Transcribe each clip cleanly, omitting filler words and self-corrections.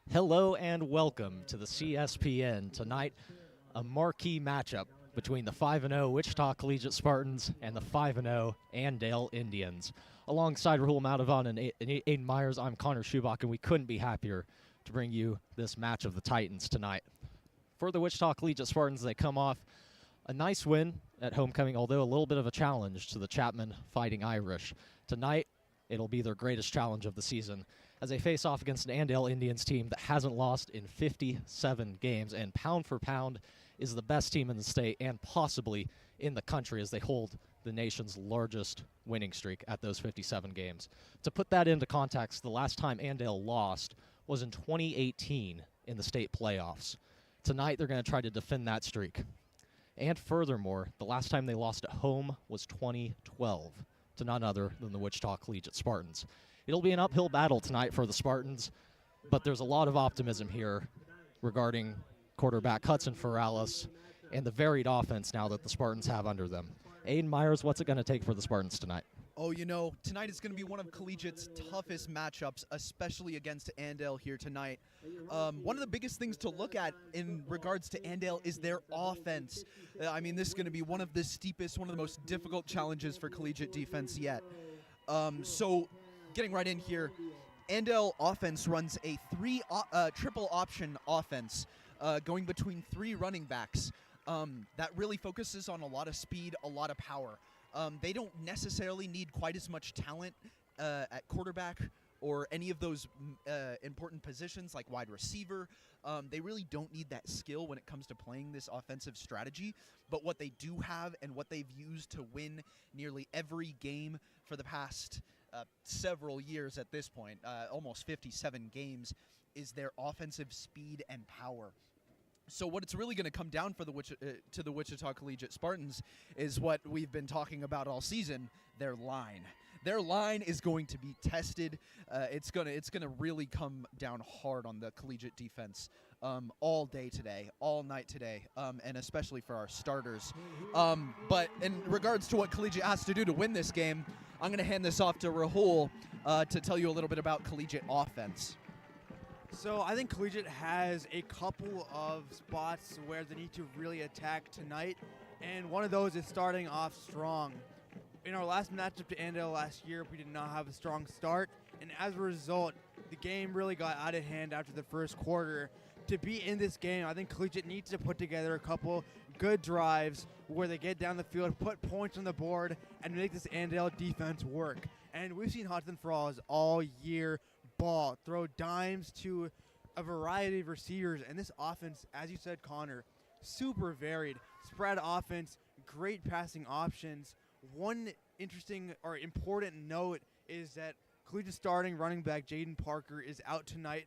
Hello and welcome to the CSPN. Tonight, a marquee matchup between the 5-0 Wichita Collegiate Spartans and the 5-0 Andale Indians. Alongside Rahul Madhavan and Aiden Myers, I'm Connor Schubach, and we couldn't be happier to bring you this match of the Titans tonight. For the Wichita Collegiate Spartans, they come off a nice win at homecoming, although a little bit of a challenge to the Chapman Fighting Irish. Tonight, it'll be their greatest challenge of the season as they face off against an Andale Indians team that hasn't lost in 57 games, and pound for pound is the best team in the state and possibly in the country as they hold the nation's largest winning streak at those 57 games. To put that into context, the last time Andale lost was in 2018 in the state playoffs. Tonight, they're going to try to defend that streak. And furthermore, the last time they lost at home was 2012 to none other than the Wichita Collegiate Spartans. It'll be an uphill battle tonight for the Spartans, but there's a lot of optimism here regarding quarterback Hudson Ferralis and the varied offense now that the Spartans have under them. Aiden Myers, what's it going to take for the Spartans tonight? Oh, tonight is going to be one of Collegiate's toughest matchups, especially against Andale here tonight. One of the biggest things to look at in regards to Andale is their offense. This is going to be one of the steepest, one of the most difficult challenges for Collegiate defense yet. So, getting right in here, Andale offense runs a triple option offense going between three running backs that really focuses on a lot of speed, a lot of power. They don't necessarily need quite as much talent at quarterback or any of those important positions like wide receiver. They really don't need that skill when it comes to playing this offensive strategy. But what they do have and what they've used to win nearly every game for the past several years at this point, almost 57 games, is their offensive speed and power. So what it's really going to come down for to the Wichita Collegiate Spartans is what we've been talking about all season: their line. Their line is going to be tested. It's gonna really come down hard on the Collegiate defense all day today, all night today, and especially for our starters. But in regards to what Collegiate has to do to win this game, I'm going to hand this off to Rahul to tell you a little bit about Collegiate offense. So I think Collegiate has a couple of spots where they need to really attack tonight, and one of those is starting off strong. In our last matchup to Andale last year, we did not have a strong start, and as a result, the game really got out of hand after the first quarter. To be in this game, I think Collegiate needs to put together a couple good drives where they get down the field, put points on the board, and make this Andale defense work. And we've seen Hudson Ferralis all year ball, throw dimes to a variety of receivers, and this offense, as you said, Connor, super varied, spread offense, great passing options. One interesting or important note is that Collegiate starting running back Jaden Parker is out tonight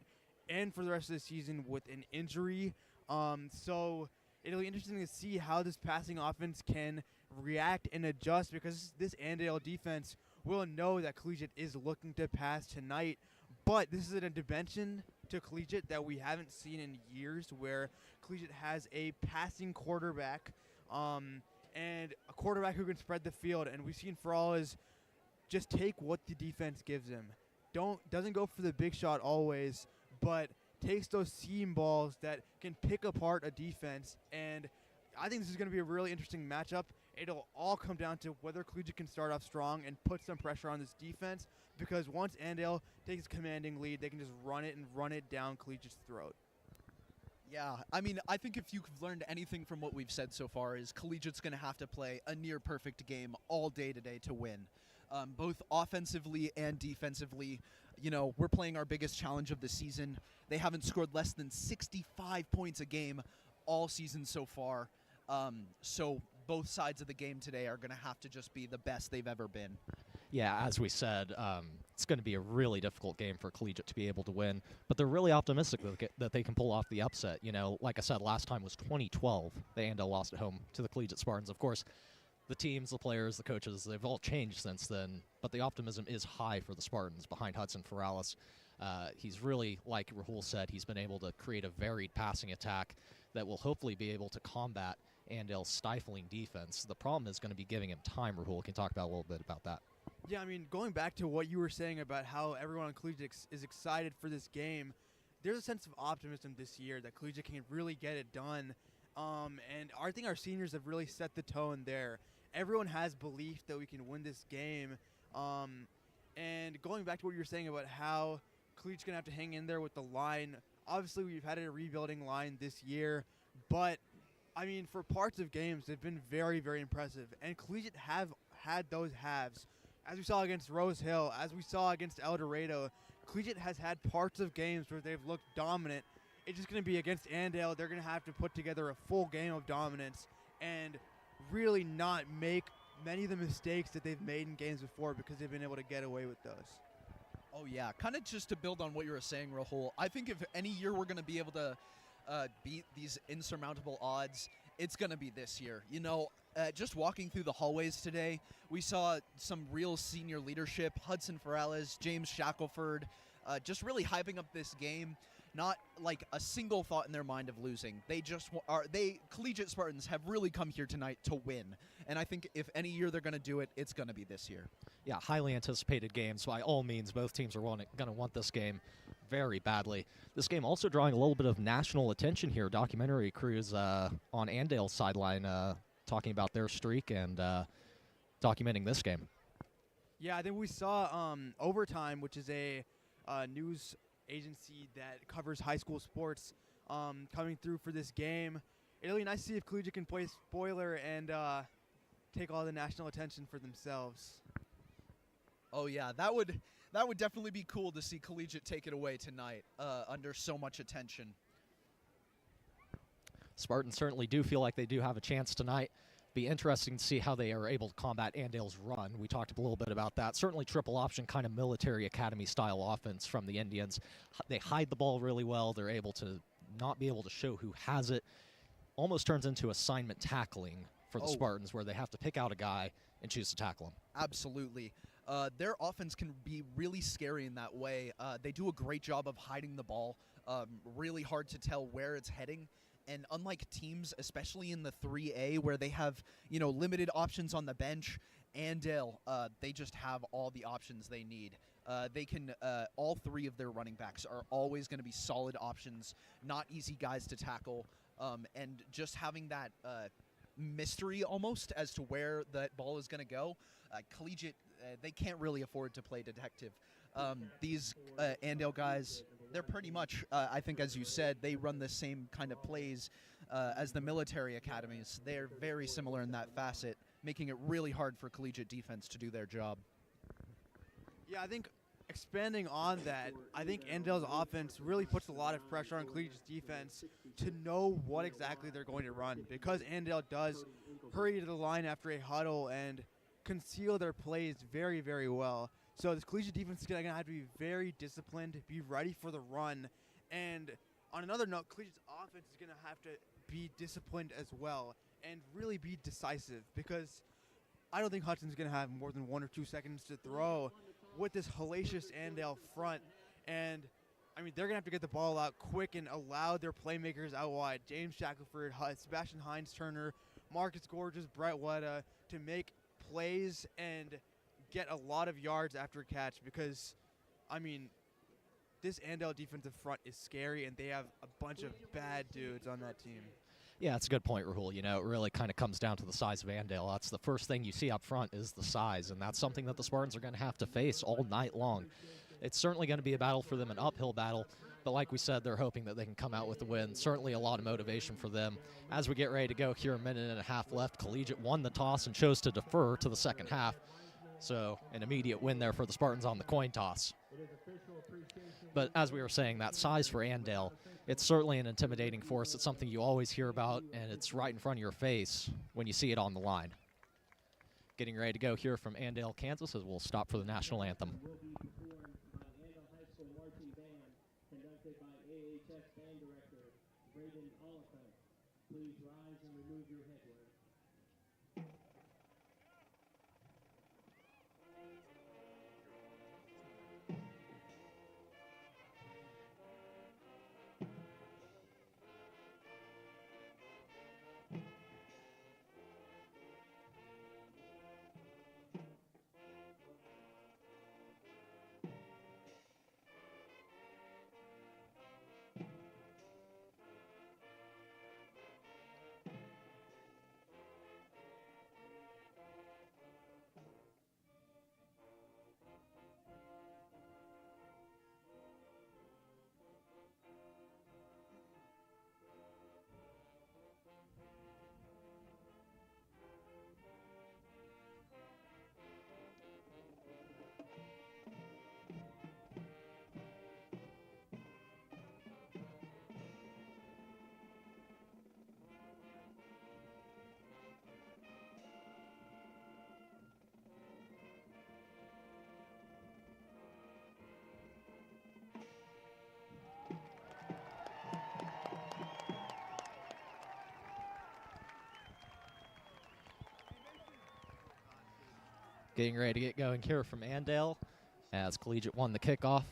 and for the rest of the season with an injury. So it'll be interesting to see how this passing offense can react and adjust, because this Andale defense will know that Collegiate is looking to pass tonight. But this is a dimension to Collegiate that we haven't seen in years, where Collegiate has a passing quarterback and a quarterback who can spread the field. And we've seen Ferralis just take what the defense gives him. Doesn't go for the big shot always, but takes those seam balls that can pick apart a defense. And I think this is going to be a really interesting matchup. It'll all come down to whether Collegiate can start off strong and put some pressure on this defense, because once Andale takes a commanding lead, they can just run it down Collegiate's throat. Yeah, I think if you've learned anything from what we've said so far, is Collegiate's going to have to play a near-perfect game all day today to win. Both offensively and defensively. We're playing our biggest challenge of the season. They haven't scored less than 65 points a game all season so far. So both sides of the game today are going to have to just be the best they've ever been. Yeah, as we said, it's going to be a really difficult game for Collegiate to be able to win, but they're really optimistic that they can pull off the upset. Like I said, last time was 2012. They Andale lost at home to the Collegiate Spartans. Of course, the teams, the players, the coaches, they've all changed since then, but the optimism is high for the Spartans behind Hudson Ferralis. He's really, like Rahul said, he's been able to create a varied passing attack that will hopefully be able to combat Andale's stifling defense. The problem is going to be giving him time. Rahul can talk about a little bit about that. Yeah, going back to what you were saying about how everyone on Collegiate is excited for this game, there's a sense of optimism this year that Collegiate can really get it done. And I think our seniors have really set the tone there. Everyone has belief that we can win this game. And going back to what you were saying about how Collegiate's going to have to hang in there with the line, obviously we've had a rebuilding line this year, but I mean, for parts of games, they've been very, very impressive. And Collegiate have had those halves. As we saw against Rose Hill, as we saw against El Dorado, Collegiate has had parts of games where they've looked dominant. It's just going to be against Andale. They're going to have to put together a full game of dominance and really not make many of the mistakes that they've made in games before, because they've been able to get away with those. Oh, yeah. Kind of just to build on what you were saying, Rahul, I think if any year we're going to be able to beat these insurmountable odds, it's going to be this year. You know, just walking through the hallways today, we saw some real senior leadership. Hudson Ferrales, James Shackelford, just really hyping up this game. Not like a single thought in their mind of losing. They just Collegiate Spartans have really come here tonight to win. And I think if any year they're going to do it, it's going to be this year. Yeah, highly anticipated game. So by all means, both teams are going to want this game very badly. This game also drawing a little bit of national attention here. Documentary crews on Andale's sideline talking about their streak and documenting this game. Yeah, I think we saw Overtime, which is a news agency that covers high school sports, coming through for this game. It'll be nice to see if Collegiate can play spoiler and take all the national attention for themselves. Oh yeah, that would definitely be cool to see Collegiate take it away tonight under so much attention. Spartans certainly do feel like they do have a chance tonight. Be interesting to see how they are able to combat Andale's run. We talked a little bit about that. Certainly triple option kind of military academy style offense from the Indians. They hide the ball really well. They're able to not be able to show who has it. Almost turns into assignment tackling for the Spartans, where they have to pick out a guy and choose to tackle him. Absolutely. Their offense can be really scary in that way. They do a great job of hiding the ball. Really hard to tell where it's heading. And unlike teams, especially in the 3A, where they have, you know, limited options on the bench, Andale, they just have all the options they need. They can, all three of their running backs are always going to be solid options, not easy guys to tackle, and just having that mystery almost as to where that ball is going to go. Collegiate, they can't really afford to play detective. These Andale guys, they're pretty much, I think, as you said, they run the same kind of plays as the military academies. They're very similar in that facet, making it really hard for Collegiate defense to do their job. Yeah, I think expanding on that, I think Andale's offense really puts a lot of pressure on Collegiate's defense to know what exactly they're going to run, because Andale does hurry to the line after a huddle and conceal their plays very, very well. So this Collegiate defense is going to have to be very disciplined, be ready for the run. And on another note, Collegiate's offense is going to have to be disciplined as well and really be decisive, because I don't think Hudson's going to have more than 1 or 2 seconds to throw with this hellacious Andale front. And, I mean, they're going to have to get the ball out quick and allow their playmakers out wide, James Shackelford, Sebastian Hines-Turner, Marcus Gorgeous, Brett Wetta, to make plays and get a lot of yards after a catch, because, I mean, this Andale defensive front is scary, and they have a bunch of bad dudes on that team. Yeah, that's a good point, Rahul. You know, it really kind of comes down to the size of Andale. That's the first thing you see up front is the size, and that's something that the Spartans are going to have to face all night long. It's certainly going to be a battle for them, an uphill battle, but like we said, they're hoping that they can come out with the win. Certainly a lot of motivation for them. As we get ready to go here, a minute and a half left, Collegiate won the toss and chose to defer to the second half. So an immediate win there for the Spartans on the coin toss. But as we were saying, that size for Andale, it's certainly an intimidating force. It's something you always hear about, and it's right in front of your face when you see it on the line. Getting ready to go here from Andale, Kansas, as we'll stop for the national anthem. Please rise and remove your headwear. getting ready to get going here from Andale as Collegiate won the kickoff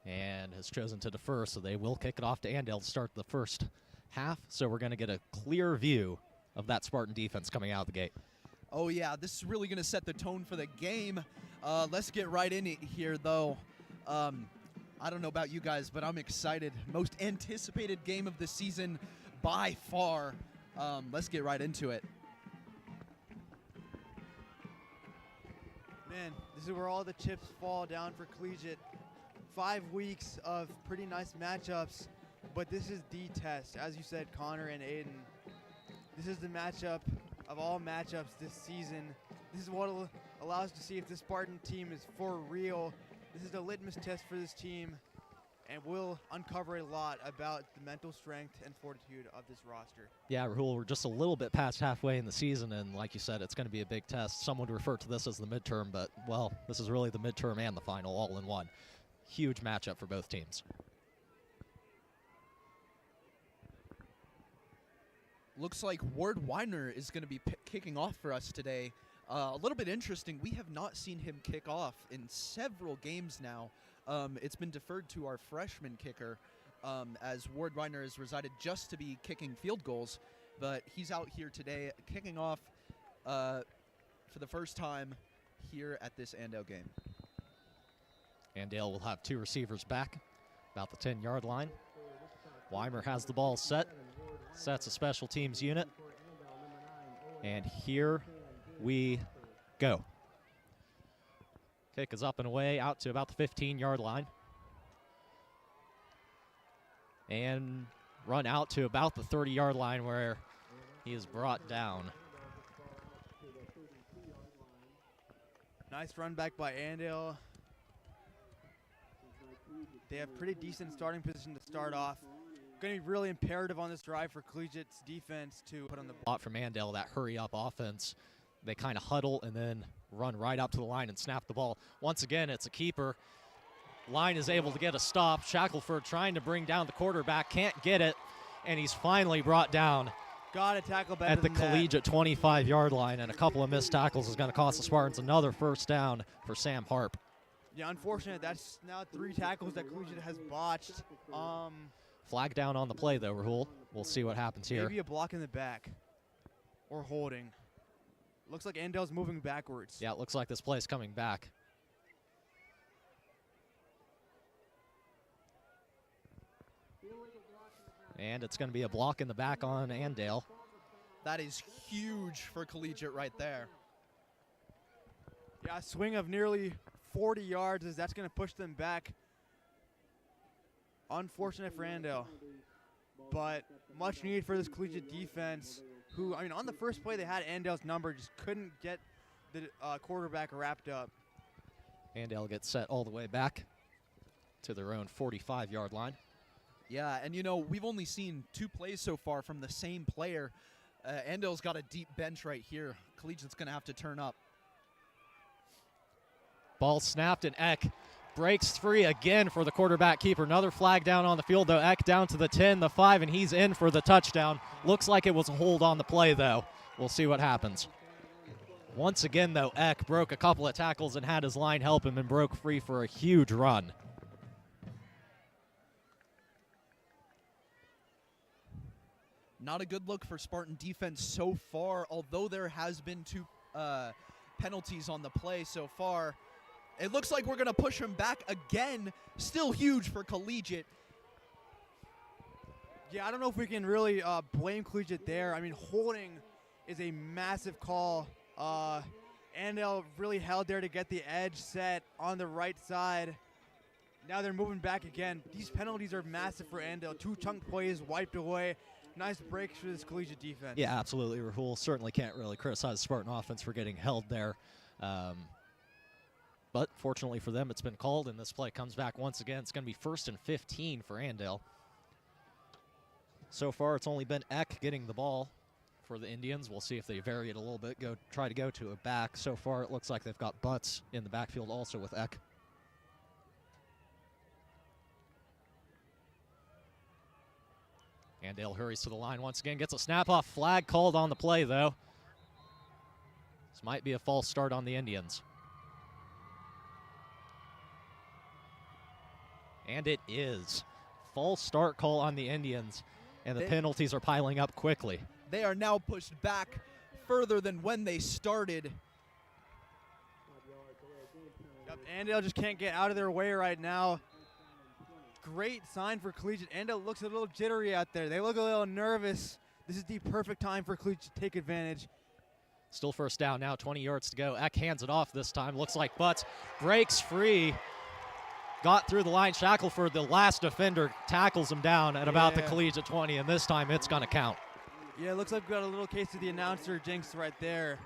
and has chosen to defer, so they will kick it off to Andale to start the first half. So we're going to get a clear view of that Spartan defense coming out of the gate. Oh, yeah, this is really going to set the tone for the game. Let's get right in it here, though. I don't know about you guys, but I'm excited. Most anticipated game of the season by far. Let's get right into it. Man, this is where all the chips fall down for Collegiate. 5 weeks of pretty nice matchups, but this is the test. As you said, Connor and Aiden, this is the matchup of all matchups this season. This is what will allow us to see if the Spartan team is for real. This is the litmus test for this team, and we'll uncover a lot about the mental strength and fortitude of this roster. Yeah, Rahul, we're just a little bit past halfway in the season, and like you said, it's going to be a big test. Some would refer to this as the midterm, but, well, this is really the midterm and the final all in one. Huge matchup for both teams. Looks like Ward Weiner is going to be kicking off for us today. A little bit interesting. We have not seen him kick off in several games now. It's been deferred to our freshman kicker, as Ward Weiner has resided just to be kicking field goals. But he's out here today kicking off for the first time here at this Andale game. Andale will have 2 receivers back, about the 10-yard line. Weimer has the ball set, sets a special teams unit. And here we go. Kick is up and away out to about the 15-yard line. And run out to about the 30-yard line where he is brought down. Nice run back by Andale. They have pretty decent starting position to start off. Going to be really imperative on this drive for Collegiate's defense to put on the lot from Andale, that hurry-up offense. They kind of huddle and then run right up to the line and snap the ball. Once again, it's a keeper. Line is able to get a stop. Shackelford trying to bring down the quarterback, can't get it, and he's finally brought down got to tackle better at the than that. Collegiate 25-yard line, and a couple of missed tackles is going to cost the Spartans another first down for Sam Harp. Yeah, unfortunate. That's now 3 tackles that Collegiate has botched. Flag down on the play, though, Rahul. We'll see what happens here. Maybe a block in the back or holding. Looks like Andale's moving backwards. Yeah, it looks like this play is coming back. And it's going to be a block in the back on Andale. That is huge for Collegiate right there. Yeah, a swing of nearly 40 yards as that's going to push them back. Unfortunate for Andale, but much needed for this Collegiate defense, who, I mean, on the first play they had Andale's number, just couldn't get the quarterback wrapped up. Andale gets set all the way back to their own 45-yard line. Yeah, and you know, we've only seen 2 plays so far from the same player. Andale's got a deep bench right here. Collegiate's going to have to turn up. Ball snapped, and Eck breaks free again for the quarterback keeper. Another flag down on the field, though. Eck down to the 10, the 5, and he's in for the touchdown. Looks like it was a hold on the play, though. We'll see what happens. Once again, though, Eck broke a couple of tackles and had his line help him and broke free for a huge run. Not a good look for Spartan defense so far, although there has been 2 penalties on the play so far. It looks like we're going to push him back again. Still huge for Collegiate. Yeah, I don't know if we can really blame Collegiate there. I mean, holding is a massive call. Andale really held there to get the edge set on the right side. Now they're moving back again. These penalties are massive for Andale. 2 chunk plays wiped away. Nice breaks for this Collegiate defense. Yeah, absolutely, Rahul. Certainly can't really criticize the Spartan offense for getting held there. But fortunately for them, it's been called, and this play comes back once again. It's going to be 1st and 15 for Andale. So far, it's only been Eck getting the ball for the Indians. We'll see if they vary it a little bit, try to go to a back. So far, it looks like they've got Butts in the backfield also with Eck. Andale hurries to the line once again, gets a snap-off flag called on the play, though. This might be a false start on the Indians. And it is. False start call on the Indians, and the penalties are piling up quickly. They are now pushed back further than when they started. Yep, Andale just can't get out of their way right now. Great sign for Collegiate. Andale looks a little jittery out there. They look a little nervous. This is the perfect time for Collegiate to take advantage. Still first down now, 20 yards to go. Eck hands it off this time. Looks like Butts breaks free. Got through the line. Shackelford, the last defender, tackles him down at about the Collegiate 20, and this time it's going to count. Yeah, it looks like we got a little case of the announcer jinx right there.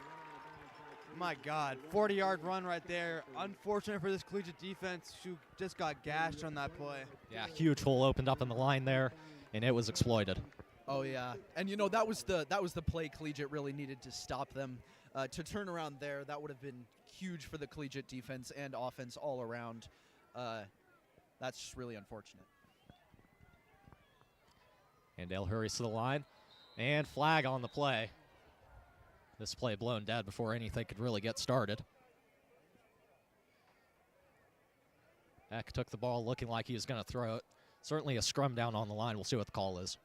My God, 40-yard run right there. Unfortunate for this Collegiate defense, who just got gashed on that play. Yeah, huge hole opened up in the line there, and it was exploited. Oh yeah, and you know that was the play Collegiate really needed to stop them. To turn around there, that would have been huge for the Collegiate defense and offense all around. That's just really unfortunate. Andale hurries to the line, and flag on the play. This play blown dead before anything could really get started. Eck took the ball looking like he was going to throw it. Certainly a scrum down on the line. We'll see what the call is.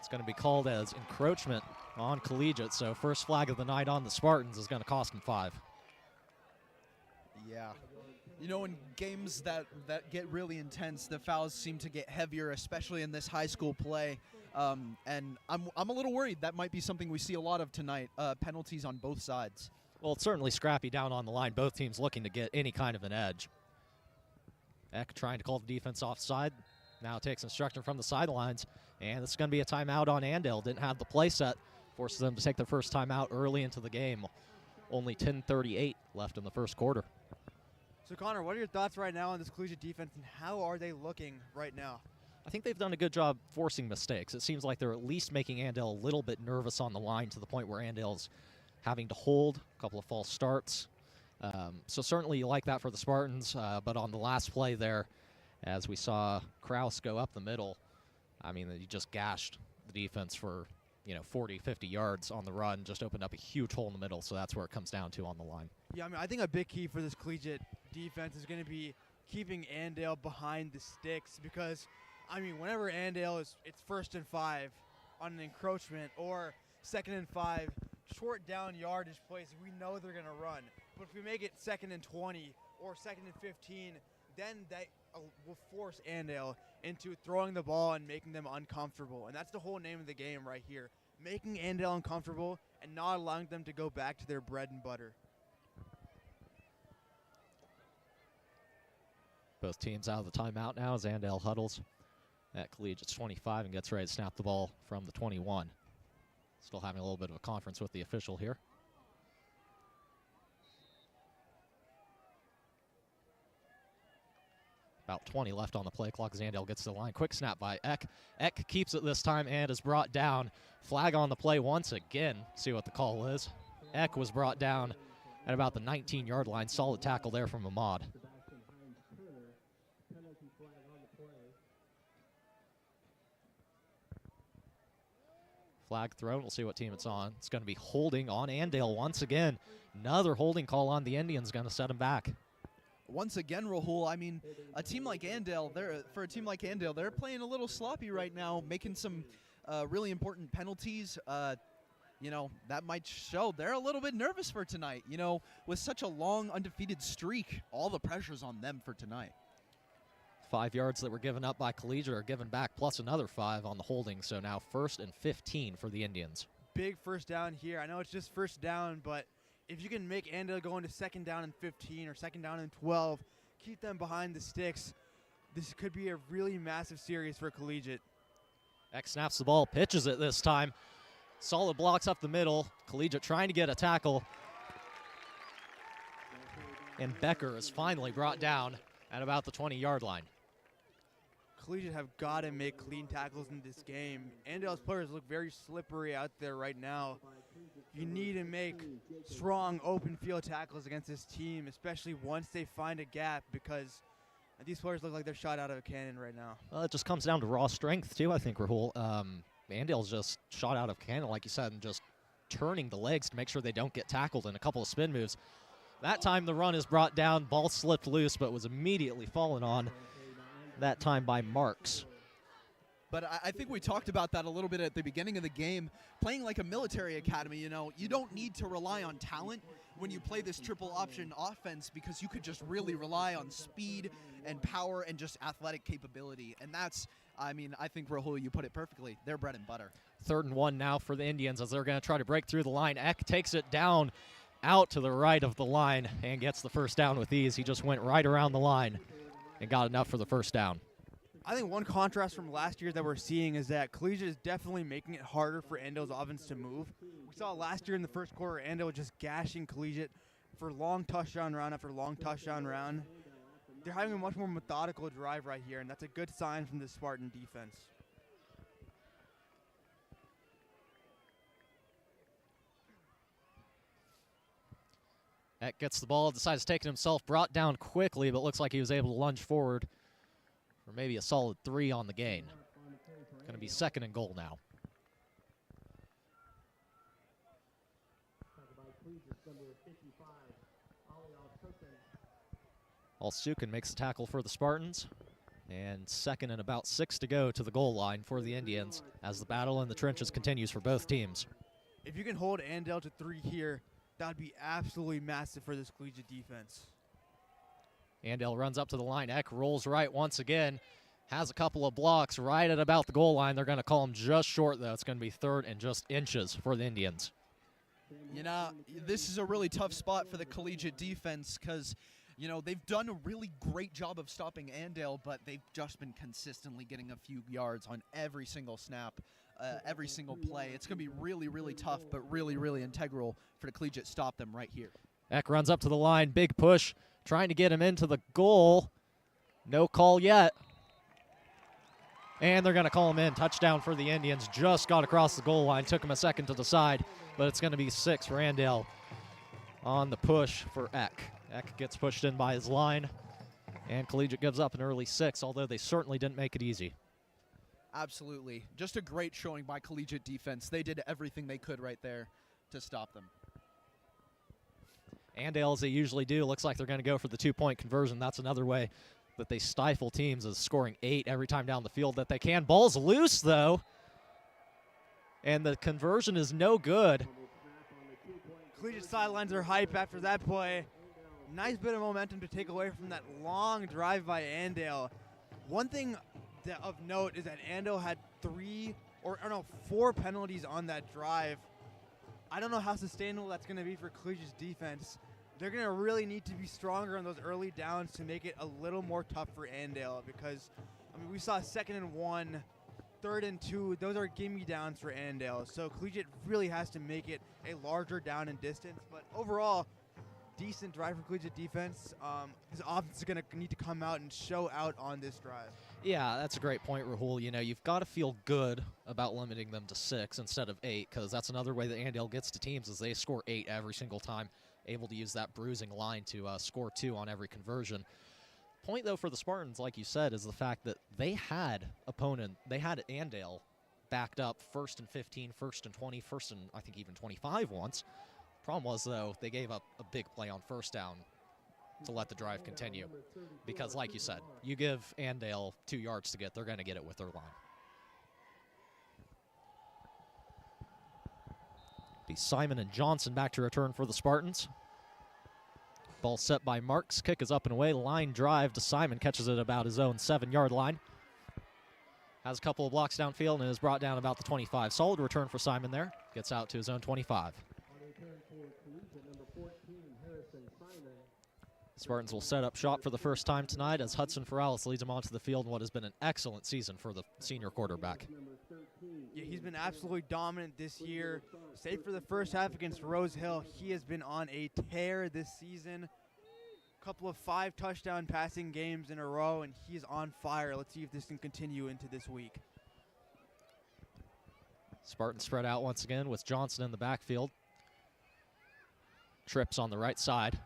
It's going to be called as encroachment on Collegiate, so first flag of the night on the Spartans is going to cost them 5. Yeah. You know, in games that get really intense, the fouls seem to get heavier, especially in this high school play. And I'm a little worried that might be something we see a lot of tonight, penalties on both sides. Well, it's certainly scrappy down on the line. Both teams looking to get any kind of an edge. Eck trying to call the defense offside. Now takes instruction from the sidelines. And it's going to be a timeout on Andale. Didn't have the play set. Forces them to take their first timeout early into the game. Only 10:38 left in the first quarter. So, Connor, what are your thoughts right now on this Collegiate defense, and how are they looking right now? I think they've done a good job forcing mistakes. It seems like they're at least making Andale a little bit nervous on the line to the point where Andale's having to hold a couple of false starts. So certainly you like that for the Spartans, but on the last play there, as we saw Kraus go up the middle, I mean, he just gashed the defense for 40, 50 yards on the run, just opened up a huge hole in the middle, so that's where it comes down to on the line. Yeah, I mean, I think a big key for this Collegiate defense is going to be keeping Andale behind the sticks, because, I mean, whenever Andale it's 1st and 5 on an encroachment or 2nd and 5, short down yardage plays, we know they're going to run. But if we make it 2nd and 20 or 2nd and 15, then that will force Andale into throwing the ball and making them uncomfortable. And that's the whole name of the game right here, making Andale uncomfortable and not allowing them to go back to their bread and butter. Both teams out of the timeout now as Andale huddles at Collegiate's 25 and gets ready to snap the ball from the 21. Still having a little bit of a conference with the official here. About 20 left on the play clock as Andale gets to the line. Quick snap by Eck. Eck keeps it this time and is brought down. Flag on the play once again. See what the call is. Eck was brought down at about the 19-yard line. Solid tackle there from Ahmad. Flag thrown. We'll see what team it's on. It's going to be holding on Andale once again. Another holding call on the Indians, going to set him back. Once again, Rahul, I mean, a team like Andale, they're playing a little sloppy right now, making some really important penalties. That might show they're a little bit nervous for tonight. With such a long undefeated streak, all the pressure's on them for tonight. 5 yards that were given up by Collegiate are given back, plus another 5 on the holding. So now 1st and 15 for the Indians. Big first down here. I know it's just first down, but if you can make Andale go into 2nd down and 15 or 2nd down and 12, keep them behind the sticks, this could be a really massive series for Collegiate. Eck snaps the ball, pitches it this time. Solid blocks up the middle. Collegiate trying to get a tackle. And Becker is finally brought down at about the 20-yard line. Collegiate have got to make clean tackles in this game. Andale's players look very slippery out there right now. You need to make strong open field tackles against this team, especially once they find a gap, because these players look like they're shot out of a cannon right now. Well, it just comes down to raw strength, too, I think, Rahul. Andale's just shot out of cannon, like you said, and just turning the legs to make sure they don't get tackled in a couple of spin moves. That time the run is brought down, ball slipped loose, but was immediately fallen on, that time by Marks. But I think we talked about that a little bit at the beginning of the game. Playing like a military academy, you know, you don't need to rely on talent when you play this triple option offense, because you could just really rely on speed and power and just athletic capability. And that's, I mean, I think, Rahul, you put it perfectly. They're bread and butter. 3rd and 1 now for the Indians as they're going to try to break through the line. Eck takes it down out to the right of the line and gets the first down with ease. He just went right around the line and got enough for the first down. I think one contrast from last year that we're seeing is that Collegiate is definitely making it harder for Andale's offense to move. We saw last year in the first quarter, Andale just gashing Collegiate for long touchdown round after long touchdown round. They're having a much more methodical drive right here, and that's a good sign from the Spartan defense. Eck gets the ball, decides to take it himself, brought down quickly, but looks like he was able to lunge forward for maybe a solid 3 on the gain. Going to be 2nd and goal now. Al-Sukin makes the tackle for the Spartans, and 2nd and about 6 to go to the goal line for the Indians as the battle in the trenches continues for both teams. If you can hold Andale to 3 here, that would be absolutely massive for this Collegiate defense. Andale runs up to the line. Eck rolls right once again. Has a couple of blocks right at about the goal line. They're going to call him just short, though. It's going to be 3rd and just inches for the Indians. You know, this is a really tough spot for the Collegiate defense because, you know, they've done a really great job of stopping Andale, but they've just been consistently getting a few yards on every single snap, every single play. It's going to be really, really tough, but really, really integral for the Collegiate to stop them right here. Eck runs up to the line. Big push, trying to get him into the goal. No call yet. And they're going to call him in. Touchdown for the Indians. Just got across the goal line. Took him a second to decide, but it's going to be 6 for Andale on the push for Eck. Eck gets pushed in by his line, and Collegiate gives up an early 6, although they certainly didn't make it easy. Absolutely. Just a great showing by Collegiate defense. They did everything they could right there to stop them. Andale, as they usually do, looks like they're going to go for the 2-point conversion. That's another way that they stifle teams, is scoring 8 every time down the field that they can. Ball's loose, though, and the conversion is no good. Collegiate sidelines are hype after that play. Nice bit of momentum to take away from that long drive by Andale. One thing of note is that Andale had 4 penalties on that drive. I don't know how sustainable that's going to be for Collegiate's defense. They're going to really need to be stronger on those early downs to make it a little more tough for Andale, because, I mean, we saw 2nd and 1, 3rd and 2. Those are gimme downs for Andale. So Collegiate really has to make it a larger down and distance. But overall, decent drive for Collegiate defense. His offense is going to need to come out and show out on this drive. Yeah, that's a great point, Rahul. You know, you've got to feel good about limiting them to 6 instead of 8, because that's another way that Andale gets to teams, is they score 8 every single time, able to use that bruising line to score 2 on every conversion. Point, though, for the Spartans, like you said, is the fact that they had Andale backed up 1st and 15, 1st and 20, 1st and I think even 25 once. Problem was, though, they gave up a big play on 1st down to let the drive continue. Because, like you said, you give Andale 2 yards to get, they're going to get it with their line. Be Simon and Johnson back to return for the Spartans. Ball set by Marks. Kick is up and away. Line drive to Simon. Catches it about his own 7-yard line. Has a couple of blocks downfield and is brought down about the 25. Solid return for Simon there. Gets out to his own 25. Spartans will set up shop for the first time tonight as Hudson Ferralis leads them onto the field in what has been an excellent season for the senior quarterback. Yeah, he's been absolutely dominant this year. Save for the first half against Rose Hill, he has been on a tear this season. Couple of 5 touchdown passing games in a row, and he's on fire. Let's see if this can continue into this week. Spartans spread out once again with Johnson in the backfield. Trips on the right side.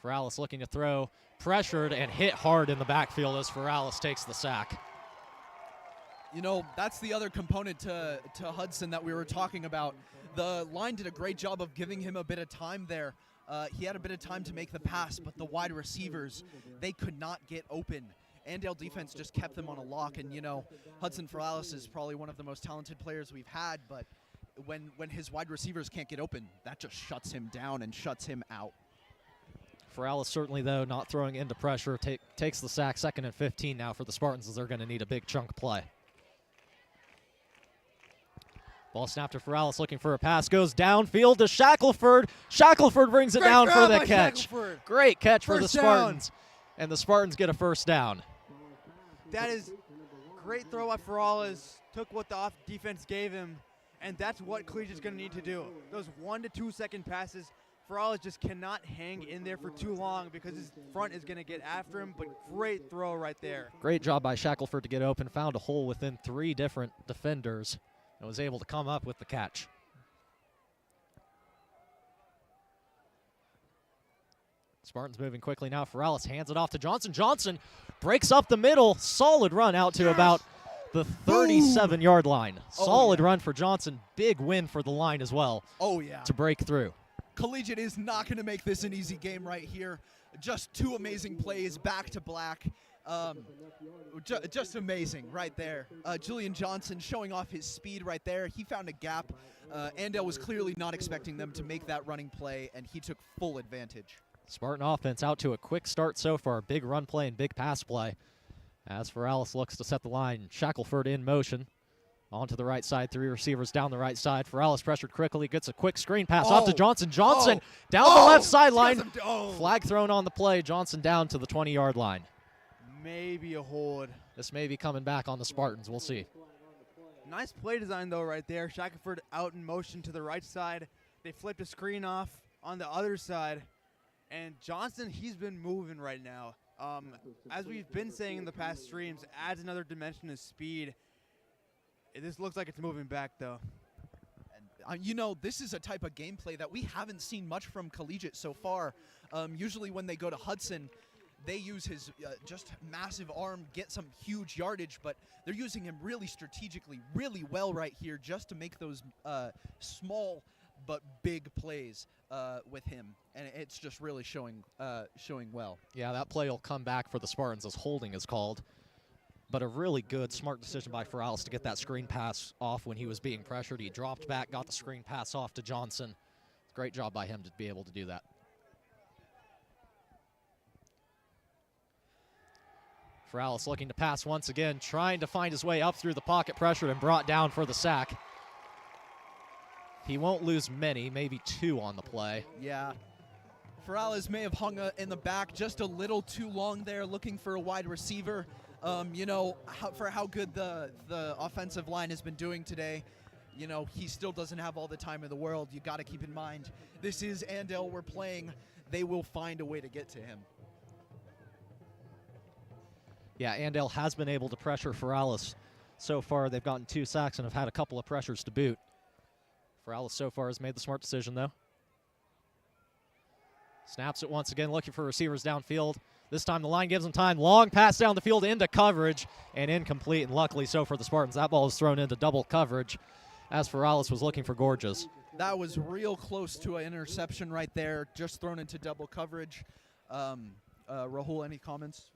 Ferralis looking to throw, pressured and hit hard in the backfield as Ferralis takes the sack. You know, that's the other component to Hudson that we were talking about. The line did a great job of giving him a bit of time there. He had a bit of time to make the pass, but the wide receivers, they could not get open. Andale defense just kept them on a lock, and, you know, Hudson Ferralis is probably one of the most talented players we've had, but when his wide receivers can't get open, that just shuts him down and shuts him out. Ferralis certainly, though, not throwing into pressure, takes the sack. 2nd and 15 now for the Spartans, as they're going to need a big chunk play. Ball snapped to Ferralis, looking for a pass, goes downfield to Shackelford. Shackelford brings it down for the catch. Great catch for the Spartans, and the Spartans get a first down. That is great throw by Ferralis, took what the defense gave him, and that's what Collegiate's going to need to do. Those 1 to 2 second passes, Ferralis just cannot hang in there for too long because his front is going to get after him, but great throw right there. Great job by Shackelford to get open, found a hole within 3 different defenders, and was able to come up with the catch. Spartans moving quickly now. Ferralis hands it off to Johnson. Johnson breaks up the middle. Solid run out to about the 37-yard line. Solid run for Johnson. Big win for the line as well. Oh, yeah. To break through. Collegiate is not going to make this an easy game right here. Just 2 amazing plays back to back. Just amazing right there. Julian Johnson showing off his speed right there. He found a gap. Andale was clearly not expecting them to make that running play, and he took full advantage. Spartan offense out to a quick start so far. Big run play and big pass play. As Ferralis looks to set the line, Shackelford in motion. Onto the right side, 3 receivers down the right side. Ferralis pressured quickly, gets a quick screen pass off to Johnson. Johnson down the left sideline. Flag thrown on the play. Johnson down to the 20-yard line. Maybe a hold. This may be coming back on the Spartans. We'll see. Nice play design, though, right there. Shackelford out in motion to the right side. They flipped a screen off on the other side. And Johnson, he's been moving right now. As we've been saying in the past streams, adds another dimension of speed. This looks like it's moving back, though. And, you know, this is a type of gameplay that we haven't seen much from Collegiate so far. Usually when they go to Hudson, they use his just massive arm, get some huge yardage, but they're using him really strategically, really well right here just to make those small but big plays with him, and it's just really showing well. Yeah, that play will come back for the Spartans as holding is called, but a really good, smart decision by Ferralis to get that screen pass off when he was being pressured. He dropped back, got the screen pass off to Johnson. Great job by him to be able to do that. Ferralis looking to pass once again, trying to find his way up through the pocket, pressured and brought down for the sack. He won't lose many, maybe 2 on the play. Yeah. Ferralis may have hung in the back just a little too long there, looking for a wide receiver. You know, for how good the offensive line has been doing today, you know, he still doesn't have all the time in the world. You got to keep in mind, this is Andale we're playing. They will find a way to get to him. Yeah, Andale has been able to pressure Ferralis so far. They've gotten 2 sacks and have had a couple of pressures to boot. Ferralis so far has made the smart decision, though. Snaps it once again, looking for receivers downfield. This time the line gives him time. Long pass down the field into coverage and incomplete, and luckily so for the Spartans. That ball is thrown into double coverage as Ferralis was looking for Gorges. That was real close to an interception right there, just thrown into double coverage. Rahul, any comments?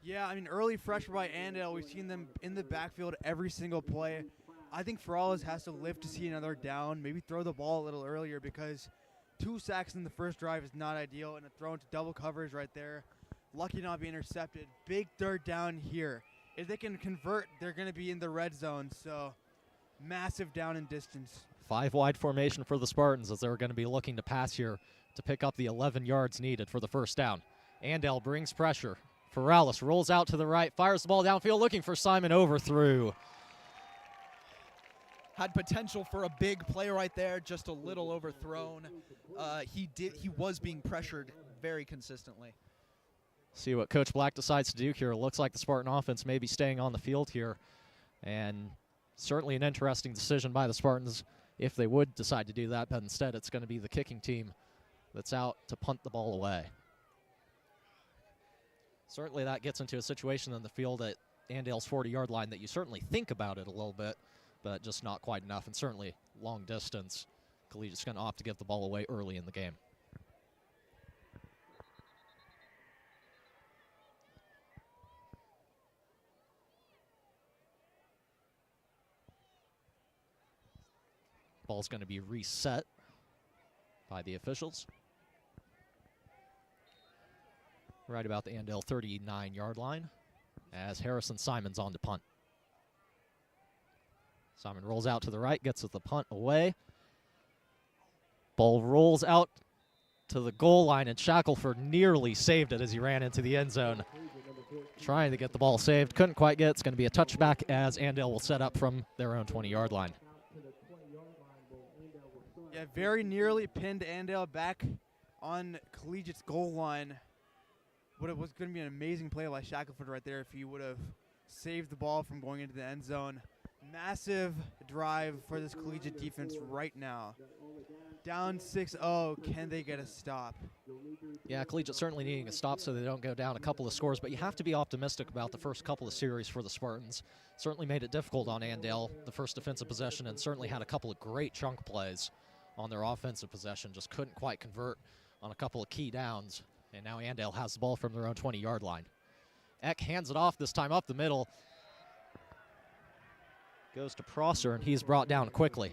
Yeah, I mean, early pressure by Andale. We've seen them in the backfield every single play. I think Ferralis has to live to see another down, maybe throw the ball a little earlier because 2 sacks in the first drive is not ideal, and a throw into double coverage right there. Lucky not be intercepted. Big 3rd down here. If they can convert, they're going to be in the red zone, so massive down in distance. 5 wide formation for the Spartans as they're going to be looking to pass here to pick up the 11 yards needed for the first down. Andale brings pressure. Ferralis rolls out to the right, fires the ball downfield, looking for Simon, overthrew. Had potential for a big play right there, just a little overthrown. He was being pressured very consistently. See what Coach Black decides to do here. Looks like the Spartan offense may be staying on the field here, and certainly an interesting decision by the Spartans if they would decide to do that, but instead it's going to be the kicking team that's out to punt the ball away. Certainly that gets into a situation in the field that Andale's 40-yard line that you certainly think about it a little bit, but just not quite enough, and certainly long distance. Collegiate's going to opt to give the ball away early in the game. Ball's going to be reset by the officials. Right about the Andale 39-yard line as Harrison Simon's on to punt. Simon rolls out to the right, gets the punt away. Ball rolls out to the goal line, and Shackelford nearly saved it as he ran into the end zone. Trying to get the ball saved, couldn't quite get it. It's going to be a touchback as Andale will set up from their own 20-yard line. Yeah, very nearly pinned Andale back on Collegiate's goal line. But it was going to be an amazing play by Shackelford right there if he would have saved the ball from going into the end zone. Massive drive for this Collegiate defense right now. Down 6-0, can they get a stop? Yeah, Collegiate certainly needing a stop so they don't go down a couple of scores, but you have to be optimistic about the first couple of series for the Spartans. Certainly made it difficult on Andale, the first defensive possession, and certainly had a couple of great chunk plays on their offensive possession. Just couldn't quite convert on a couple of key downs, and now Andale has the ball from their own 20-yard line. Eck hands it off, this time up the middle. Goes to Prosser, and he's brought down quickly.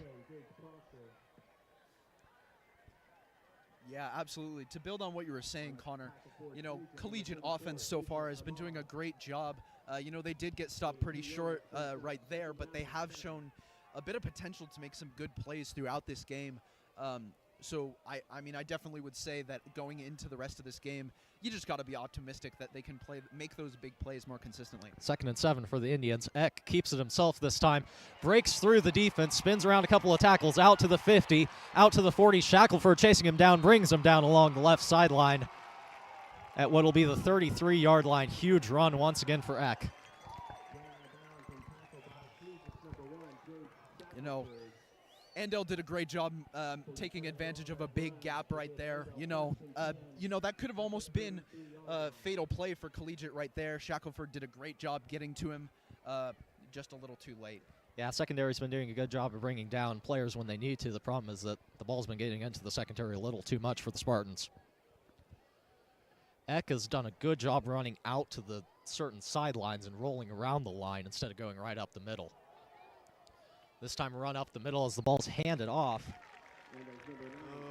Yeah, absolutely. To build on what you were saying, Connor, you know, Collegiate offense so far has been doing a great job. You know, they did get stopped pretty short right there, but they have shown a bit of potential to make some good plays throughout this game. So, I mean, I definitely would say that going into the rest of this game, you just got to be optimistic that they can make those big plays more consistently. 2nd and 7 for the Indians. Eck keeps it himself this time, breaks through the defense, spins around a couple of tackles, out to the 50, out to the 40. Shackelford chasing him down, brings him down along the left sideline at what will be the 33-yard line. Huge run once again for Eck. You know, Andale did a great job taking advantage of a big gap right there. You know, that could have almost been a fatal play for Collegiate right there. Shackelford did a great job getting to him, just a little too late. Yeah, secondary's been doing a good job of bringing down players when they need to. The problem is that the ball's been getting into the secondary a little too much for the Spartans. Eck has done a good job running out to the certain sidelines and rolling around the line instead of going right up the middle. This time run up the middle as the ball's handed off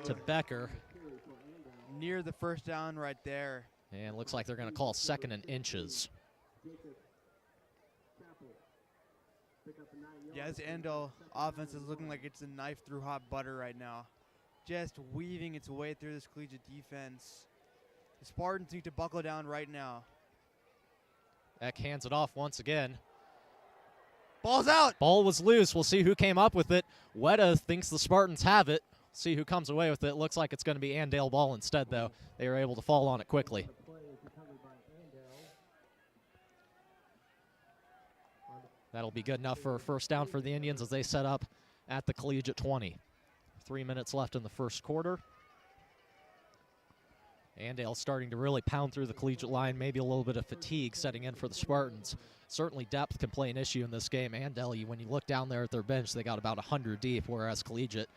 to Becker. Near the first down right there. And looks like they're going to call 2nd and inches. Yeah, this Andale offense is looking like it's a knife through hot butter right now. Just weaving its way through this Collegiate defense. The Spartans need to buckle down right now. Eck hands it off once again. Ball's out! Ball was loose. We'll see who came up with it. Weta thinks the Spartans have it. See who comes away with it. Looks like it's going to be Andale ball instead, though. They were able to fall on it quickly. That'll be good enough for a first down for the Indians as they set up at the Collegiate 20. 3 minutes left in the first quarter. Andale starting to really pound through the Collegiate line. Maybe a little bit of fatigue setting in for the Spartans. Certainly depth can play an issue in this game. Andale, when you look down there at their bench, they got about 100 deep, whereas Collegiate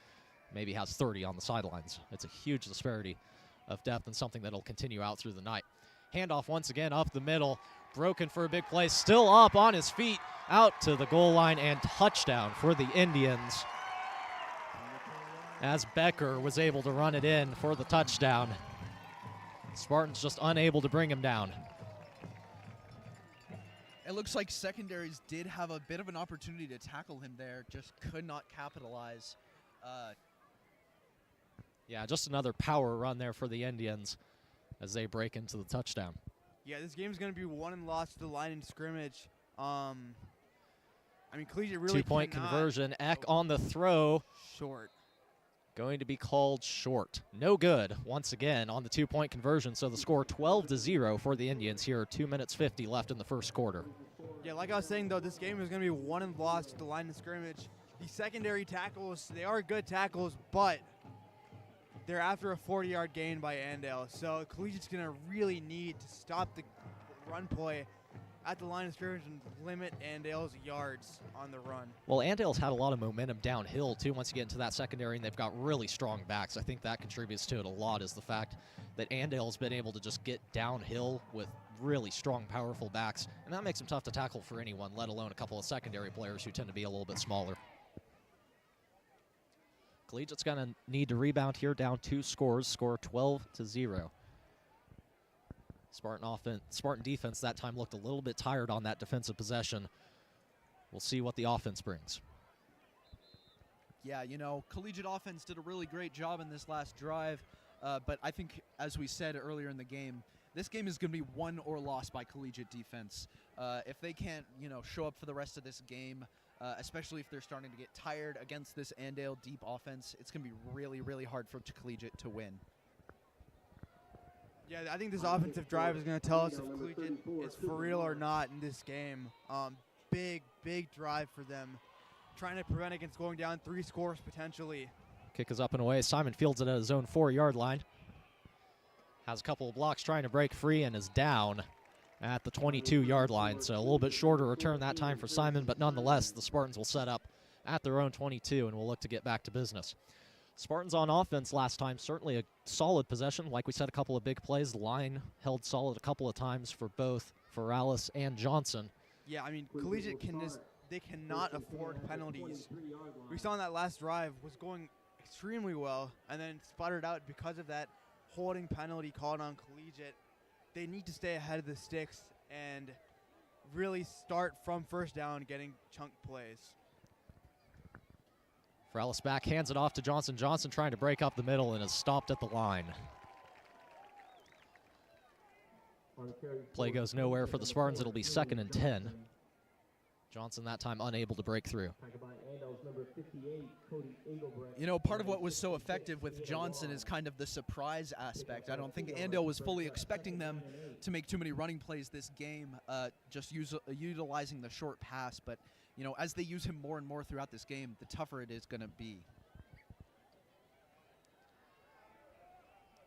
maybe has 30 on the sidelines. It's a huge disparity of depth and something that'll continue out through the night. Handoff once again up the middle. Broken for a big play. Still up on his feet. Out to the goal line and touchdown for the Indians. As Becker was able to run it in for the touchdown. Spartans just unable to bring him down. It looks like secondaries did have a bit of an opportunity to tackle him there, just could not capitalize. Yeah, just another power run there for the Indians as they break into the touchdown. Yeah, this game's going to be won and lost to the line in scrimmage. I mean, Collegiate really 2-point cannot- conversion. Eck on the throw. Short. Going to be called short. No good once again on the 2-point conversion. So the score 12-0 for the Indians here. 2 minutes 50 left in the first quarter. Yeah, like I was saying, though, this game is going to be won and lost to the line of scrimmage. The secondary tackles, they are good tackles, but they're after a 40-yard gain by Andale. So Collegiate's going to really need to stop the run play at the line of scrimmage and limit Andale's yards on the run. Well, Andale's had a lot of momentum downhill, too, once you get into that secondary, and they've got really strong backs. I think that contributes to it a lot, is the fact that Andale's been able to just get downhill with really strong, powerful backs, and that makes them tough to tackle for anyone, let alone a couple of secondary players who tend to be a little bit smaller. Collegiate's going to need to rebound here, down 2 scores, score 12-0. Spartan defense that time looked a little bit tired on that defensive possession. We'll see what the offense brings. Yeah, you know, Collegiate offense did a really great job in this last drive, but I think, as we said earlier in the game, this game is going to be won or lost by Collegiate defense. If they can't, you know, show up for the rest of this game, especially if they're starting to get tired against this Andale deep offense, it's going to be really, really hard for Collegiate to win. Yeah, I think this offensive drive is going to tell us if Collegiate is for real or not in this game. Big drive for them, trying to prevent against going down 3 scores potentially. Kick is up and away. Simon fields it at his own 4-yard line. Has a couple of blocks trying to break free and is down at the 22-yard line. So a little bit shorter return that time for Simon, but nonetheless, the Spartans will set up at their own 22 and will look to get back to business. Spartans on offense last time, certainly a solid possession. Like we said, a couple of big plays. The line held solid a couple of times for both Ferralis and Johnson. Yeah, I mean, Collegiate they cannot afford penalties. We saw in that last drive was going extremely well and then sputtered out because of that holding penalty called on Collegiate. They need to stay ahead of the sticks and really start from first down getting chunk plays. Ferralis back, hands it off to Johnson. Johnson trying to break up the middle and is stopped at the line. Play goes nowhere for the Spartans. It'll be 2nd and 10. Johnson that time unable to break through. You know, part of what was so effective with Johnson is kind of the surprise aspect. I don't think Andale was fully expecting them to make too many running plays this game, just utilizing the short pass. But, you know, as they use him more and more throughout this game, the tougher it is going to be.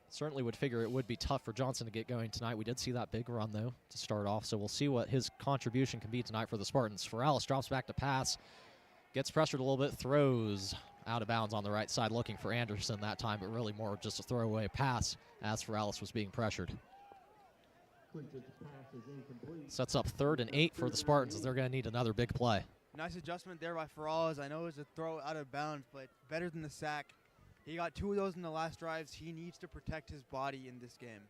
Certainly would figure it would be tough for Johnson to get going tonight. We did see that big run, though, to start off, so we'll see what his contribution can be tonight for the Spartans. Ferralis drops back to pass, gets pressured a little bit, throws out of bounds on the right side, looking for Anderson that time, but really more of just a throwaway pass as Ferralis was being pressured. Sets up 3rd and 8 for the Spartans as they're going to need another big play. Nice adjustment there by Ferralis. I know it was a throw out of bounds, but better than the sack. He got 2 of those in the last drives. He needs to protect his body in this game.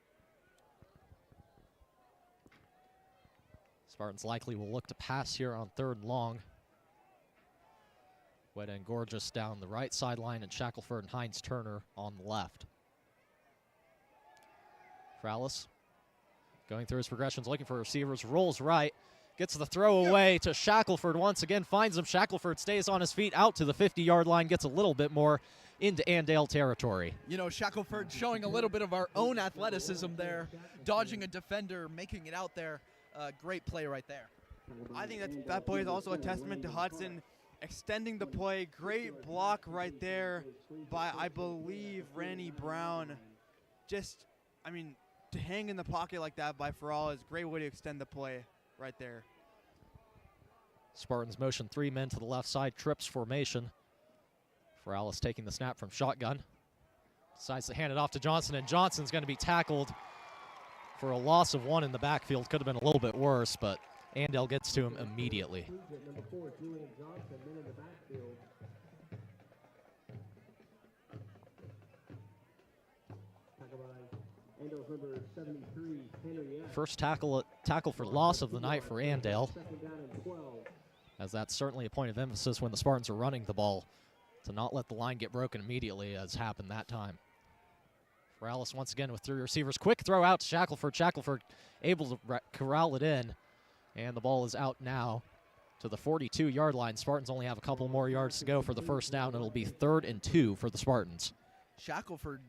Spartans likely will look to pass here on 3rd and long. Weta and Gorgeous down the right sideline, and Shackelford and Hines Turner on the left. Ferralis going through his progressions, looking for receivers, rolls right, gets the throw away to Shackelford once again, finds him. Shackelford stays on his feet out to the 50-yard line, gets a little bit more into Andale territory. You know, Shackelford showing a little bit of our own athleticism there, dodging a defender, making it out there. Great play right there. I think that play is also a testament to Hudson extending the play. Great block right there by, I believe, Randy Brown. Just, I mean, to hang in the pocket like that by Ferralis is a great way to extend the play right there. Spartans motion 3 men to the left side, trips formation. Ferralis taking the snap from shotgun. Decides to hand it off to Johnson, and Johnson's going to be tackled for a loss of 1 in the backfield. Could have been a little bit worse, but Andale gets to him immediately. First tackle for loss of the night for Andale, as that's certainly a point of emphasis when the Spartans are running the ball, to not let the line get broken immediately, as happened that time. Ferralis once again with 3 receivers. Quick throw out to Shackelford. Shackelford able to corral it in, and the ball is out now to the 42-yard line. Spartans only have a couple more yards to go for the first down. It'll be 3rd and 2 for the Spartans. Shackelford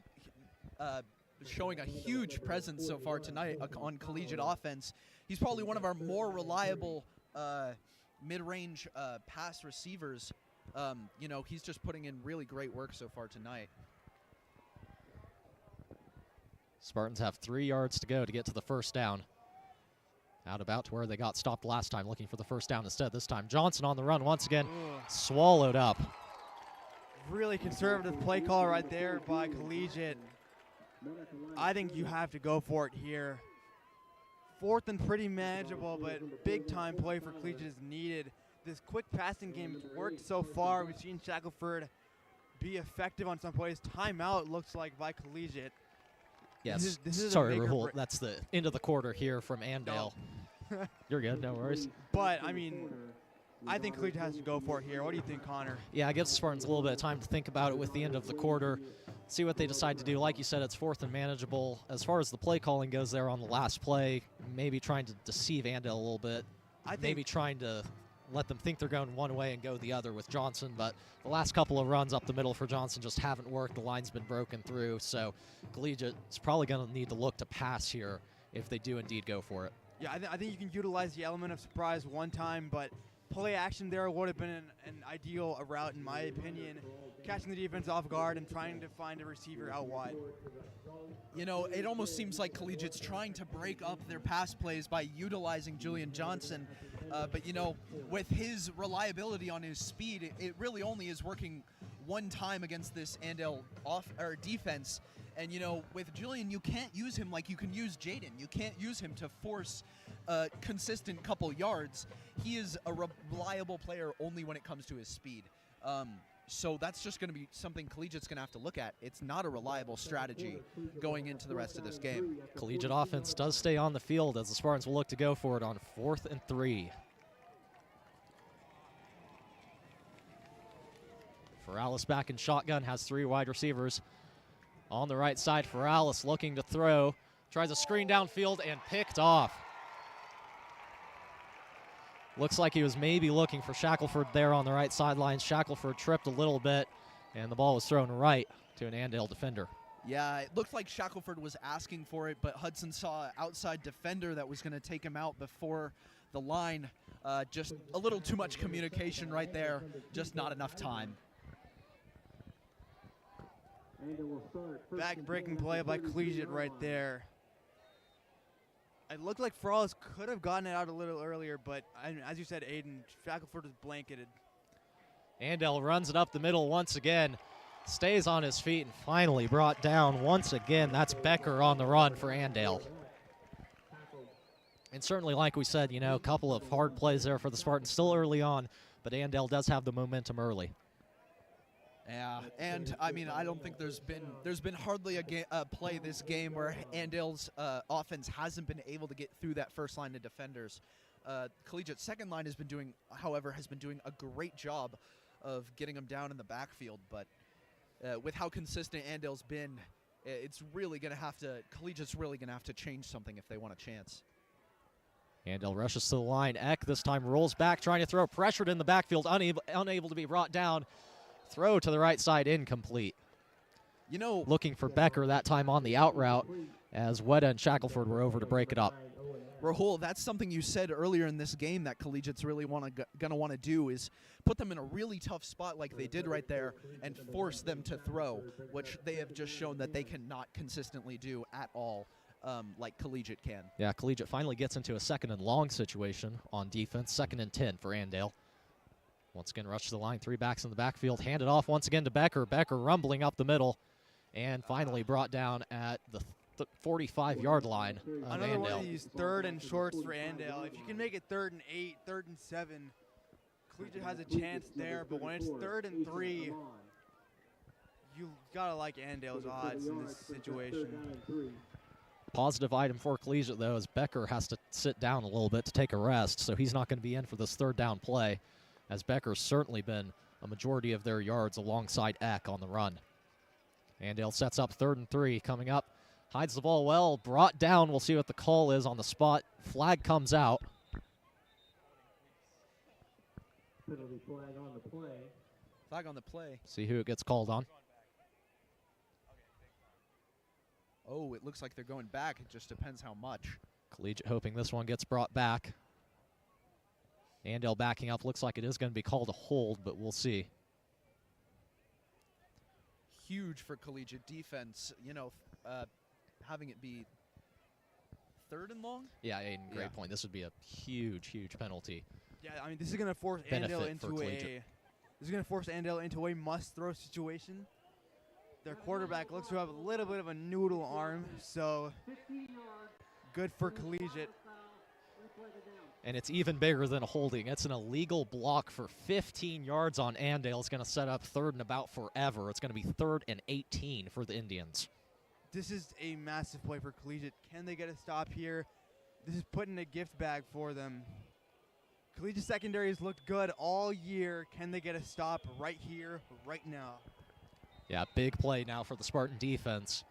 showing a huge presence so far tonight on Collegiate offense. He's probably one of our more reliable mid-range pass receivers. You know, he's just putting in really great work so far tonight. Spartans have 3 yards to go to get to the first down. Out about to where they got stopped last time, looking for the first down instead. This time Johnson on the run once again, Ugh. swallowed up. Really conservative play call right there by Collegiate. I think you have to go for it here. Fourth and pretty manageable, but big time play for Collegiate is needed. This quick passing game has worked so far. We've seen Shackelford be effective on some plays. Timeout looks like by Collegiate. Yes, This is a sorry, make or Rahul. break. That's the end of the quarter here from Andale. You're good, no worries. But, I mean, I think Collegiate has to go for it here. What do you think, Connor? Yeah, it gives the Spartans a little bit of time to think about it with the end of the quarter, see what they decide to do. Like you said, it's fourth and manageable. As far as the play calling goes there on the last play, maybe trying to deceive Andale a little bit. I think Maybe trying to let them think they're going one way and go the other with Johnson, but the last couple of runs up the middle for Johnson just haven't worked. The line's been broken through, so Collegiate is probably going to need to look to pass here if they do indeed go for it. Yeah, I think you can utilize the element of surprise one time, but play action there would have been an ideal route, in my opinion. Catching the defense off guard and trying to find a receiver out wide. You know, it almost seems like Collegiate's trying to break up their pass plays by utilizing Julian Johnson. But, you know, with his reliability on his speed, it really only is working one time against this Andale defense. And, you know, with Julian, you can't use him like you can use Jaden. You can't use him to force a consistent couple yards. He is a reliable player only when it comes to his speed. So that's just going to be something Collegiate's going to have to look at. It's not a reliable strategy going into the rest of this game. Collegiate offense does stay on the field as the Spartans will look to go for it on 4th and 3. Ferralis back in shotgun, has 3 wide receivers. On the right side, Ferralis looking to throw. Tries a screen downfield and picked off. Looks like he was maybe looking for Shackelford there on the right sideline. Shackelford tripped a little bit, and the ball was thrown right to an Andale defender. Yeah, it looked like Shackelford was asking for it, but Hudson saw an outside defender that was going to take him out before the line. Just a little too much communication right there, just not enough time. Back-breaking play by Collegiate right there. It looked like Ferralis could have gotten it out a little earlier, but as you said, Aiden, Shackelford was blanketed. Andale runs it up the middle once again, stays on his feet, and finally brought down once again. That's Becker on the run for Andale. And certainly, like we said, you know, a couple of hard plays there for the Spartans still early on, but Andale does have the momentum early. Yeah, and I mean, I don't think there's been hardly a play this game where Andale's offense hasn't been able to get through that first line of defenders. Collegiate's second line has been doing a great job of getting them down in the backfield. But with how consistent Andale's been, Collegiate's really gonna have to change something if they want a chance. Andale rushes to the line. Eck this time rolls back, trying to throw, pressured in the backfield, unable to be brought down. Throw to the right side, incomplete. You know, Looking for Becker that time on the out route as Weta and Shackelford were over to break it up. Rahul, that's something you said earlier in this game that Collegiate's really gonna want to do is put them in a really tough spot like they did right there and force them to throw, which they have just shown that they cannot consistently do at all, like Collegiate can. Yeah, Collegiate finally gets into a 2nd and long situation on defense, 2nd and 10 for Andale. Once again, rush to the line, 3 backs in the backfield, handed off once again to Becker. Becker rumbling up the middle, and finally brought down at the 45-yard line of Another one of Andale. these 3rd and shorts for Andale. If you can make it 3rd and 8, 3rd and 7, Collegiate has a chance there. But when it's 3rd and 3, you gotta like Andale's odds in this situation. Positive item for Collegiate, though, is Becker has to sit down a little bit to take a rest, so he's not going to be in for this 3rd down play, as Becker's certainly been a majority of their yards alongside Eck on the run. Andale sets up 3rd and 3 coming up. Hides the ball well, brought down. We'll see what the call is on the spot. Flag comes out. Penalty flag on the play. Flag on the play. See who it gets called on. Oh, it looks like they're going back. It just depends how much. Collegiate hoping this one gets brought back. Andale backing up. Looks like it is going to be called a hold, but we'll see. Huge for Collegiate defense. You know, having it be third and long? Yeah, Aiden, great Yeah. point. This would be a huge, huge penalty. Yeah, I mean, this is going to force Benefit Andale for into Collegiate. this is going to force Andale into a must-throw situation. Their quarterback looks to have a little bit of a noodle arm, so good for Collegiate. And it's even bigger than a holding. It's an illegal block for 15 yards on Andale. It's going to set up 3rd and about forever. It's going to be 3rd and 18 for the Indians. This is a massive play for Collegiate. Can they get a stop here? This is putting a gift bag for them. Collegiate secondary has looked good all year. Can they get a stop right here, right now? Yeah, big play now for the Spartan defense,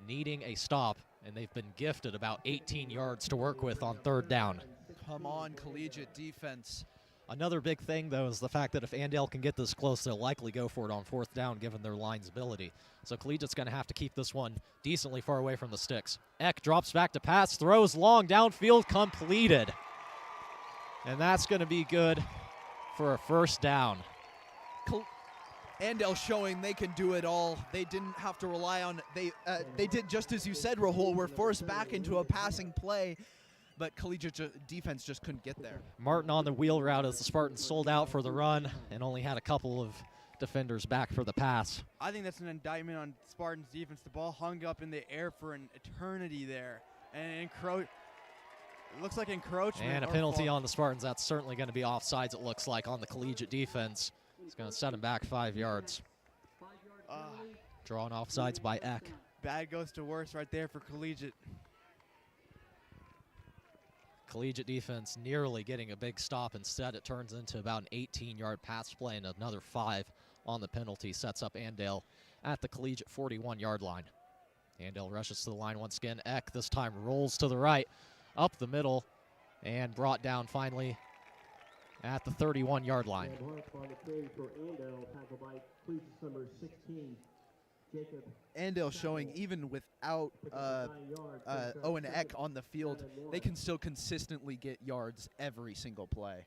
needing a stop, and they've been gifted about 18 yards to work with on 3rd down. Come on, Collegiate defense. Another big thing, though, is the fact that if Andale can get this close, they'll likely go for it on 4th down, given their line's ability. So Collegiate's going to have to keep this one decently far away from the sticks. Eck drops back to pass, throws long, downfield, completed. And that's going to be good for a 1st down. Andale showing they can do it all. They didn't have to rely on, they did just as you said, Rahul, were forced back into a passing play, but Collegiate defense just couldn't get there. Martin on the wheel route as the Spartans sold out for the run and only had a couple of defenders back for the pass. I think that's an indictment on Spartan's defense. The ball hung up in the air for an eternity there. And it looks like encroachment. And a or penalty fault. on the Spartans. That's certainly going to be offsides, it looks like, on the Collegiate defense. It's going to set him back 5 yards. Drawn offsides by Eck. Bad goes to worse right there for Collegiate. Collegiate defense nearly getting a big stop. Instead, it turns into about an 18-yard pass play, and another 5 on the penalty sets up Andale at the Collegiate 41-yard line. Andale rushes to the line once again. Eck this time rolls to the right, up the middle, and brought down finally at the 31-yard line. Andale showing even without Owen Eck on the field, they can still consistently get yards every single play.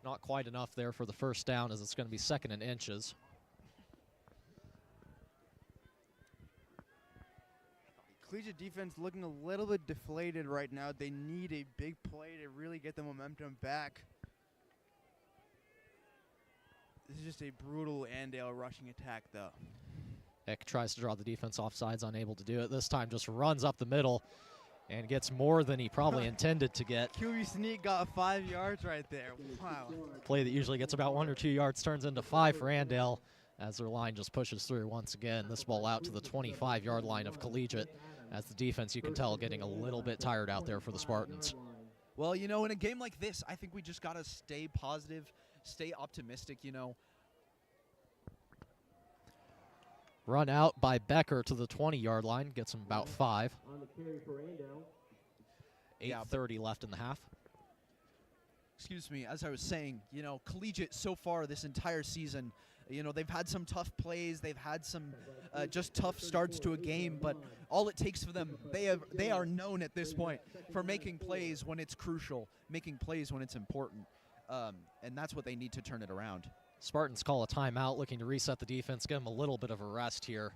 Not quite enough there for the 1st down, as it's going to be 2nd and inches. Collegiate defense looking a little bit deflated right now. They need a big play to really get the momentum back. This is just a brutal Andale rushing attack, though. Eck tries to draw the defense off sides, unable to do it. This time just runs up the middle and gets more than he probably intended to get. QB sneak got 5 yards right there. Wow. Play that usually gets about 1 or 2 yards turns into 5 for Andale as their line just pushes through once again. This ball out to the 25-yard line of Collegiate, as the defense, you can tell, getting a little bit tired out there for the Spartans. Well, you know, in a game like this, I think we just got to stay positive, stay optimistic, you know. Run out by Becker to the 20-yard line, gets him about 5. 8:30 left in the half. Excuse me, as I was saying, you know, Collegiate so far this entire season, you know, they've had some tough plays, they've had some just tough starts to a game, but all it takes for them, they are known at this point for making plays when it's crucial, making plays when it's important, and that's what they need to turn it around. Spartans call a timeout, looking to reset the defense, give them a little bit of a rest here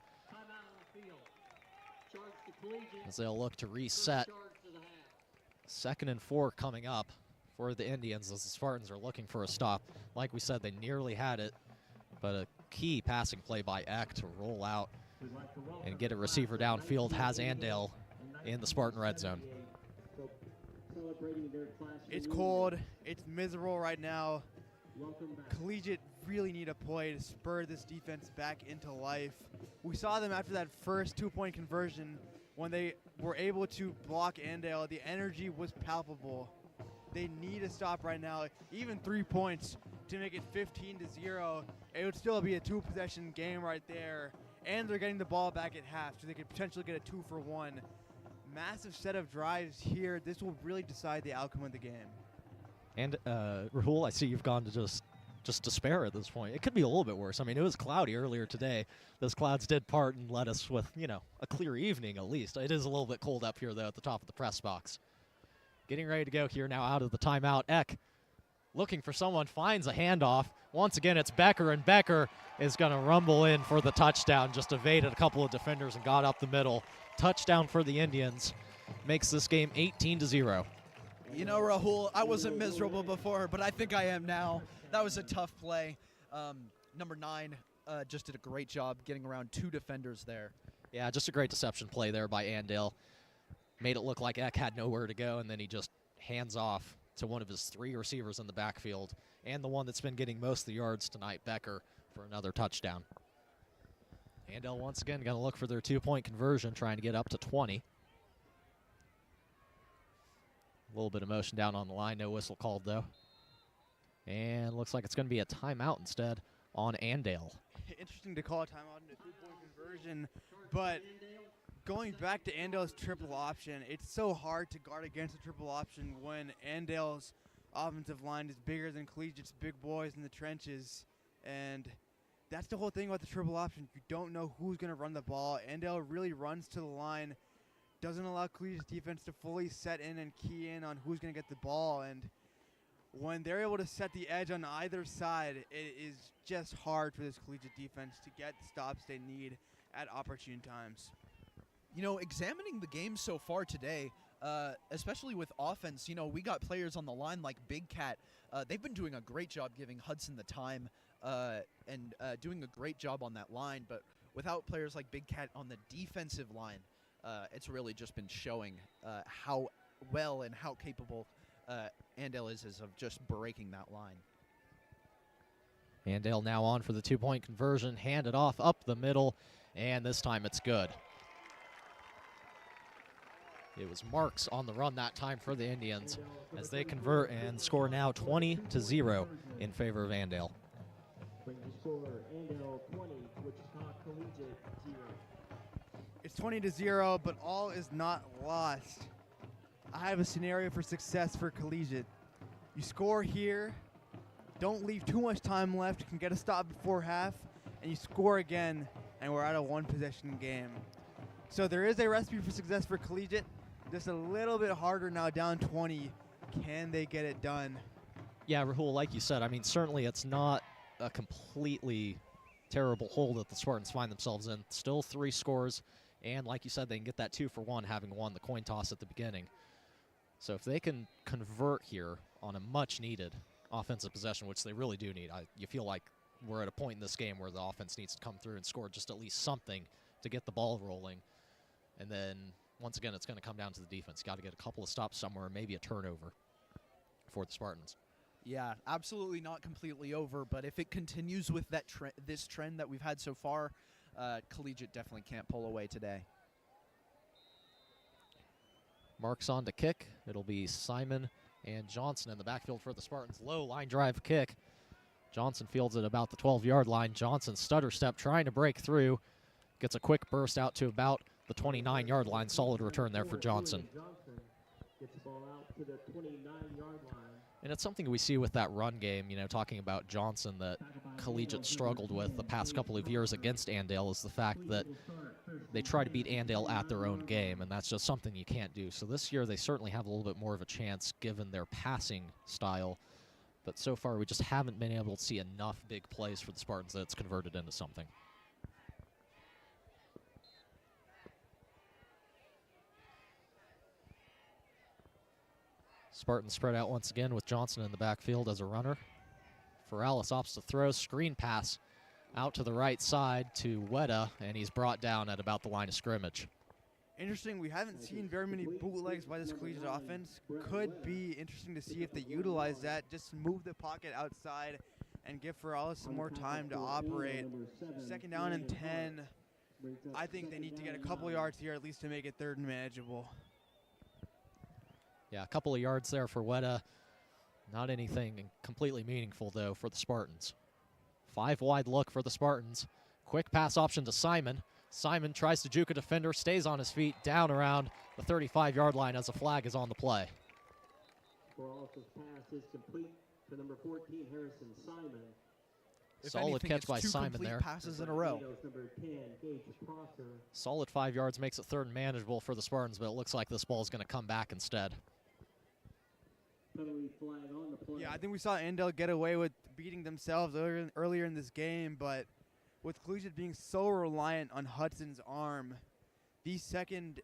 as they'll look to reset. 2nd and 4 coming up for the Indians as the Spartans are looking for a stop. Like we said, they nearly had it, but a key passing play by Eck to roll out and get a receiver downfield has Andale in the Spartan red zone. It's cold. It's miserable right now. Collegiate really need a play to spur this defense back into life. We saw them after that first 2-point conversion when they were able to block Andale. The energy was palpable. They need a stop right now. Even 3 points to make it 15-0. It would still be a 2-possession game right there. And they're getting the ball back at half, so they could potentially get a 2-for-1. Massive set of drives here. This will really decide the outcome of the game. And Rahul, I see you've gone to just despair at this point. It could be a little bit worse. I mean, it was cloudy earlier today. Those clouds did part and led us with, you know, a clear evening at least. It is a little bit cold up here, though, at the top of the press box. Getting ready to go here now out of the timeout. Eck looking for someone, finds a handoff. Once again, it's Becker, and Becker is going to rumble in for the touchdown. Just evaded a couple of defenders and got up the middle. Touchdown for the Indians. makes this game 18-0. You know, Rahul, I wasn't miserable before, but I think I am now. That was a tough play. Number 9 just did a great job getting around 2 defenders there. Yeah, just a great deception play there by Andale. Made it look like Eck had nowhere to go, and then he just hands off to one of his 3 receivers in the backfield, and the one that's been getting most of the yards tonight, Becker, for another touchdown. Andale once again going to look for their 2-point conversion, trying to get up to 20. A little bit of motion down on the line, no whistle called though. And looks like it's going to be a timeout instead on Andale. Interesting to call a timeout in a 2-point conversion, but going back to Andale's triple option, it's so hard to guard against a triple option when Andale's offensive line is bigger than Collegiate's big boys in the trenches, and that's the whole thing about the triple option. You don't know who's going to run the ball. Andale really runs to the line, doesn't allow Collegiate's defense to fully set in and key in on who's going to get the ball, and when they're able to set the edge on either side, it is just hard for this Collegiate defense to get the stops they need at opportune times. You know, examining the game so far today, especially with offense, you know, we got players on the line like Big Cat. They've been doing a great job giving Hudson the time and doing a great job on that line, but without players like Big Cat on the defensive line, it's really just been showing how well and how capable Andale is of just breaking that line. Andale now on for the 2-point conversion, handed off up the middle, and this time it's good. It was Marks on the run that time for the Indians as they convert and score now 20-0 in favor of Andale. It's 20-0, but all is not lost. I have a scenario for success for Collegiate. You score here, don't leave too much time left, can get a stop before half, and you score again, and we're at a 1-possession game. So there is a recipe for success for Collegiate, just a little bit harder now, down 20. Can they get it done? Yeah, Rahul, like you said, I mean, certainly it's not a completely terrible hole that the Spartans find themselves in. Still 3 scores, and like you said, they can get that 2-for-1 having won the coin toss at the beginning. So if they can convert here on a much-needed offensive possession, which they really do need, you feel like we're at a point in this game where the offense needs to come through and score just at least something to get the ball rolling. And then, once again, it's going to come down to the defense. Got to get a couple of stops somewhere, maybe a turnover for the Spartans. Yeah, absolutely not completely over, but if it continues with that this trend that we've had so far, Collegiate definitely can't pull away today. Marks on to kick. It'll be Simon and Johnson in the backfield for the Spartans. Low line drive kick. Johnson fields it about the 12-yard line. Johnson stutter step trying to break through. Gets a quick burst out to about the 29-yard line. Solid return there for Johnson. Gets the ball out to the 29-yard line. And it's something we see with that run game, you know, talking about Johnson, that Collegiate struggled with the past couple of years against Andale, is the fact that they try to beat Andale at their own game, and that's just something you can't do. So this year they certainly have a little bit more of a chance given their passing style, but so far we just haven't been able to see enough big plays for the Spartans that it's converted into something. Spartans spread out once again with Johnson in the backfield as a runner. Ferralis opts to throw, screen pass out to the right side to Weta, and he's brought down at about the line of scrimmage. Interesting, we haven't seen very many bootlegs by this Collegiate offense. Could be interesting to see if they utilize that, just move the pocket outside and give Ferralis some more time to operate. 2nd down and 10. I think they need to get a couple yards here at least to make it 3rd and manageable. Yeah, a couple of yards there for Weta. Not anything completely meaningful, though, for the Spartans. 5-wide look for the Spartans. Quick pass option to Simon. Simon tries to juke a defender, stays on his feet, down around the 35-yard line as a flag is on the play. Ferralis' pass is complete to number 14, Harrison Simon. Solid catch by Simon there. Passes in a row. Number 10, Gage Prosser. Solid 5 yards makes it 3rd and manageable for the Spartans, but it looks like this ball is going to come back instead. Penalty flag on the play. Yeah, I think we saw Andale get away with beating themselves earlier in this game, but with Collegiate being so reliant on Hudson's arm, these 2nd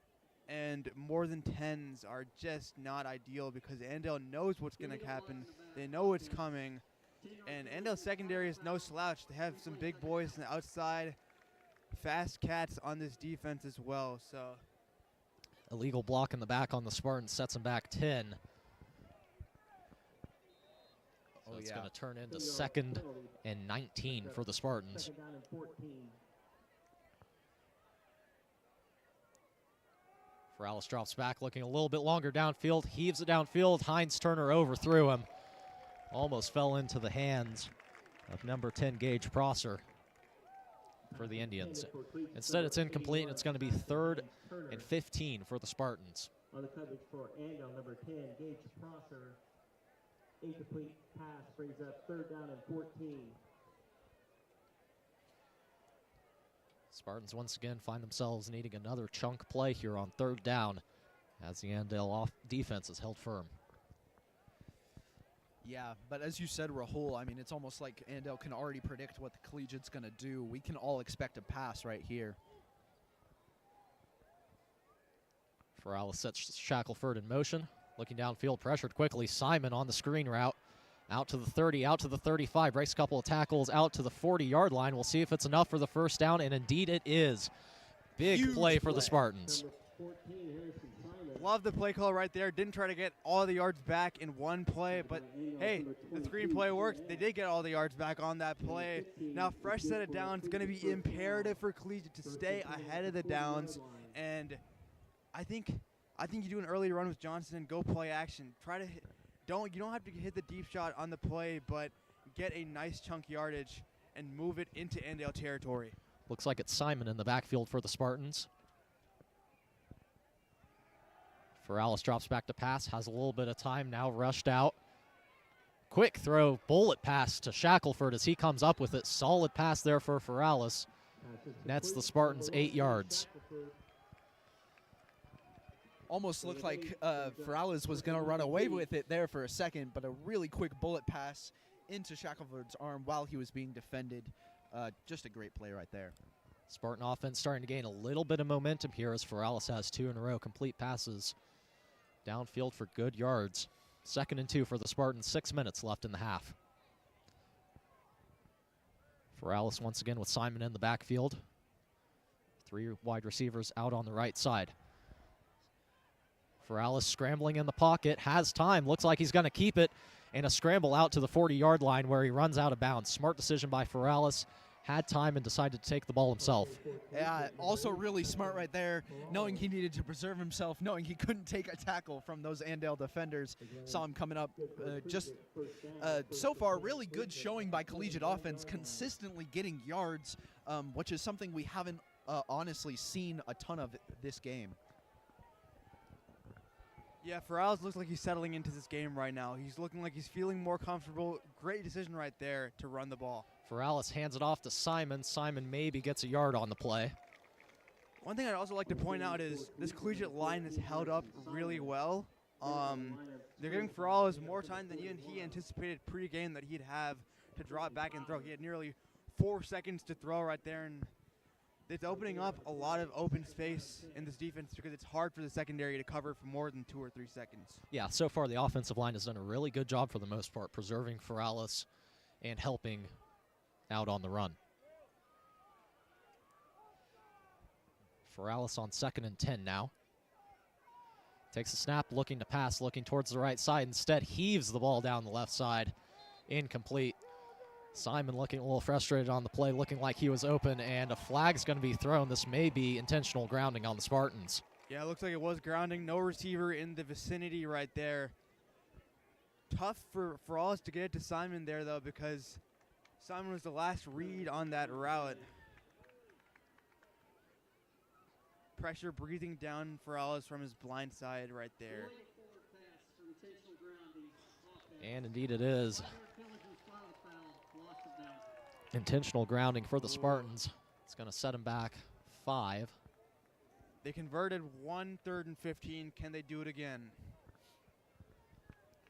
and more than 10s are just not ideal because Andale knows what's going to happen. They know it's coming. And Andale's secondary is no slouch. They have some big boys on the outside, fast cats on this defense as well. So Illegal block in the back on the Spartans sets them back 10. So it's going to turn into 2nd and 19 for the Spartans. Second down and 14. Ferralis drops back, looking a little bit longer downfield, heaves it downfield. Heinz Turner overthrew him. Almost fell into the hands of number 10, Gage Prosser, for the Indians. Instead, it's incomplete, and it's going to be 3rd and 15 for the Spartans. On the coverage for Andale, number 10, Gage Prosser. Incomplete pass brings up 3rd down and 14. Spartans once again find themselves needing another chunk play here on 3rd down as the Andale defense is held firm. Yeah, but as you said, Rahul, I mean, it's almost like Andale can already predict what the Collegiate's going to do. We can all expect a pass right here. Ferralis sets Shackelford in motion. Looking downfield, pressured quickly. Simon on the screen route. Out to the 30, out to the 35. Breaks a couple of tackles out to the 40-yard line. We'll see if it's enough for the first down, and indeed it is. Big Huge play for the Spartans. Number 14, Harrison Simon. love the play call right there. Didn't try to get all the yards back in one play, but hey, the screenplay worked. They did get all the yards back on that play. Now, fresh set of downs. It's going to be imperative for Collegiate to stay ahead of the downs, and I think you do an early run with Johnson and go play action. Try to hit, you don't have to hit the deep shot on the play, but get a nice chunk yardage and move it into Andale territory. Looks like it's Simon in the backfield for the Spartans. Ferralis drops back to pass, has a little bit of time now, rushed out. Quick throw, bullet pass to Shackelford as he comes up with it. Solid pass there for Ferralis. Nets the Spartans 8 yards. Almost looked like Ferralis was going to run away with it there for a second, but a really quick bullet pass into Shackelford's arm while he was being defended. Just a great play right there. Spartan offense starting to gain a little bit of momentum here as Ferralis has 2 in a row complete passes downfield for good yards. 2nd and 2 for the Spartans, 6 minutes left in the half. Ferralis once again with Simon in the backfield. 3 wide receivers out on the right side. Ferralis scrambling in the pocket, has time, looks like he's going to keep it, and a scramble out to the 40-yard line where he runs out of bounds. Smart decision by Ferralis. Had time and decided to take the ball himself. Yeah, also really smart right there, knowing he needed to preserve himself, knowing he couldn't take a tackle from those Andale defenders. Saw him coming up. So far, really good showing by Collegiate offense, consistently getting yards, which is something we haven't honestly seen a ton of this game. Yeah, Ferralis looks like he's settling into this game right now. He's looking like he's feeling more comfortable. Great decision right there to run the ball. Ferralis hands it off to Simon. Simon maybe gets a yard on the play. One thing I'd also like to point out is this Collegiate line is held up really well. They're giving Ferralis more time than even he anticipated pre-game that he'd have to drop back and throw. He had nearly 4 seconds to throw right there, and it's opening up a lot of open space in this defense because it's hard for the secondary to cover for more than 2 or 3 seconds. Yeah, so far the offensive line has done a really good job for the most part, preserving Ferralis and helping out on the run. Ferralis on 2nd and 10 now. Takes a snap, looking to pass, looking towards the right side. Instead, heaves the ball down the left side. Incomplete. Simon looking a little frustrated on the play, looking like he was open, and a flag's going to be thrown. This may be intentional grounding on the Spartans. Yeah, it looks like it was grounding. No receiver in the vicinity right there. Tough for Ferralis to get it to Simon there, though, because Simon was the last read on that route. Pressure breathing down Ferralis from his blind side right there. And indeed it is. Intentional grounding for the Spartans. It's going to set him back 5. They converted 1 3rd and 15. Can they do it again?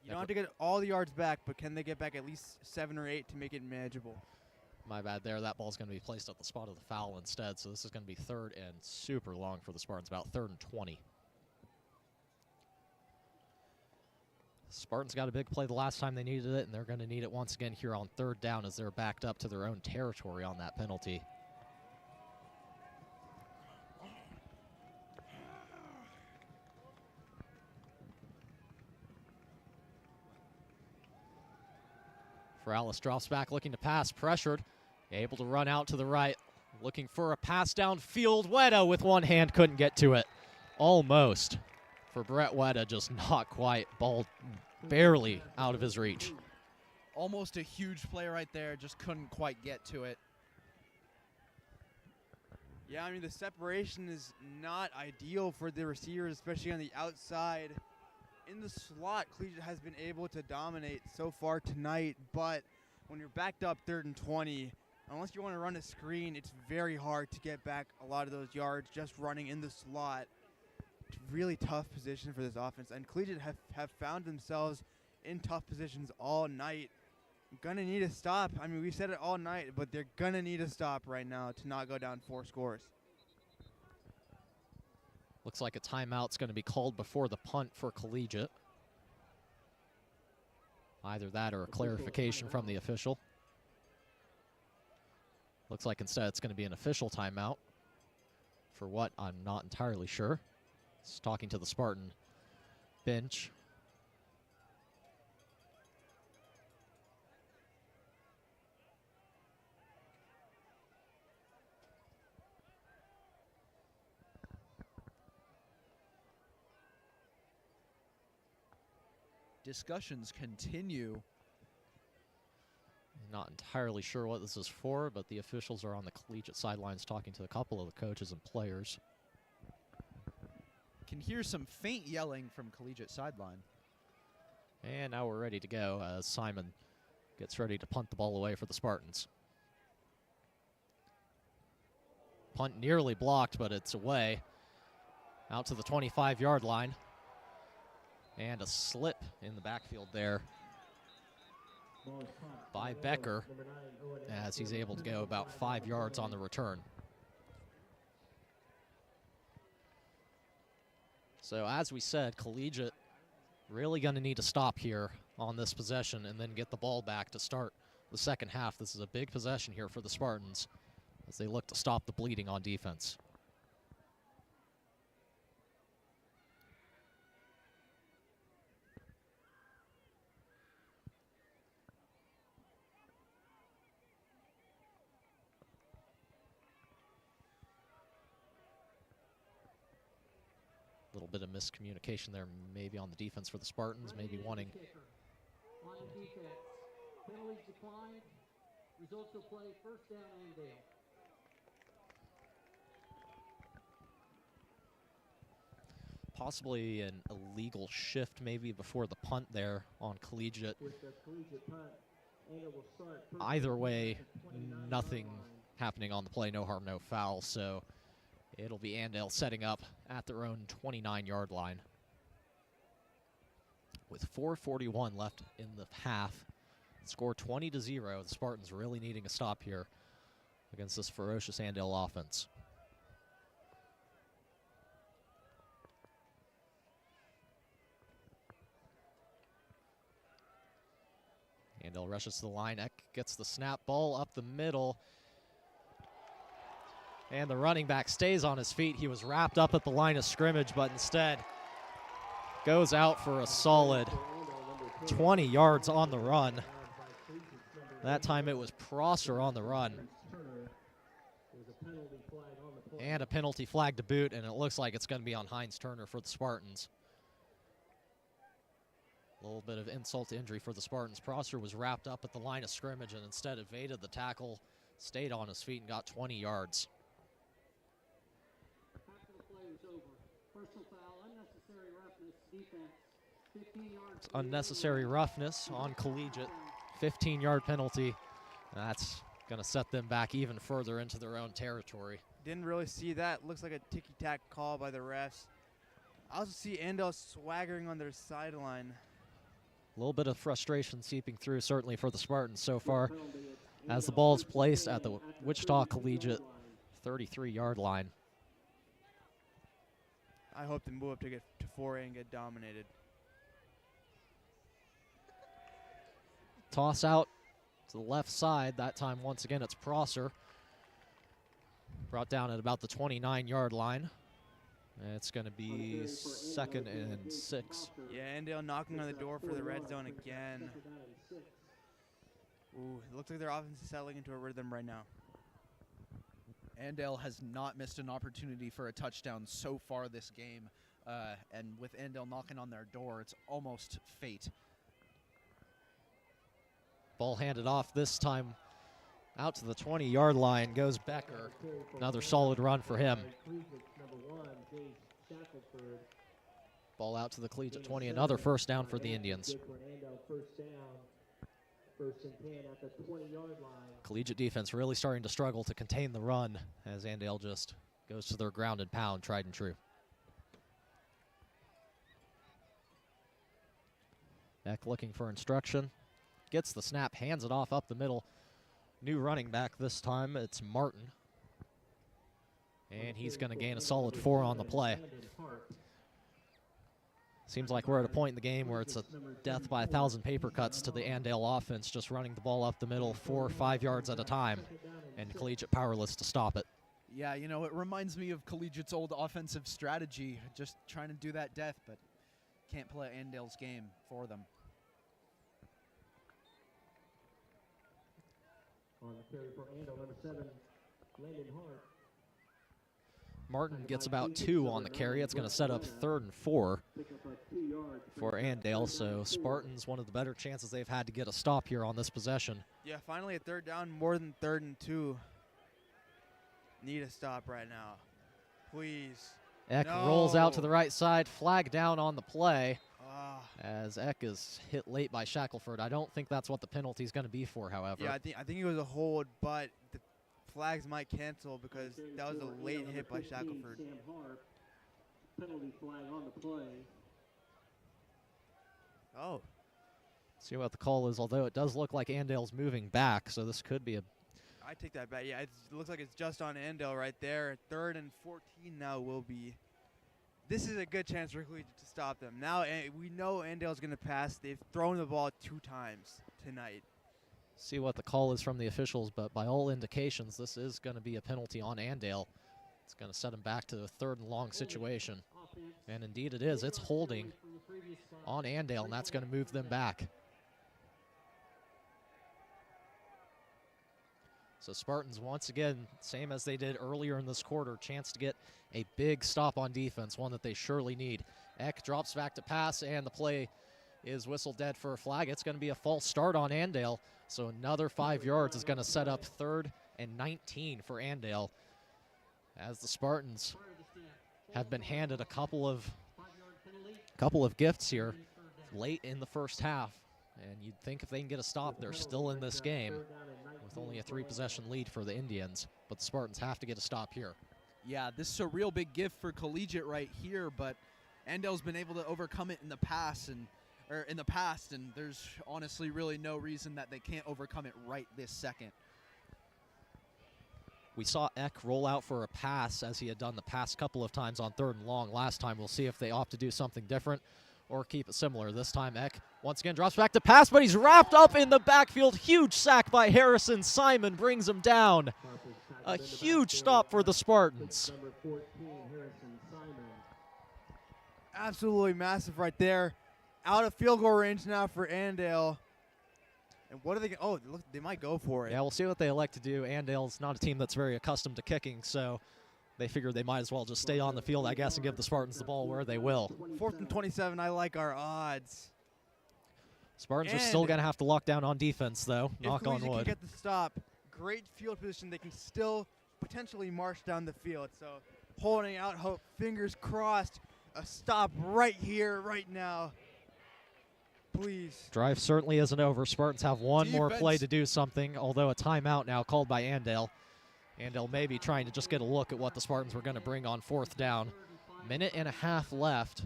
You don't have to get all the yards back, but can they get back at least 7 or 8 to make it manageable? My bad there. That ball's going to be placed at the spot of the foul instead, so this is going to be 3rd and super long for the Spartans, about 3rd and 20. Spartans got a big play the last time they needed it, and they're going to need it once again here on third down as they're backed up to their own territory on that penalty. Morales drops back, looking to pass, pressured, able to run out to the right, looking for a pass downfield. Weta with one hand couldn't get to it. Almost for Brett Weta, just not quite. Ball barely out of his reach. Almost a huge play right there, just couldn't quite get to it. Yeah, I mean, the separation is not ideal for the receivers, especially on the outside. In the slot, Collegiate has been able to dominate so far tonight, but when you're backed up 3rd and 20, unless you want to run a screen, it's very hard to get back a lot of those yards just running in the slot. It's a really tough position for this offense, and Collegiate have found themselves in tough positions all night. Gonna need a stop. I mean, we said it all night, but they're gonna need a stop right now to not go down 4 scores. Looks like a timeout's going to be called before the punt for Collegiate. Either that or a clarification from the official. Looks like instead it's going to be an official timeout. For what, I'm not entirely sure. He's talking to the Spartan bench. Discussions continue. Not entirely sure what this is for, but the officials are on the Collegiate sidelines talking to a couple of the coaches and players. Can hear some faint yelling from Collegiate sideline. And now we're ready to go as Simon gets ready to punt the ball away for the Spartans. Punt nearly blocked, but it's away. Out to the 25-yard line. And a slip in the backfield there by Becker as he's able to go about 5 yards on the return. So as we said, Collegiate really going to need to stop here on this possession and then get the ball back to start the second half. This is a big possession here for the Spartans as they look to stop the bleeding on defense. A little bit of miscommunication there maybe on the defense for the Spartans, maybe wanting. Line defense. Penalties declined. Results of play, first down, Andale. Possibly an illegal shift maybe before the punt there on Collegiate. With the Collegiate punt, Andale will start. Either way, nothing happening on the play, no harm, no foul, so it'll be Andale setting up at their own 29-yard line. With 4:41 left in the half, score 20-0. The Spartans really needing a stop here against this ferocious Andale offense. Andale rushes to the line. Eck gets the snap, ball up the middle. And the running back stays on his feet. He was wrapped up at the line of scrimmage, but instead goes out for a solid 20 yards on the run. That time it was Prosser on the run. And a penalty flag to boot, and it looks like it's going to be on Heinz Turner for the Spartans. A little bit of insult to injury for the Spartans. Prosser was wrapped up at the line of scrimmage and instead evaded the tackle, stayed on his feet, and got 20 yards. Unnecessary roughness on Collegiate. 15-yard penalty. That's going to set them back even further into their own territory. Didn't really see that. Looks like a ticky-tack call by the refs. I also see Andale swaggering on their sideline. A little bit of frustration seeping through, certainly for the Spartans so far, as the ball is placed at the Wichita Collegiate 33-yard line. I hope they move up to get to 4A and get dominated. Toss out to the left side. That time, once again, it's Prosser. Brought down at about the 29-yard line. And it's going to be 2nd and 6. Yeah, Andale knocking on the door for the red zone again. Ooh, it looks like their offense is settling into a rhythm right now. Andale has not missed an opportunity for a touchdown so far this game. And with Andale knocking on their door, it's almost fate. Ball handed off this time out to the 20-yard line. Goes Becker. Another solid run for him. Ball out to the Collegiate 20. Another first down for the Indians. Collegiate defense really starting to struggle to contain the run as Andale just goes to their ground and pound, tried and true. Eck looking for instruction. Gets the snap, hands it off up the middle. New running back this time, it's Martin. And he's going to gain a solid 4 on the play. Seems like we're at a point in the game where it's a death by 1,000 paper cuts to the Andale offense, just running the ball up the middle 4 or 5 yards at a time, and Collegiate powerless to stop it. Yeah, you know, it reminds me of Collegiate's old offensive strategy, just trying to do that death, but can't play Andale's game for them. On the carry for Andale, number 7, Landon Hart. Martin gets about 2 on the carry. It's going to set up 3rd and 4 for Andale. So Spartans, one of the better chances they've had to get a stop here on this possession. Yeah, finally a 3rd down, more than 3rd and 2. Need a stop right now. Please. Eck rolls out to the right side. Flag down on the play as Eck is hit late by Shackelford. I don't think that's what the penalty is going to be for, however. Yeah, I think it was a hold, but the flags might cancel because that was a late hit by Shackelford. Penalty flag on the play. Oh. See what the call is, although it does look like Andale's moving back, so this could be a... I take that back. Yeah, it looks like it's just on Andale right there. 3rd and 14 now will be. This is a good chance for Collegiate to stop them. Now we know Andale's going to pass. They've thrown the ball 2 times tonight. See what the call is from the officials, but by all indications, this is going to be a penalty on Andale. It's going to set him back to a 3rd and long situation. And indeed it is. It's holding on Andale, and that's going to move them back. So Spartans, once again, same as they did earlier in this quarter, chance to get a big stop on defense, one that they surely need. Eck drops back to pass, and the play is whistled dead for a flag. It's going to be a false start on Andale, so another 5 yards is going to set up 3rd and 19 for Andale, as the Spartans have been handed a couple of gifts here late in the first half. And you'd think if they can get a stop, they're still in this game with only a 3-possession lead for the Indians. But the Spartans have to get a stop here. Yeah, this is a real big gift for Collegiate right here, but Andale's been able to overcome it in the past, and there's honestly really no reason that they can't overcome it right this second. We saw Eck roll out for a pass as he had done the past couple of times on 3rd and long last time. We'll see if they opt to do something different or keep it similar. This time Eck once again drops back to pass, but he's wrapped up in the backfield. Huge sack by Harrison. Simon brings him down. A huge stop for the Spartans. Absolutely massive right there. Out of field goal range now for Andale. And what are they? Oh, look, they might go for it. Yeah, we'll see what they elect to do. Andale's not a team that's very accustomed to kicking, so they figured they might as well just stay on the field, I guess, and give the Spartans the ball where they will. 4th and 27, I like our odds. Spartans are still going to have to lock down on defense, though. Knock on wood. If can get the stop, great field position. They can still potentially march down the field. So holding out hope, fingers crossed, a stop right here, right now. Please. Drive certainly isn't over. Spartans have one more play to do something, although a timeout now called by Andale. Andale may be trying to just get a look at what the Spartans were going to bring on 4th down. Minute and a half left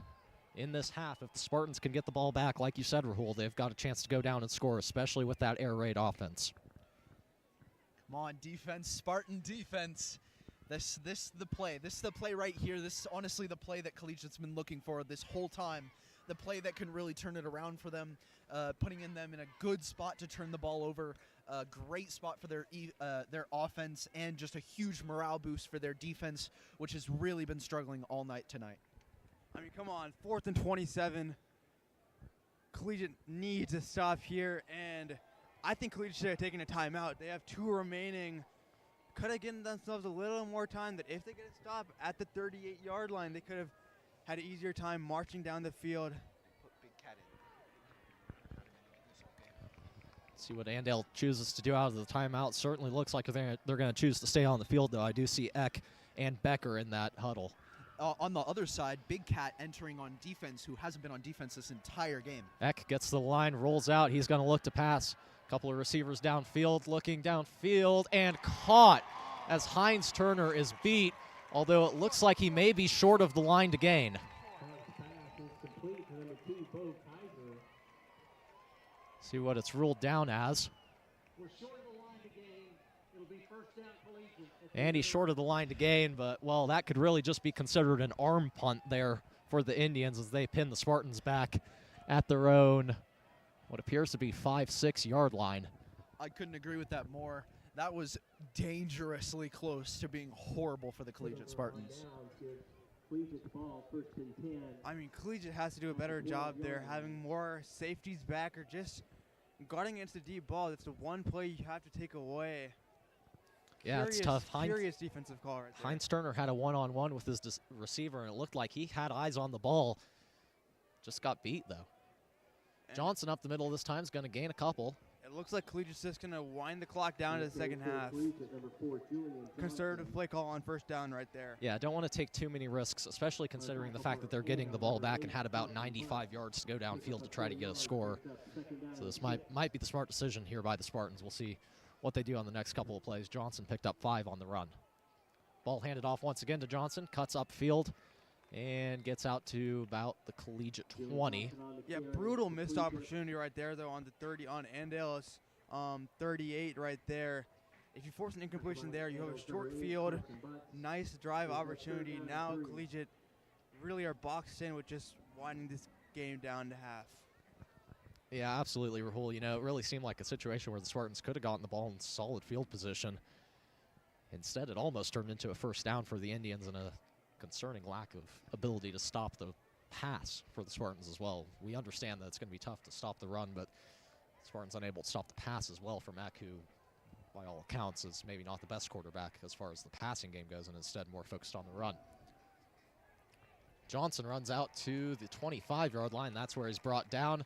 in this half. If the Spartans can get the ball back, like you said, Rahul, they've got a chance to go down and score, especially with that air raid offense. Come on, defense, Spartan defense. This is the play. This is the play right here. This is honestly the play that Collegiate's been looking for this whole time. the play that can really turn it around for them, putting them in a good spot to turn the ball over. A great spot for their offense, and just a huge morale boost for their defense, which has really been struggling all night tonight. I mean, come on, 4th and 27. Collegiate needs a stop here, and I think Collegiate should have taken a timeout. They have 2 remaining. Could have given themselves a little more time, that if they get a stop at the 38-yard line, they could have had an easier time marching down the field. Put Big Cat in. See what Andale chooses to do out of the timeout. Certainly looks like they're going to choose to stay on the field, though. I do see Eck and Becker in that huddle. On the other side, Big Cat entering on defense, who hasn't been on defense this entire game. Eck gets the line, rolls out. He's going to look to pass. A couple of receivers downfield, looking downfield, and caught as Heinz Turner is beat, although it looks like he may be short of the line to gain. See what it's ruled down as. And he's short of the line to gain, but, well, that could really just be considered an arm punt there for the Indians as they pin the Spartans back at their own, what appears to be 5-6 yard line. I couldn't agree with that more. That was dangerously close to being horrible for the Collegiate Spartans. I mean, Collegiate has to do a better job there, having more safeties back or just guarding against the deep ball. That's the one play you have to take away. Yeah, it's tough. Furious defensive call right there. Heinz Turner had a one-on-one with his receiver, and it looked like he had eyes on the ball. Just got beat, though. And Johnson up the middle this time is going to gain a couple. it looks like Collegiate's just going to wind the clock down to the second half. Conservative play call on first down right there. Yeah, don't want to take too many risks, especially considering the fact that they're getting the ball back and had about 95 yards to go downfield to try to get a score. So this might be the smart decision here by the Spartans. We'll see what they do on the next couple of plays. Johnson picked up 5 on the run. Ball handed off once again to Johnson, cuts upfield, and gets out to about the Collegiate 20. Yeah, brutal missed opportunity right there, though, on the 30, on Andale's 38 right there. If you force an incompletion there, you have a short field, nice drive opportunity. Now Collegiate really are boxed in with just winding this game down to half. Yeah, absolutely, Rahul. You know, it really seemed like a situation where the Spartans could have gotten the ball in solid field position. Instead, it almost turned into a first down for the Indians and a concerning lack of ability to stop the pass for the Spartans as well. We understand that it's going to be tough to stop the run, but the Spartans unable to stop the pass as well from Eck, who, by all accounts, is maybe not the best quarterback as far as the passing game goes, and instead more focused on the run. Johnson runs out to the 25-yard line. That's where he's brought down.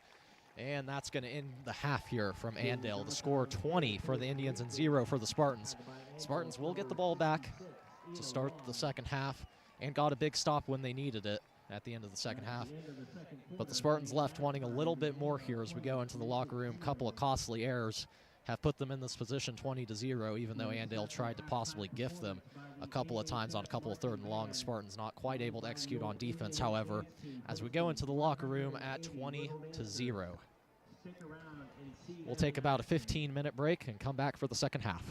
And that's going to end the half here from Andale. The score 20 for the Indians and 0 for the Spartans. Spartans will get the ball back to start the second half and got a big stop when they needed it at the end of the second half. But the Spartans left wanting a little bit more here as we go into the locker room. A couple of costly errors have put them in this position 20-0, even though Andale tried to possibly gift them a couple of times on a couple of third and longs. Spartans not quite able to execute on defense, however, as we go into the locker room at 20-0. We'll take about a 15-minute break and come back for the second half.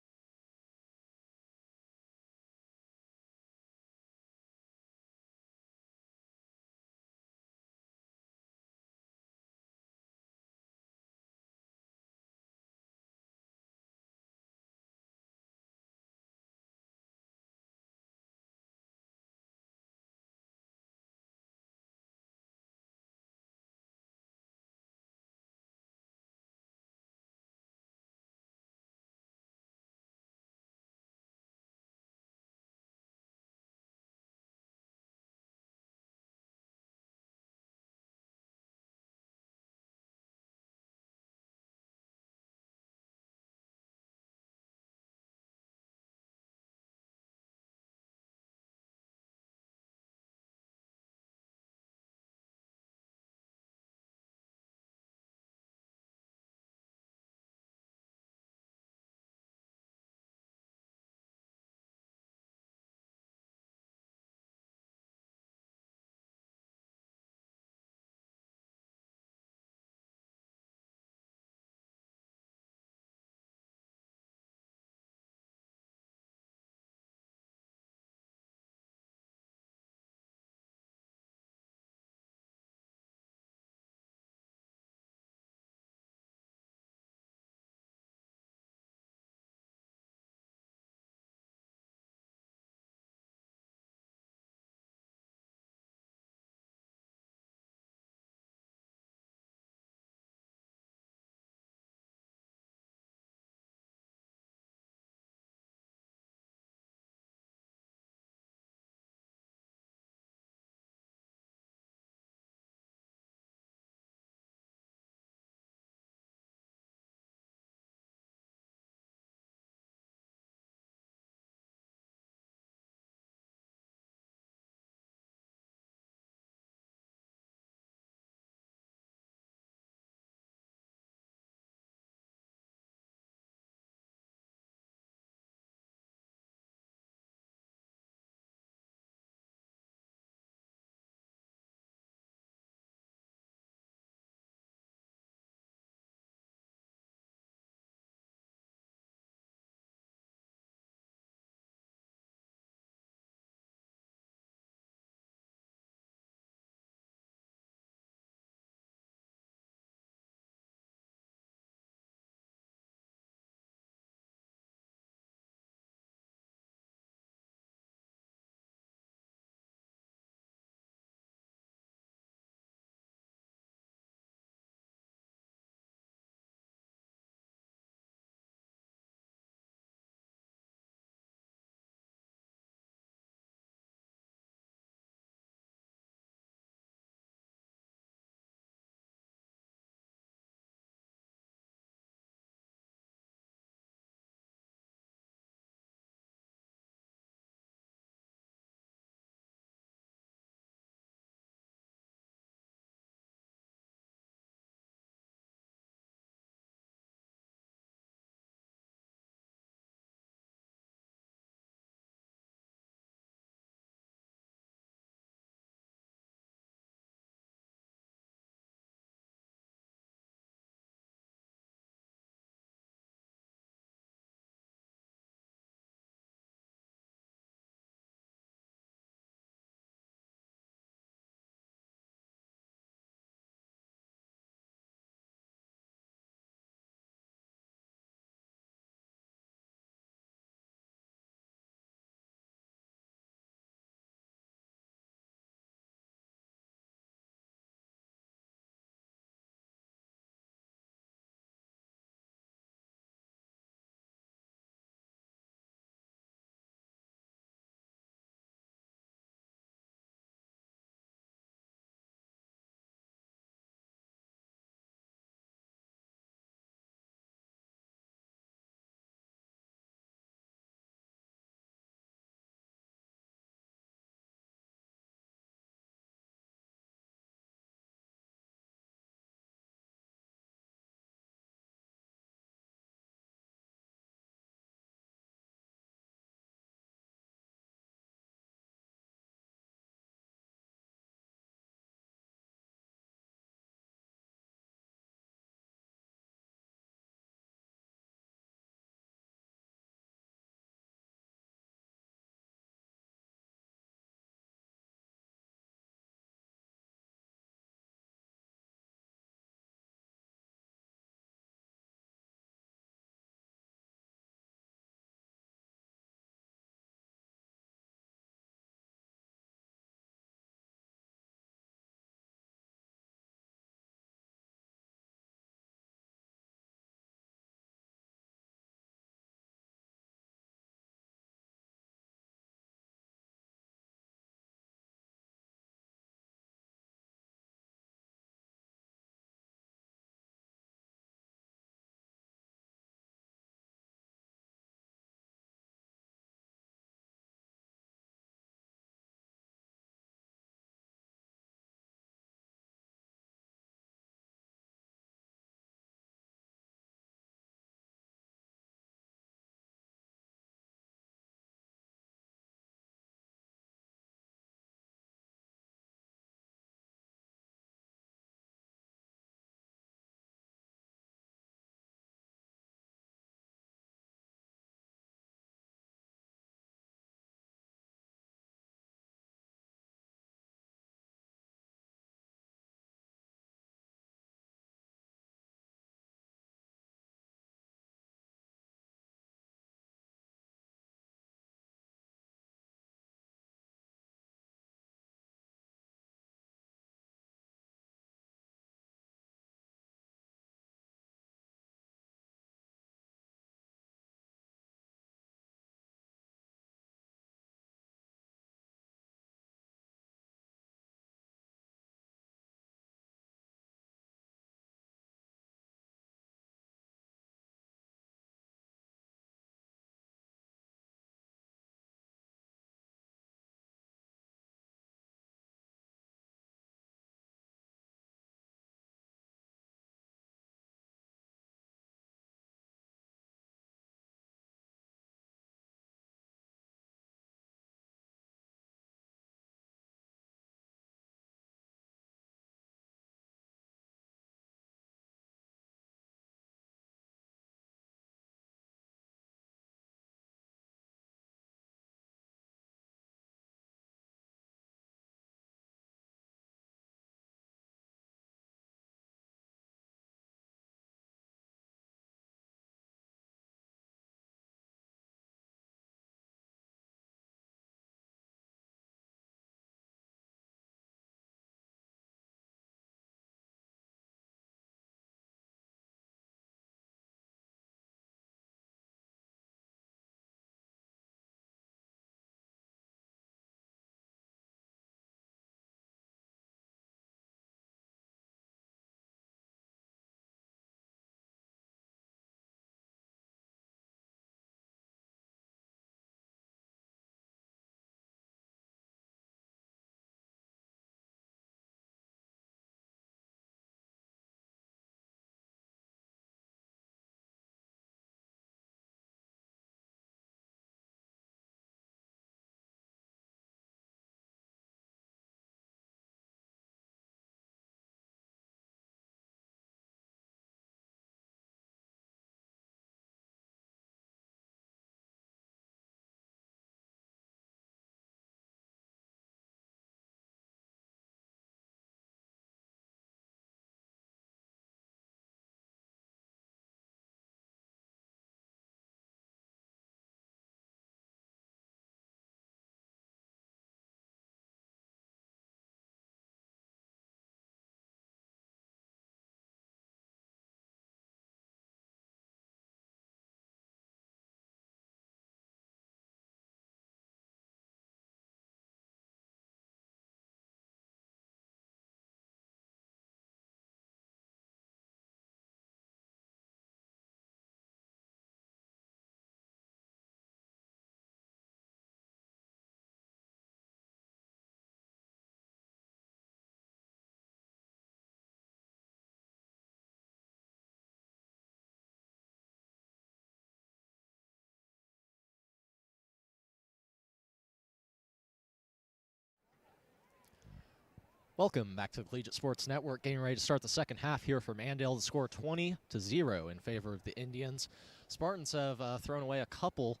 Welcome back to the Collegiate Sports Network. Getting ready to start the second half here from Andale. The score 20-0 in favor of the Indians. Spartans have thrown away a couple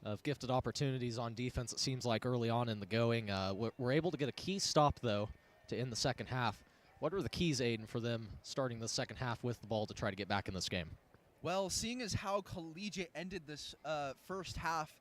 of gifted opportunities on defense, it seems like, early on in the going. We're able to get a key stop, though, to end the second half. What are the keys, Aiden, for them starting the second half with the ball to try to get back in this game? Well, seeing as how Collegiate ended this first half,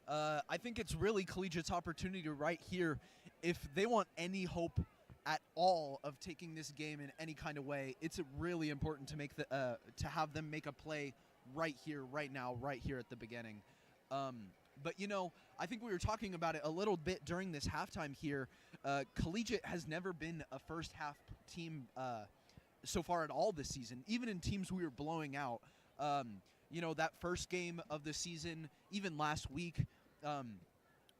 I think it's really Collegiate's opportunity right here. If they want any hope at all of taking this game in any kind of way, it's really important to make to have them make a play right here, right now, right here at the beginning. But you know, I think we were talking about it a little bit during this halftime here. Collegiate has never been a first half team so far at all this season, even in teams we were blowing out. You know, that first game of the season, even last week,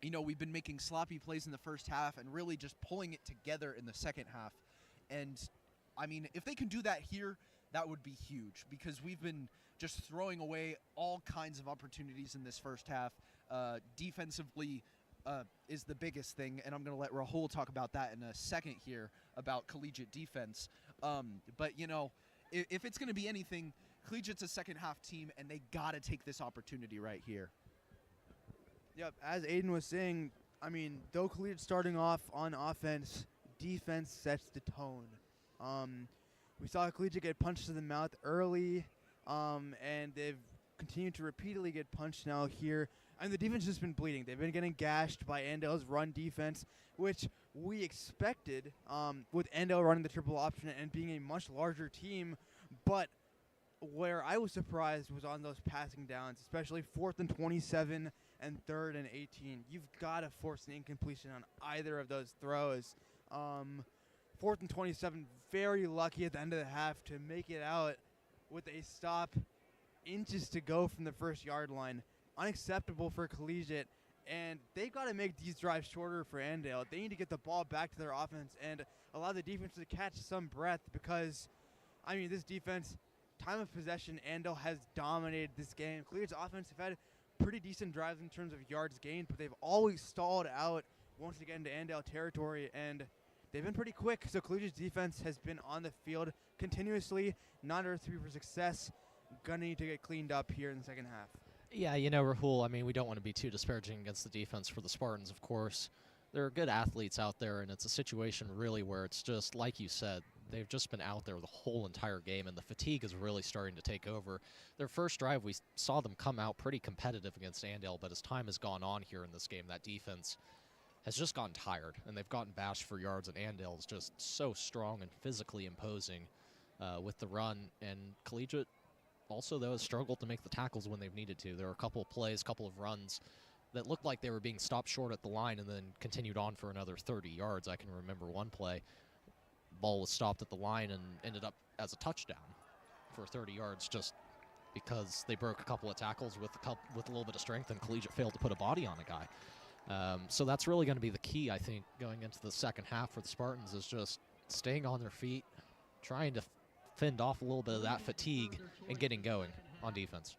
you know, we've been making sloppy plays in the first half and really just pulling it together in the second half. And, I mean, if they can do that here, that would be huge, because we've been just throwing away all kinds of opportunities in this first half. Defensively is the biggest thing, and I'm going to let Rahul talk about that in a second here about Collegiate defense. But, you know, if it's going to be anything, Collegiate's a second-half team, and they got to take this opportunity right here. Yep, as Aiden was saying, I mean, though Collegiate starting off on offense, defense sets the tone. We saw Collegiate get punched to the mouth early, and they've continued to repeatedly get punched now here. And the defense has been bleeding. They've been getting gashed by Andale's run defense, which we expected with Andale running the triple option and being a much larger team. But where I was surprised was on those passing downs, especially 4th and 27 and 3rd and 18. You've got to force an incompletion on either of those throws. 4th and 27, very lucky at the end of the half to make it out with a stop inches to go from the first yard line. Unacceptable for Collegiate, and they've got to make these drives shorter for Andale. They need to get the ball back to their offense and allow the defense to catch some breath, because, I mean, this defense, time of possession, Andale has dominated this game. Collegiate's offense have had pretty decent drives in terms of yards gained, but they've always stalled out once they get into Andale territory, and they've been pretty quick. So Collegiate's defense has been on the field continuously, not a recipe for success. Gonna need to get cleaned up here in the second half. Yeah, you know, Rahul, I mean, we don't want to be too disparaging against the defense for the Spartans, of course. There are good athletes out there, and it's a situation really where it's just, like you said, they've just been out there the whole entire game, and the fatigue is really starting to take over. Their first drive, we saw them come out pretty competitive against Andale, but as time has gone on here in this game, that defense has just gotten tired, and they've gotten bashed for yards, and Andale is just so strong and physically imposing with the run. And Collegiate also, though, has struggled to make the tackles when they've needed to. There were a couple of plays, couple of runs that looked like they were being stopped short at the line and then continued on for another 30 yards. I can remember one play, ball was stopped at the line and ended up as a touchdown for 30 yards just because they broke a couple of tackles with a little bit of strength, and Collegiate failed to put a body on a guy. So that's really going to be the key, I think, going into the second half for the Spartans, is just staying on their feet, trying to fend off a little bit of that fatigue and getting going on defense.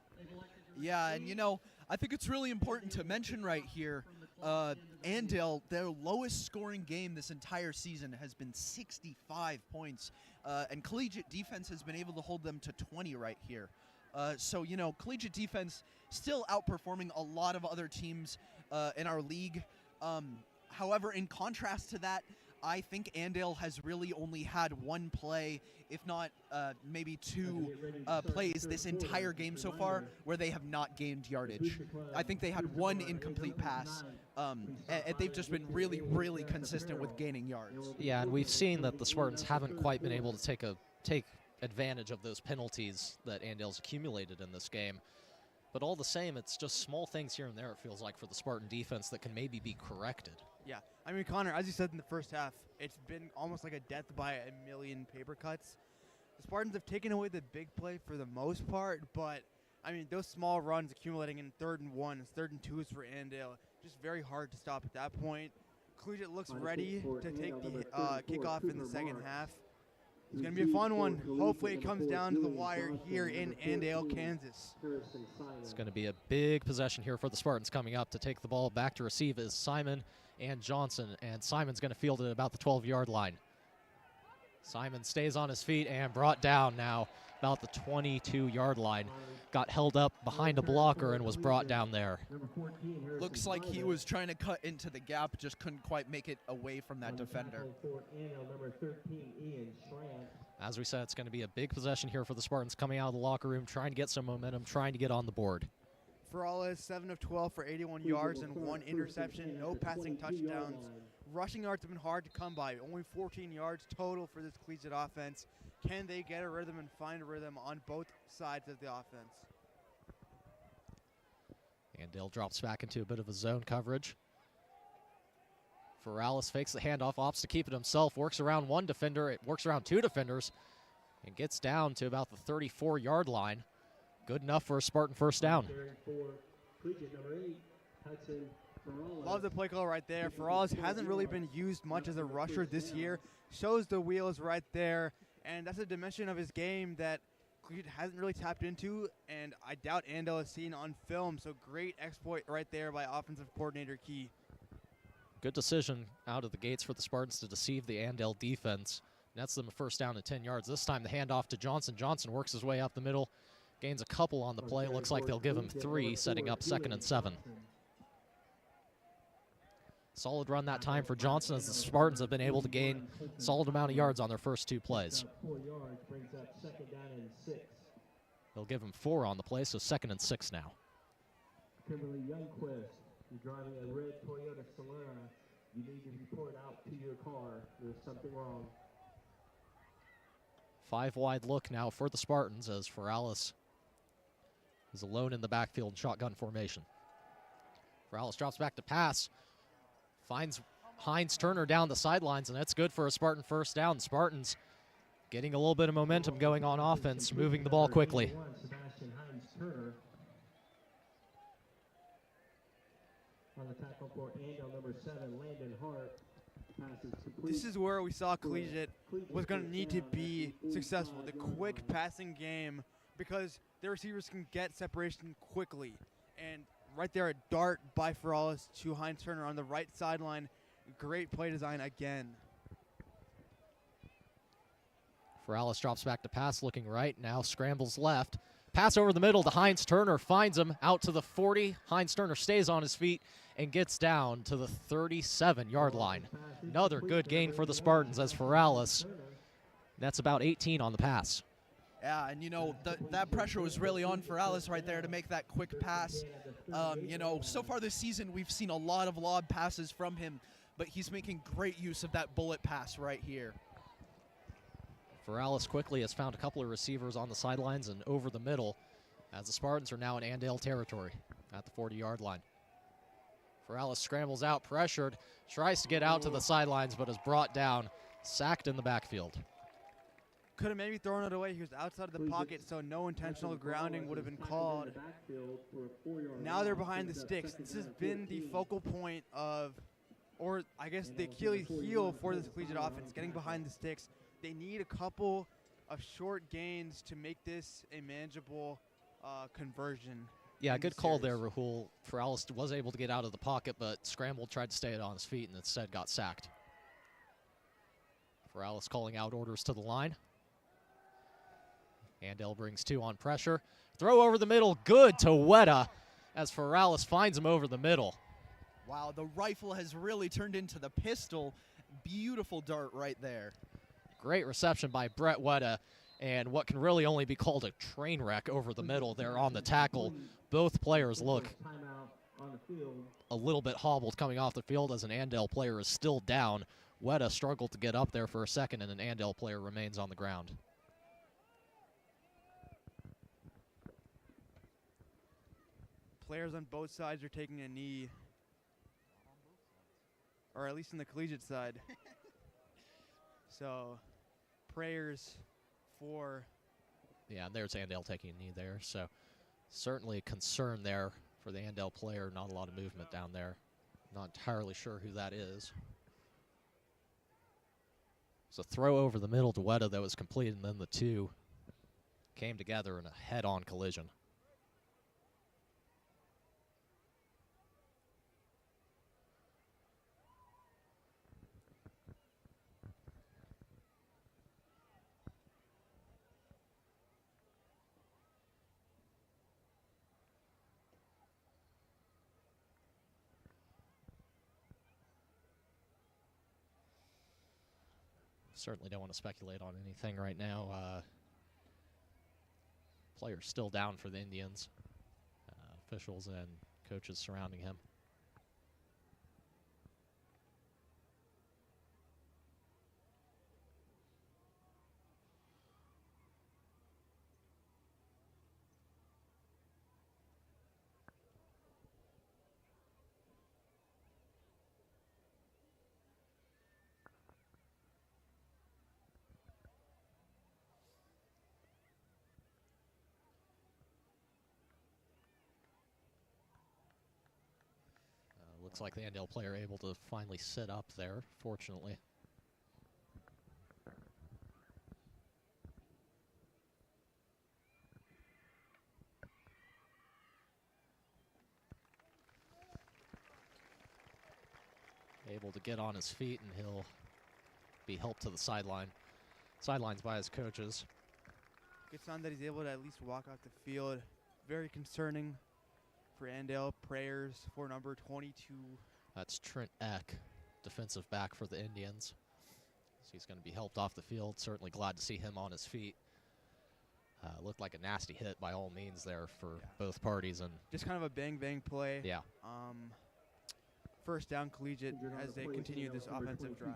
Yeah, and you know, I think it's really important to mention right here, Andale, their lowest scoring game this entire season has been 65 points, and Collegiate defense has been able to hold them to 20 right here. So, you know, Collegiate defense still outperforming a lot of other teams in our league. However, in contrast to that, I think Andale has really only had one play, if not maybe two plays this entire game so far where they have not gained yardage. I think they had one incomplete pass, and they've just been really, really consistent with gaining yards. Yeah, and we've seen that the Spartans haven't quite been able to take advantage of those penalties that Andale's accumulated in this game. But all the same, it's just small things here and there, it feels like, for the Spartan defense that can maybe be corrected. Yeah, I mean, Connor, as you said in the first half, it's been almost like a death by a million paper cuts. The Spartans have taken away the big play for the most part, but, I mean, those small runs accumulating in 3rd and 1, 3rd and 2s for Andale, just very hard to stop at that point. Collegiate looks ready to take the kickoff in the second half. It's going to be a fun one. Hopefully it comes down to the wire here in Andale, Kansas. It's going to be a big possession here for the Spartans coming up. To take the ball back to receive is Simon and Johnson, and Simon's going to field it at about the 12-yard line. Simon stays on his feet and brought down now about the 22-yard line. Got held up behind a blocker and was brought down there. Looks like he was trying to cut into the gap, just couldn't quite make it away from that defender. As we said, it's going to be a big possession here for the Spartans coming out of the locker room, trying to get some momentum, trying to get on the board. Ferrales, 7 of 12 for 81 yards and 1 interception, no passing touchdowns. Rushing yards have been hard to come by, only 14 yards total for this collegiate offense. Can they get a rhythm and find a rhythm on both sides of the offense? Andale drops back into a bit of a zone coverage. Ferrales fakes the handoff, opts to keep it himself, works around one defender, it works around two defenders, and gets down to about the 34-yard line. Good enough for a Spartan first down. Love the play call right there. Ferrales hasn't really been used much as a rusher this year. Shows the wheels right there, and that's a dimension of his game that Collegiate hasn't really tapped into, and I doubt Andale has seen on film. So great exploit right there by offensive coordinator Key. Good decision out of the gates for the Spartans to deceive the Andale defense. Nets them a first down at 10 yards. This time the handoff to Johnson. Johnson works his way up the middle, gains a couple on the play. Looks like they'll give him 3, setting up 2nd and 7. Solid run that time for Johnson as the Spartans have been able to gain a solid amount of yards on their first 2 plays. They'll give him 4 on the play, so 2nd and 6 now. Kimberly Youngquist, you're driving a red Toyota Solara. You need to report out to your car. There's something wrong. 5 wide look now for the Spartans as Ferrales is alone in the backfield, shotgun formation. Ferrales drops back to pass, finds Hines Turner down the sidelines, and that's good for a Spartan first down. Spartans getting a little bit of momentum going on offense, moving the ball quickly. Sebastian Hines Turner. On the tackle for Andale, number 7, Landon Hart. This is where we saw Collegiate was going to need to be successful. The quick passing game, because their receivers can get separation quickly. And right there, a dart by Ferrales to Hines Turner on the right sideline. Great play design again. Ferrales drops back to pass, looking right, now scrambles left. Pass over the middle to Hines Turner, finds him out to the 40. Hines Turner stays on his feet and gets down to the 37-yard line. Another good gain for the Spartans as Ferrales. That's about 18 on the pass. Yeah, and you know, that pressure was really on Ferrales right there to make that quick pass. You know, so far this season we've seen a lot of lob passes from him, but he's making great use of that bullet pass right here. Ferrales quickly has found a couple of receivers on the sidelines and over the middle as the Spartans are now in Andale territory at the 40-yard line. Ferrales scrambles out, pressured, tries to get out to the sidelines, but is brought down, sacked in the backfield. Could have maybe thrown it away. He was outside of the pocket, so no intentional grounding would have been called. Now they're behind the sticks. This has been the focal point of, or I guess the Achilles heel for this collegiate offense, getting behind the sticks. They need a couple of short gains to make this a manageable conversion. Yeah, good call there, Rahul. Ferrales was able to get out of the pocket, but scrambled, tried to stay on his feet, and instead got sacked. Ferrales calling out orders to the line. Andale brings 2 on pressure. Throw over the middle, good to Weta as Ferrales finds him over the middle. Wow, the rifle has really turned into the pistol. Beautiful dart right there. Great reception by Brett Weta, and what can really only be called a train wreck over the middle there on the tackle. Both players look a little bit hobbled coming off the field as an Andale player is still down. Weta struggled to get up there for a second, and an Andale player remains on the ground. Players on both sides are taking a knee, or at least in the collegiate side. So, prayers for... Yeah, there's Andale taking a knee there, so certainly a concern there for the Andale player. Not a lot of movement down there. Not entirely sure who that is. It's a throw over the middle to Weta that was completed, and then the 2 came together in a head-on collision. Certainly don't want to speculate on anything right now. Players still down for the Indians. Officials and coaches surrounding him. Looks like the Andale player able to finally sit up there, fortunately. Able to get on his feet, and he'll be helped to the sidelines by his coaches. Good sign that he's able to at least walk out the field. Very concerning for Andale. Prayers for number 22. That's Trent Eck, defensive back for the Indians. So he's going to be helped off the field. Certainly glad to see him on his feet. Looked like a nasty hit by all means there for both parties. And just kind of a bang-bang play. Yeah. First down Collegiate as they continue this offensive drive.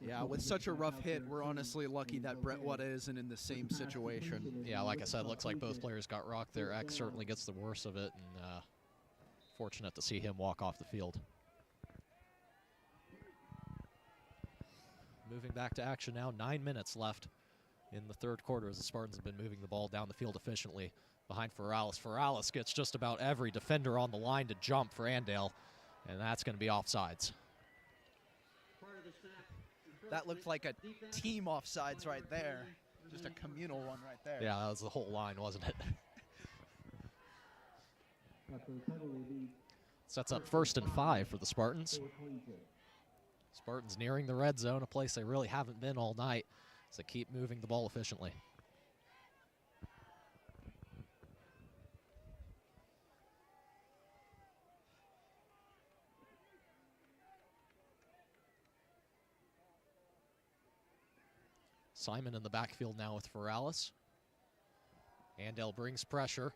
Yeah, with such a rough hit, we're honestly lucky that Brentwood isn't in the same situation. Yeah, like I said, looks like both players got rocked there. Eck certainly gets the worst of it, and fortunate to see him walk off the field. Moving back to action now, 9 minutes left in the third quarter as the Spartans have been moving the ball down the field efficiently behind Ferralis. Ferralis gets just about every defender on the line to jump for Andale, and that's going to be offsides. That looked like a team offsides right there. Just a communal one right there. Yeah, that was the whole line, wasn't it? Sets up 1st and 5 for the Spartans. Spartans nearing the red zone, a place they really haven't been all night, as they keep moving the ball efficiently. Simon in the backfield now with Ferralis. Andale brings pressure.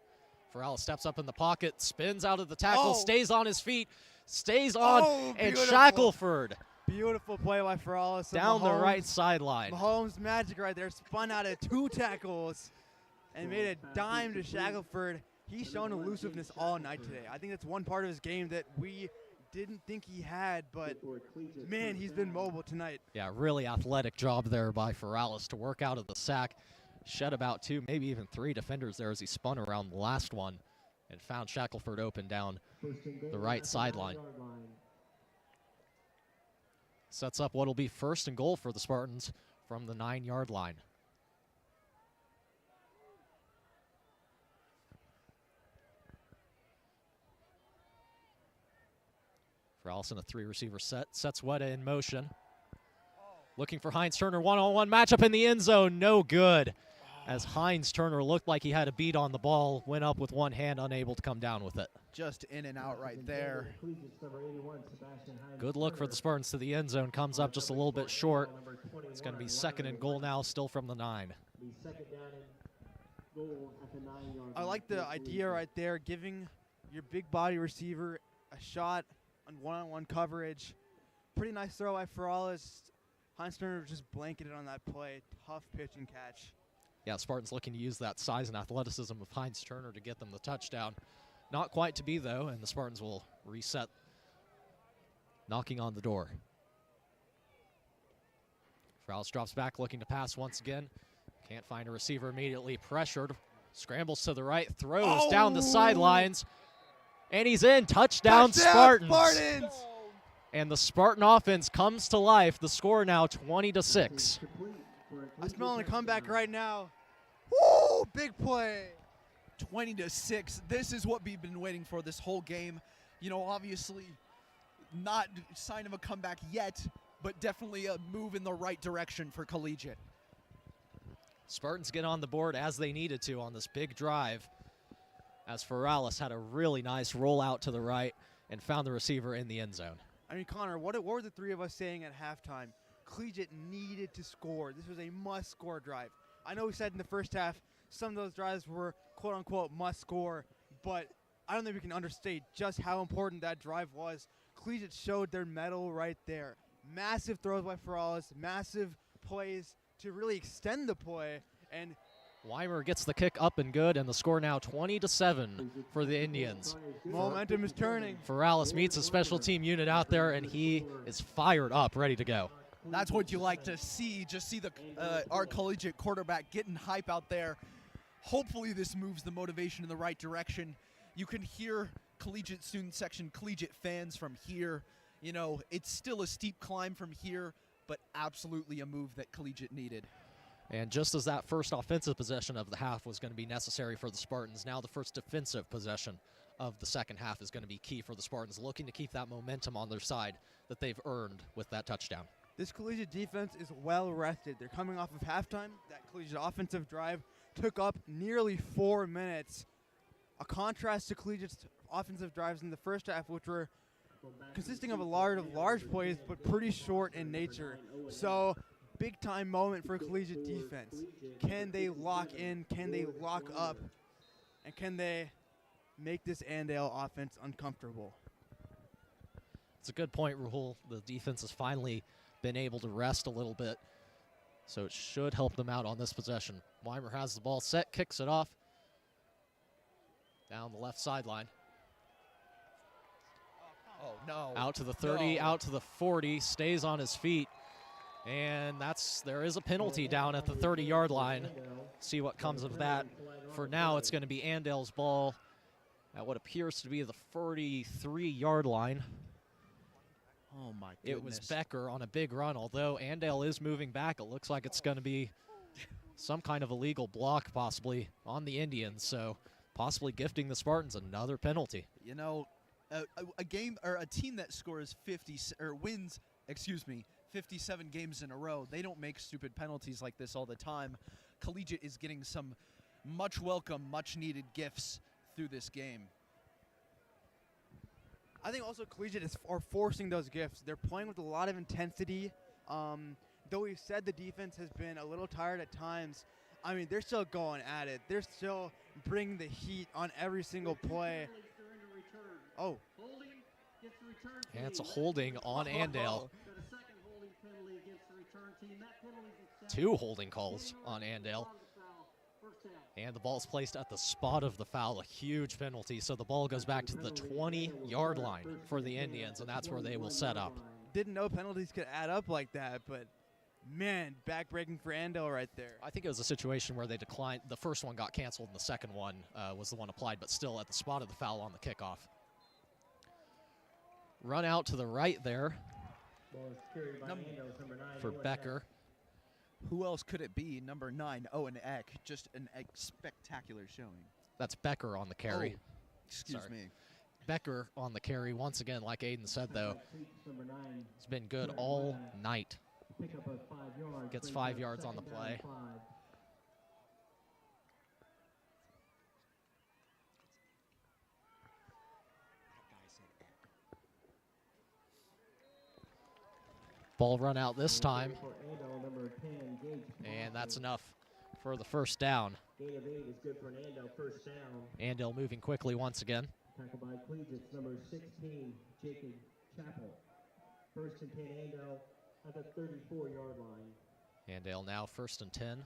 Ferralis steps up in the pocket, spins out of the tackle, stays on his feet, stays on, and Shackelford. Beautiful play by Ferralis. Down the right sideline. Mahomes magic right there, spun out of 2 tackles and made a dime to Shackelford. He's shown elusiveness all night today. I think that's one part of his game that we didn't think he had, but man, he's been mobile tonight. Yeah, really athletic job there by Ferralis to work out of the sack. Shed about 2, maybe even 3 defenders there as he spun around the last one and found Shackelford open down the right sideline. Sets up what will be 1st and goal for the Spartans from the 9-yard line. Ferralis in a 3-receiver set, sets Weta in motion. Looking for Heinz Turner, one-on-one matchup in the end zone, no good. As Heinz Turner looked like he had a beat on the ball, went up with one hand, unable to come down with it. Just in and out right there. Good look for the Spartans to the end zone, comes up just a little bit short. It's going to be 2nd and goal now, still from the 9. I like the idea right there, giving your big body receiver a shot on one-on-one coverage. Pretty nice throw by Ferralis. Heinz Turner just blanketed on that play. Tough pitch and catch. Yeah, Spartans looking to use that size and athleticism of Heinz Turner to get them the touchdown. Not quite to be, though, and the Spartans will reset, knocking on the door. Ferralis drops back, looking to pass once again. Can't find a receiver immediately. Pressured. Scrambles to the right, throws down the sidelines. And he's in. Touchdown, Spartans. And the Spartan offense comes to life. The score now 20-6. I'm smelling a comeback right now. Woo! Big play. 20-6. This is what we've been waiting for this whole game. You know, obviously not sign of a comeback yet, but definitely a move in the right direction for Collegiate. Spartans get on the board as they needed to on this big drive, as Ferralis had a really nice rollout to the right and found the receiver in the end zone. I mean, Connor, what were the 3 of us saying at halftime? Collegiate needed to score. This was a must-score drive. I know we said in the first half some of those drives were quote-unquote must-score, but I don't think we can understate just how important that drive was. Collegiate showed their mettle right there. Massive throws by Ferralis, massive plays to really extend the play, and Weimer gets the kick up and good, and the score now 20-7 for the Indians. momentum is turning. Ferralis meets a special team unit out there, and he is fired up, ready to go. That's what you like to see. Just see the our collegiate quarterback getting hype out there. Hopefully this moves the motivation in the right direction. You can hear collegiate student section, collegiate fans from here. You know, it's still a steep climb from here, but absolutely a move that collegiate needed. And just as that first offensive possession of the half was going to be necessary for the Spartans, now the first defensive possession of the second half is going to be key for the Spartans, looking to keep that momentum on their side that they've earned with that touchdown. This collegiate defense is well rested. They're coming off of halftime. That collegiate offensive drive took up nearly 4 minutes. A contrast to collegiate's offensive drives in the first half, which were consisting of a lot of large plays, but pretty short in nature. So, big time moment for collegiate defense. Can they lock in? Can they lock up? And can they make this Andale offense uncomfortable? It's a good point, Rahul. The defense has finally been able to rest a little bit, so it should help them out on this possession. Weimer has the ball set, kicks it off down the left sideline. Oh, no. Out to the 30, No. out to the 40, stays on his feet. And there is a penalty down at the 30-yard line. See what comes of that. For now, it's going to be Andale's ball at what appears to be the 43-yard line. Oh, my goodness. It was Becker on a big run. Although Andale is moving back, it looks like it's going to be some kind of illegal block possibly on the Indians. So possibly gifting the Spartans another penalty. You know, a game or a team that scores 57 games in a row, they don't make stupid penalties like this all the time. Collegiate is getting some much welcome, much needed gifts through this game. I think also collegiate are forcing those gifts. They're playing with a lot of intensity. Though we've said the defense has been a little tired at times, I mean, they're still going at it. They're still bringing the heat on every single play. Oh. And it's a holding on Andale. 2 holding calls on Andale. And the ball's placed at the spot of the foul, a huge penalty. So the ball goes back to the 20-yard line for the Indians, and that's where they will set up. Didn't know penalties could add up like that, but man, backbreaking for Andale right there. I think it was a situation where they declined. The first one got canceled, and the second one was the one applied, but still at the spot of the foul on the kickoff. Run out to the right there for Becker. Who else could it be? Number 9, Owen Eck. Just a spectacular showing. That's Becker on the carry. Oh, excuse me. Becker on the carry. Once again, like Aiden said, though, it's been good all night. Gets 5 yards on the play. Ball run out this time. And that's enough for the first down. Gain of 8 is good for an Andale first down. Andale moving quickly once again. Tackled by Collegiate's number 16, Jacob Chappell. First and 10 Andale at the 34-yard line. Andale now first and 10.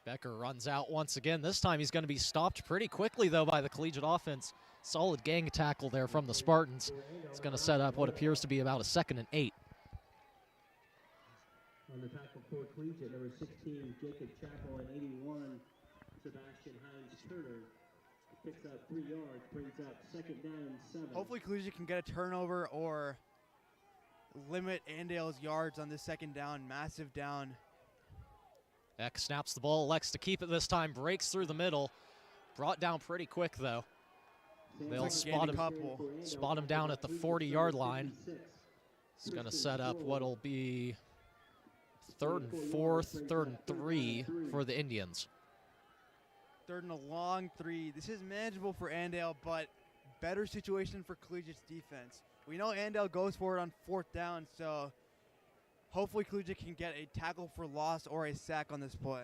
Becker runs out once again. This time he's going to be stopped pretty quickly, though, by the collegiate offense. Solid gang tackle there from the Spartans. It's going to set up what appears to be about a 2nd and 8. On the tackle for Collegiate, number 16, Jacob Chappell, and 81, Sebastian Hines-Turner. Picks up 3 yards, brings up 2nd down and 7. Hopefully Collegiate can get a turnover or limit Andale's yards on this 2nd down, massive down. Eck snaps the ball, elects to keep it this time, breaks through the middle. Brought down pretty quick, though. They'll spot him down at the 40-yard line. It's going to set up what'll be 3rd and 4th, 3rd and 3 for the Indians. 3rd and a long 3. This is manageable for Andale, but better situation for Collegiate's defense. We know Andale goes for it on 4th down, so hopefully Collegiate can get a tackle for loss or a sack on this play.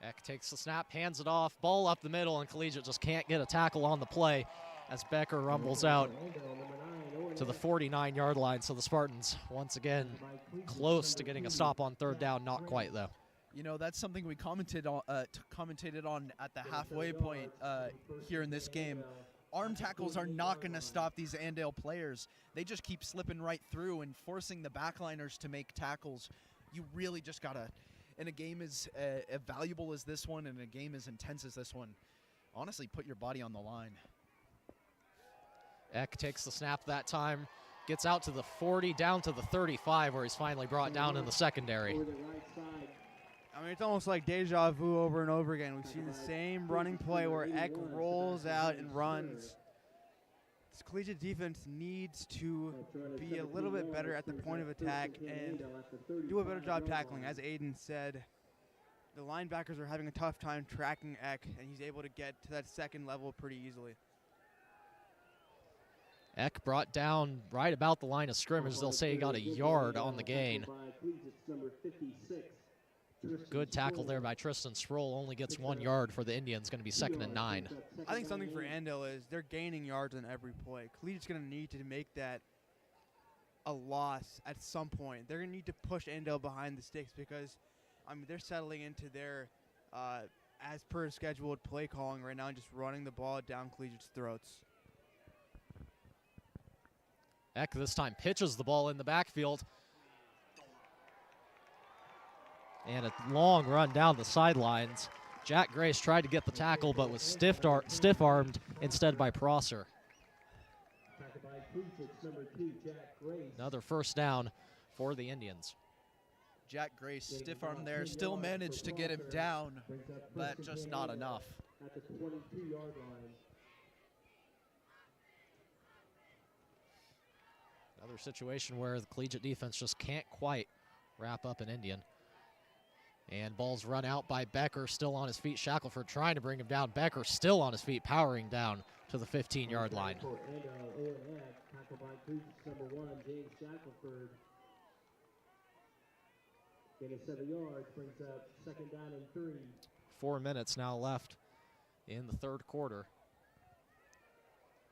Eck takes the snap, hands it off, ball up the middle, and Collegiate just can't get a tackle on the play as Becker rumbles out to the 49-yard line. So the Spartans, once again, close to getting a stop on 3rd down, not quite, though. You know, that's something we commented on at the halfway point here in this game. Arm tackles are not going to stop these Andale players. They just keep slipping right through and forcing the backliners to make tackles. You really just got to, in a game as valuable as this one and a game as intense as this one, honestly, put your body on the line. Eck takes the snap that time, gets out to the 40, down to the 35, where he's finally brought down in the secondary. I mean, it's almost like deja vu over and over again. We've seen the same running play where Eck rolls out and runs. This Collegiate defense needs to be a little bit better at the point of attack and do a better job tackling. As Aiden said, the linebackers are having a tough time tracking Eck, and he's able to get to that 2nd level pretty easily. Eck brought down right about the line of scrimmage. They'll say he got a yard on the gain. Good tackle there by Tristan Sproul. Only gets 1 yard for the Indians. Going to be 2nd and 9. I think something for Andale is they're gaining yards on every play. Collegiate's going to need to make that a loss at some point. They're going to need to push Andale behind the sticks because, I mean, they're settling into their as per scheduled play calling right now and just running the ball down Collegiate's throats. Eck this time pitches the ball in the backfield. And a long run down the sidelines. Jack Grace tried to get the tackle, but was stiff-armed instead by Prosser. Another 1st down for the Indians. Jack Grace, stiff arm there, still managed to get him down, but just not enough. At the 22-yard line. Another situation where the Collegiate defense just can't quite wrap up an Indian. And ball's run out by Becker, still on his feet. Shackelford trying to bring him down. Becker still on his feet, powering down to the 15-yard line. Tackled by Collegiate number 1, James Shackelford. Getting 7 yards, brings up 2nd down and 3. 4 minutes now left in the 3rd quarter.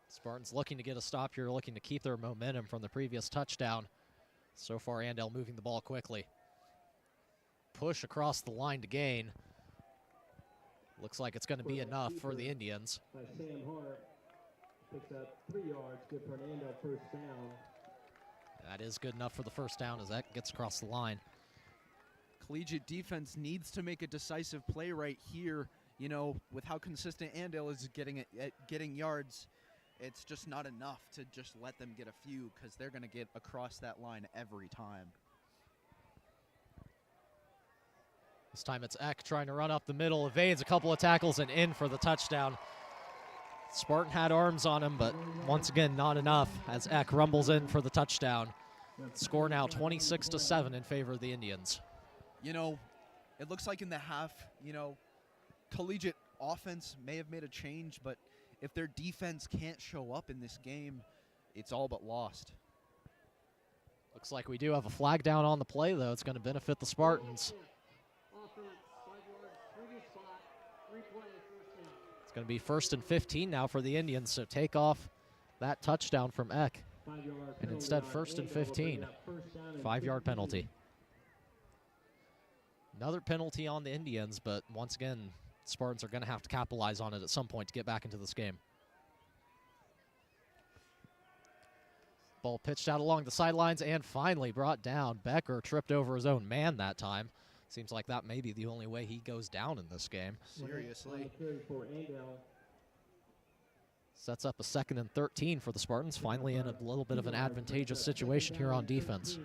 Spartans looking to get a stop here, looking to keep their momentum from the previous touchdown. So far, Andale moving the ball quickly. Push across the line to gain. Looks like it's going to be enough for the Indians. By Sam Hart. Picks up 3 yards, good for an Andale 1st down. That is good enough for the 1st down as that gets across the line. Collegiate defense needs to make a decisive play right here. You know, with how consistent Andale is getting yards, it's just not enough to just let them get a few because they're going to get across that line every time. This time it's Eck trying to run up the middle, evades a couple of tackles and in for the touchdown. Spartan had arms on him, but once again not enough as Eck rumbles in for the touchdown. Score now 26-7 in favor of the Indians. You know, it looks like in the half, you know, Collegiate offense may have made a change, but if their defense can't show up in this game, it's all but lost. Looks like we do have a flag down on the play, though. It's going to benefit the Spartans. It's going to be 1st and 15 now for the Indians, so take off that touchdown from Eck. And instead, 1st and 15. 5-yard penalty. Another penalty on the Indians, but once again, Spartans are going to have to capitalize on it at some point to get back into this game. Ball pitched out along the sidelines and finally brought down. Becker tripped over his own man that time. Seems like that may be the only way he goes down in this game. Seriously. Sets up a 2nd and 13 for the Spartans, finally in a little bit of an advantageous situation here on defense.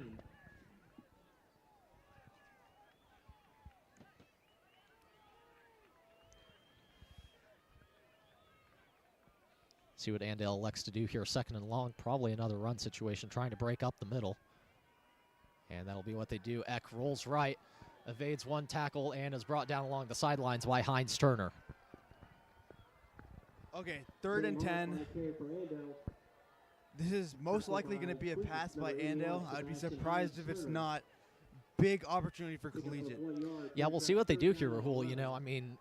See what Andale elects to do here, 2nd and long, probably another run situation, trying to break up the middle. And that'll be what they do. Eck rolls right, evades 1 tackle, and is brought down along the sidelines by Heinz Turner. Okay, 3rd and 10. This is most likely going to be a pass by Andale. I'd be surprised if it's not. Big opportunity for Collegiate. Yeah, we'll see what they do here, Rahul. You know, I mean,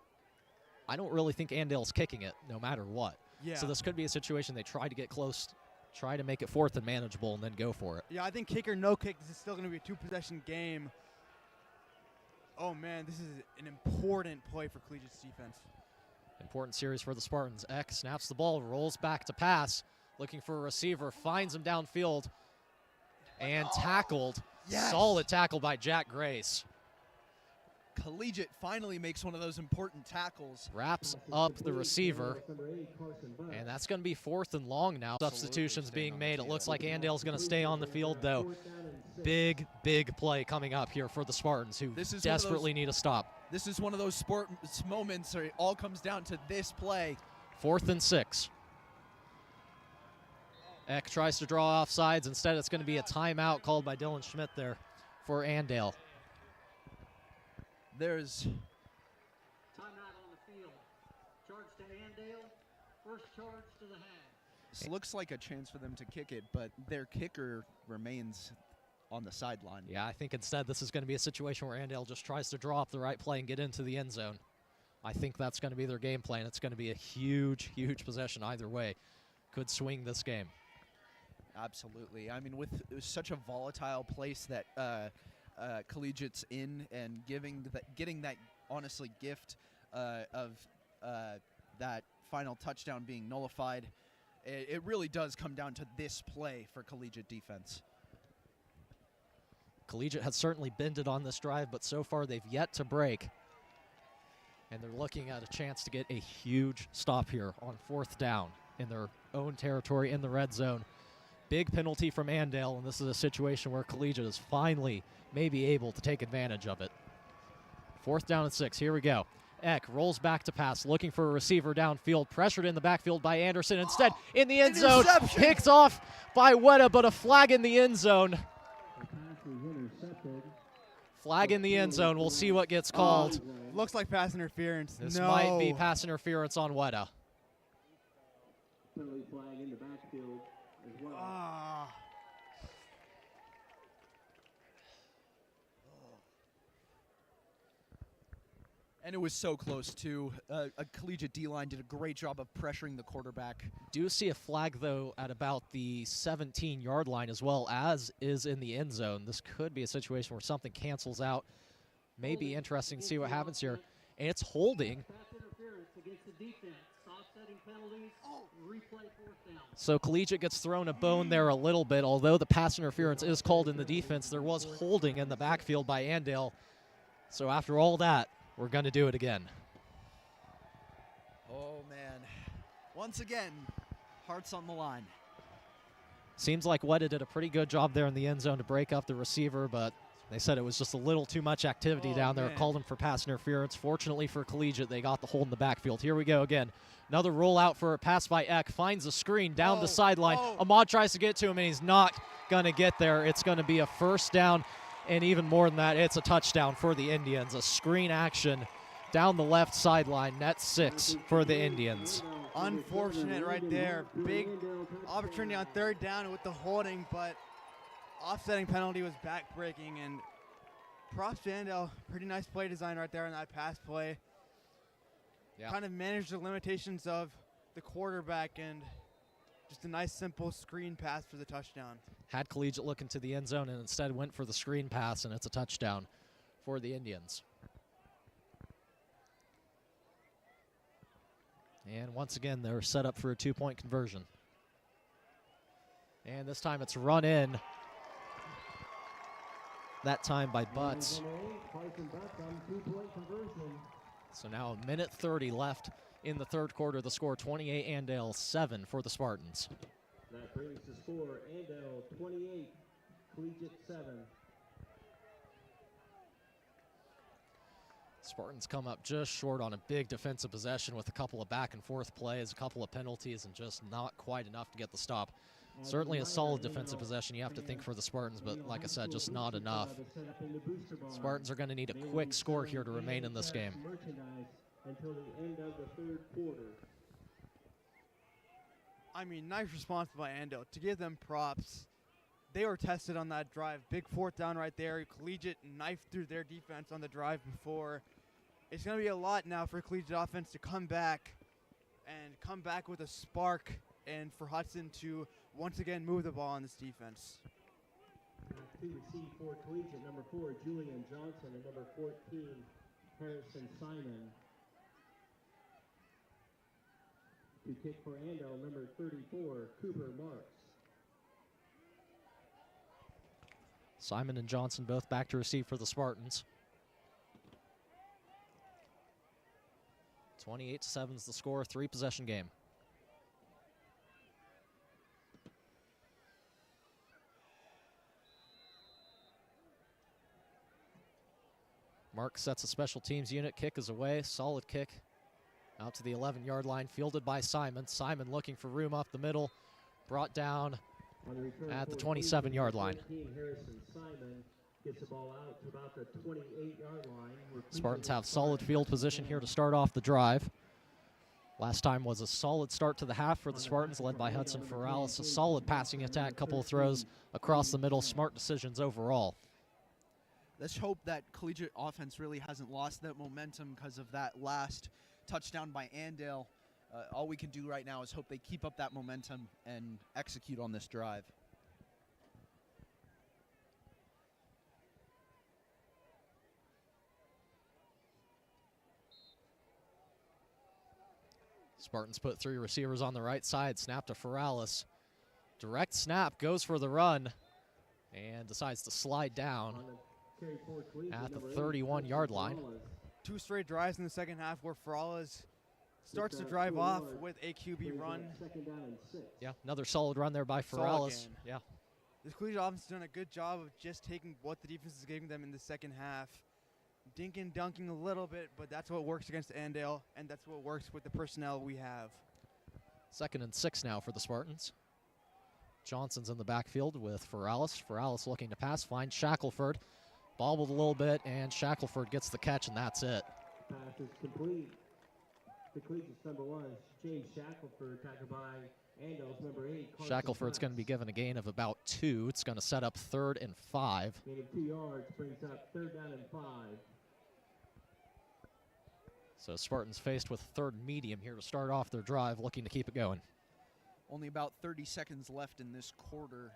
I don't really think Andale's kicking it no matter what. Yeah. So this could be a situation they try to get close, try to make it 4th and manageable, and then go for it. Yeah, I think kick or no kick, this is still going to be a 2-possession game. Oh, man, this is an important play for Collegiate's defense. Important series for the Spartans. Eck snaps the ball, rolls back to pass, looking for a receiver, finds him downfield, and tackled. Yes. Solid tackle by Jack Grace. Collegiate finally makes one of those important tackles. Wraps up the receiver, and that's going to be 4th and long now. Substitutions being made. It looks like Andale's going to stay on the field, though. Big, big play coming up here for the Spartans, who desperately need a stop. This is one of those sports moments where it all comes down to this play. 4th and 6. Eck tries to draw off sides. Instead, it's going to be a timeout called by Dylan Schmidt there for Andale. There's timeout on the field. Charge to Andale. First charge to the half. this looks like a chance for them to kick it, but their kicker remains on the sideline. Yeah, I think instead this is going to be a situation where Andale just tries to draw up the right play and get into the end zone. I think that's going to be their game plan. It's going to be a huge, huge possession either way. Could swing this game. Absolutely. I mean, with such a volatile place that Collegiate's in, and getting that honestly gift of that final touchdown being nullified, it really does come down to this play for Collegiate defense. Collegiate has certainly bended on this drive, but so far they've yet to break. And they're looking at a chance to get a huge stop here on 4th down in their own territory in the red zone. Big penalty from Andale, and this is a situation where Collegiate is finally maybe able to take advantage of it. 4th down and 6. Here we go. Eck rolls back to pass, looking for a receiver downfield, pressured in the backfield by Anderson. Instead, in the end zone, picked off by Weta, but a flag in the end zone. Flag in the end zone. We'll see what gets called. Looks like pass interference. This might be pass interference on Weta. Penalty flag in the backfield as well. And it was so close, too. A Collegiate D-line did a great job of pressuring the quarterback. Do see a flag, though, at about the 17-yard line as well as is in the end zone. This could be a situation where something cancels out. May be interesting to see what happens here. And it's holding. So Collegiate gets thrown a bone there a little bit. Although the pass interference is called in the defense, there was holding in the backfield by Andale. So after all that, we're going to do it again. Oh, man. Once again, hearts on the line. Seems like Weta did a pretty good job there in the end zone to break up the receiver, but they said it was just a little too much activity down there. Man. Called him for pass interference. Fortunately for Collegiate, they got the hold in the backfield. Here we go again. Another rollout for a pass by Eck. Finds a screen down the sideline. Ahmad tries to get to him, and he's not going to get there. It's going to be a 1st down, and even more than that, it's a touchdown for the Indians. A screen action down the left sideline. Net 6 for the Indians. Unfortunate right there. Big opportunity on 3rd down with the holding, but offsetting penalty was back-breaking, and props to Andale. Pretty nice play design right there in that pass play. Yeah. Kind of managed the limitations of the quarterback, and just a nice, simple screen pass for the touchdown. Had Collegiate look into the end zone and instead went for the screen pass, and it's a touchdown for the Indians. And once again, they're set up for a 2-point conversion. And this time it's run in. That time by Butts. So now a minute 30 left in the 3rd quarter. The score 28 Andale, 7 for the Spartans. That brings the score Andale 28, Collegiate 7. Spartans come up just short on a big defensive possession with a couple of back and forth plays, a couple of penalties, and just not quite enough to get the stop. Certainly a solid defensive possession, you have to think, for the Spartans, but like I said, just not enough. Spartans are going to need a quick score here to remain in this game. Until the end of the 3rd quarter. I mean, nice response by Andale. To give them props, they were tested on that drive. Big fourth down right there. Collegiate knifed through their defense on the drive before. It's going to be a lot now for Collegiate offense to come back with a spark, and for Hudson to once again move the ball on this defense. To receive for Collegiate, number 4, Julian Johnson, and number 14, Harrison Simon. To kick for Andale, number 34, Cooper Marks. Simon and Johnson both back to receive for the Spartans. 28-7 is the score, 3-possession game. Mark sets a special teams unit. Kick is away. Solid kick out to the 11-yard line, fielded by Simon. Simon looking for room up the middle. Brought down at the 27-yard line. Harrison Simon gets the ball out to about the 28-yard line. Spartans have solid field position here to start off the drive. Last time was a solid start to the half for the Spartans, led by Hudson Ferralis. A solid passing attack, couple of throws across the middle, smart decisions overall. Let's hope that Collegiate offense really hasn't lost that momentum because of that last touchdown by Andale. All we can do right now is hope they keep up that momentum and execute on this drive. Spartans put 3 receivers on the right side. Snap to Ferralis. Direct snap, goes for the run, and decides to slide down at the 31-yard line. 2 straight drives in the second half where Ferralis starts to drive off with a QB run. Yeah, another solid run there by Ferralis. Yeah. This Collegiate offense has done a good job of just taking what the defense is giving them in the second half. Dinking, dunking a little bit, but that's what works against Andale, and that's what works with the personnel we have. 2nd and 6 now for the Spartans. Johnson's in the backfield with Ferralis. Ferralis looking to pass, finds Shackelford. Bobbled a little bit, and Shackelford gets the catch, and that's it. Pass is complete. The Collegiate's number 1, James Shackelford, tackled by Andale's number 8. Shackelford's going to be given a gain of about 2. It's going to set up 3rd and 5. Gain of 2 yards brings up 3rd down and 5. So Spartans faced with 3rd medium here to start off their drive, looking to keep it going. Only about 30 seconds left in this quarter.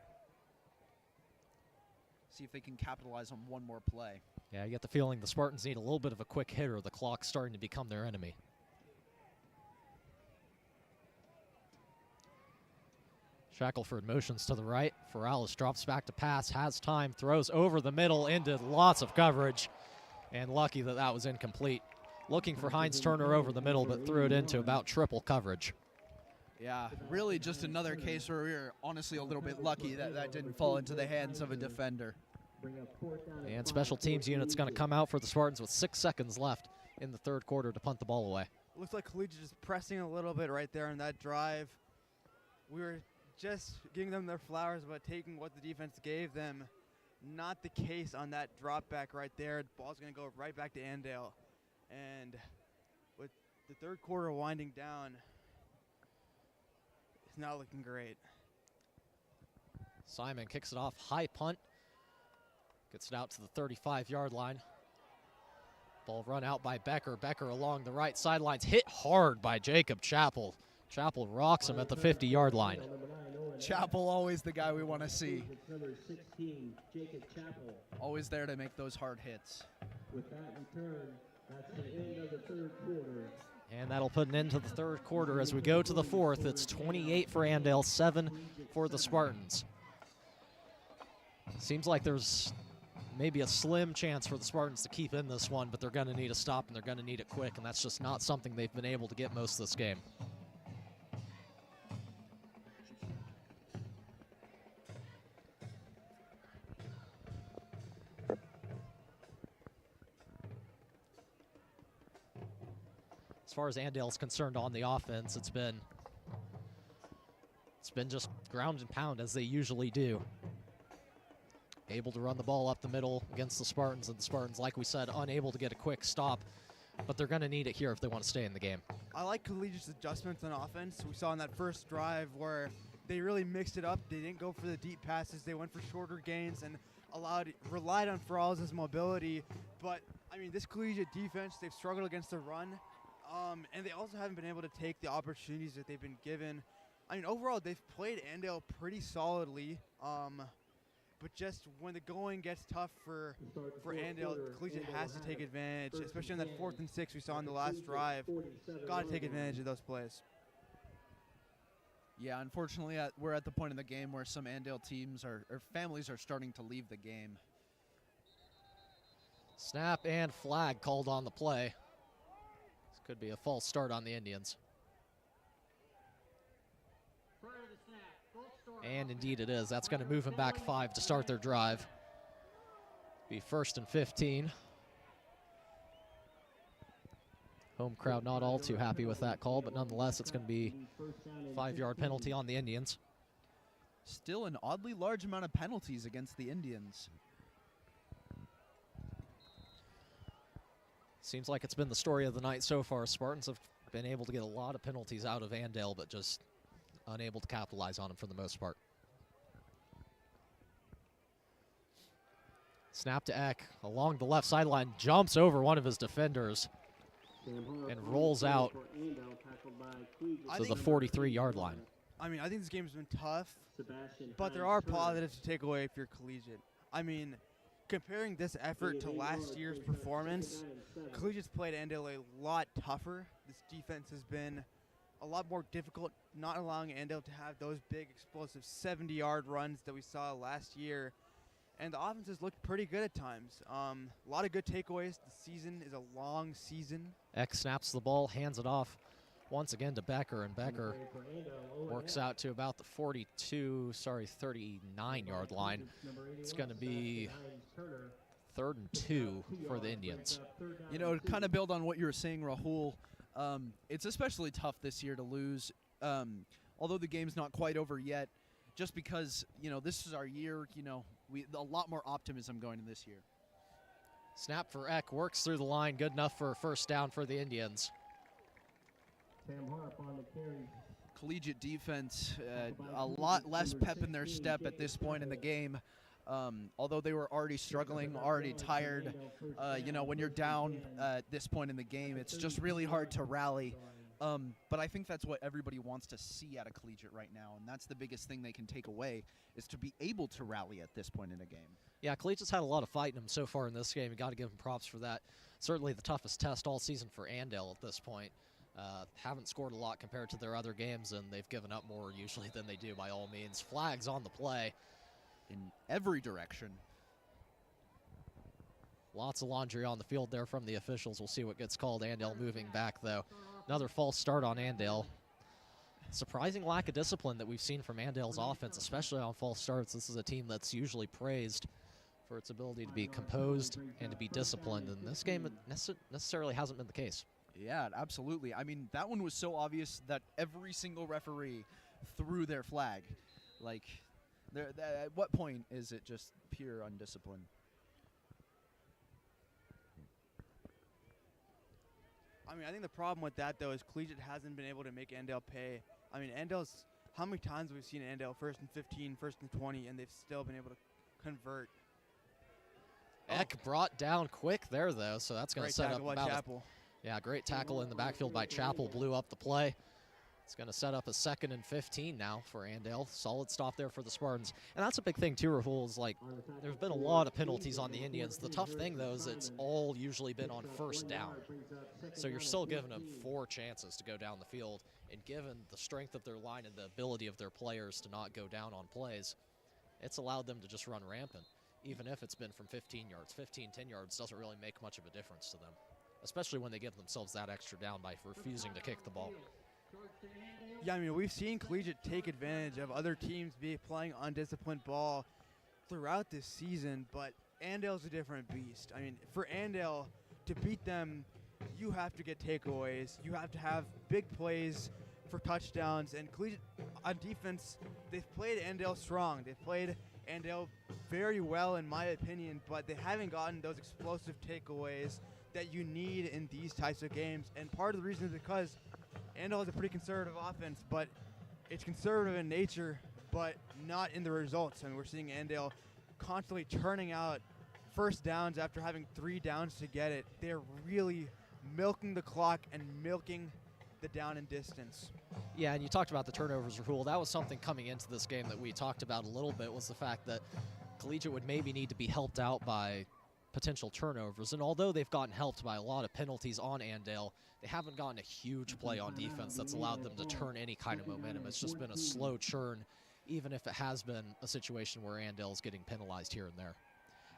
See if they can capitalize on one more play. Yeah, you get the feeling the Spartans need a little bit of a quick hitter. The clock's starting to become their enemy. Shackelford motions to the right. Ferralis drops back to pass, has time, throws over the middle into lots of coverage, and lucky that that was incomplete. Looking for Heinz Turner over the middle, but threw it into about triple coverage. Yeah, really just another case where we were honestly a little bit lucky that that didn't fall into the hands of a defender. And special teams unit's going to come out for the Spartans with 6 seconds left in the 3rd quarter to punt the ball away. Looks like Collegiate is pressing a little bit right there in that drive. We were just giving them their flowers, but taking what the defense gave them. Not the case on that drop back right there. The ball's going to go right back to Andale. And with the 3rd quarter winding down, it's not looking great. Simon kicks it off, high punt. Gets it out to the 35-yard line. Ball run out by Becker. Becker along the right sidelines, hit hard by Jacob Chappell. Chappell rocks him at the 50-yard line. Chappell, always the guy we want to see. Number 16, Jacob Chappell. Always there to make those hard hits. With that return, that's the end of the 3rd quarter. And that'll put an end to the 3rd quarter. As we go to the 4th, it's 28 for Andale, 7 for the Spartans. Seems like there's maybe a slim chance for the Spartans to keep in this one, but they're going to need a stop, and they're going to need it quick, and that's just not something they've been able to get most of this game. As far as Andale's concerned on the offense, it's been just ground and pound as they usually do. Able to run the ball up the middle against the Spartans, and the Spartans, like we said, unable to get a quick stop but they're going to need it here if they want to stay in the game. I like Collegiate's adjustments on offense. We saw in that first drive where they really mixed it up. They didn't go for the deep passes. They went for shorter gains and relied on Ferral's mobility. But, I mean, this Collegiate defense, they've struggled against the run. And they also haven't been able to take the opportunities that they've been given. I mean, overall, they've played Andale pretty solidly. But just when the going gets tough for Andale, Collegiate has to take advantage, especially on that 4th and 6 we saw in the last drive. Got to take advantage of those plays. Yeah, unfortunately, we're at the point in the game where some Andale teams or families are starting to leave the game. Snap and flag called on the play. This could be a false start on the Indians. And indeed it is. That's going to move them back 5 to start their drive. Be 1st and 15. Home crowd not all too happy with that call, but nonetheless it's going to be a 5-yard penalty on the Indians. Still an oddly large amount of penalties against the Indians. Seems like it's been the story of the night so far. Spartans have been able to get a lot of penalties out of Andale, but just unable to capitalize on them for the most part. Snap to Eck along the left sideline, jumps over one of his defenders and rolls out to the 43-yard line. I mean, I think this game's been tough, but there are positives to take away if you're Collegiate. I mean, comparing this effort to last year's performance, Collegiate's played Andale a lot tougher. This defense has been a lot more difficult, not allowing Andale to have those big, explosive 70-yard runs that we saw last year. And the offense has looked pretty good at times. A lot of good takeaways. The season is a long season. Eck snaps the ball, hands it off once again to Becker, and Becker works out to about the 39-yard line. It's going to be 3rd and 2 for the Indians. You know, to kind of build on what you were saying, Rahul, it's especially tough this year to lose, although the game's not quite over yet, just because, you know, this is our year, you know, a lot more optimism going into this year. Snap for Eck, works through the line, good enough for a 1st down for the Indians. Collegiate defense, a lot less pep in their step at this point in the game. Although they were already struggling, already tired, you know, when you're down at this point in the game, it's just really hard to rally. But I think that's what everybody wants to see out of Collegiate right now, and that's the biggest thing they can take away, is to be able to rally at this point in a game. Yeah, Collegiate's had a lot of fight in them so far in this game. You got to give them props for that. Certainly the toughest test all season for Andale at this point. Haven't scored a lot compared to their other games, and they've given up more usually than they do by all means. Flags on the play. In every direction. Lots of laundry on the field there from the officials. We'll see what gets called. Andale moving back, though. Another false start on Andale. Surprising lack of discipline that we've seen from Andale's offense, especially on false starts. This is a team that's usually praised for its ability to be composed and to be disciplined, and this game necessarily hasn't been the case. Yeah, absolutely. I mean, that one was so obvious that every single referee threw their flag. Like, at what point is it just pure undiscipline? I mean, I think the problem with that, though, is Collegiate hasn't been able to make Andale pay. I mean, how many times have we seen Andale 1st and 15, 1st and 20, and they've still been able to convert? Eck brought down quick there, though, so that's going to set up about Chapel. Yeah, great tackle in the backfield by Chapel, blew up the play. It's going to set up a 2nd and 15 now for Andale. Solid stop there for the Spartans. And that's a big thing, too, Rahul, is like there's been a lot of penalties on the Indians. The tough thing, though, is it's all usually been on 1st down. So you're still giving them 4 chances to go down the field. And given the strength of their line and the ability of their players to not go down on plays, it's allowed them to just run rampant, even if it's been from 15 yards. 15, 10 yards doesn't really make much of a difference to them, especially when they give themselves that extra down by refusing to kick the ball. Yeah, I mean, we've seen Collegiate take advantage of other teams be playing undisciplined ball throughout this season, but Andale's a different beast. I mean, for Andale to beat them, you have to get takeaways. You have to have big plays for touchdowns. And Collegiate, on defense, they've played Andale strong. They've played Andale very well, in my opinion, but they haven't gotten those explosive takeaways that you need in these types of games. And part of the reason is because Andale is a pretty conservative offense, but it's conservative in nature, but not in the results. I mean, we're seeing Andale constantly churning out first downs after having 3 downs to get it. They're really milking the clock and milking the down and distance. Yeah, and you talked about the turnovers rule. That was something coming into this game that we talked about a little bit, was the fact that Collegiate would maybe need to be helped out by potential turnovers. And although they've gotten helped by a lot of penalties on Andale, they haven't gotten a huge play on defense that's allowed them to turn any kind of momentum. It's just been a slow churn, even if it has been a situation where Andale's getting penalized here and there.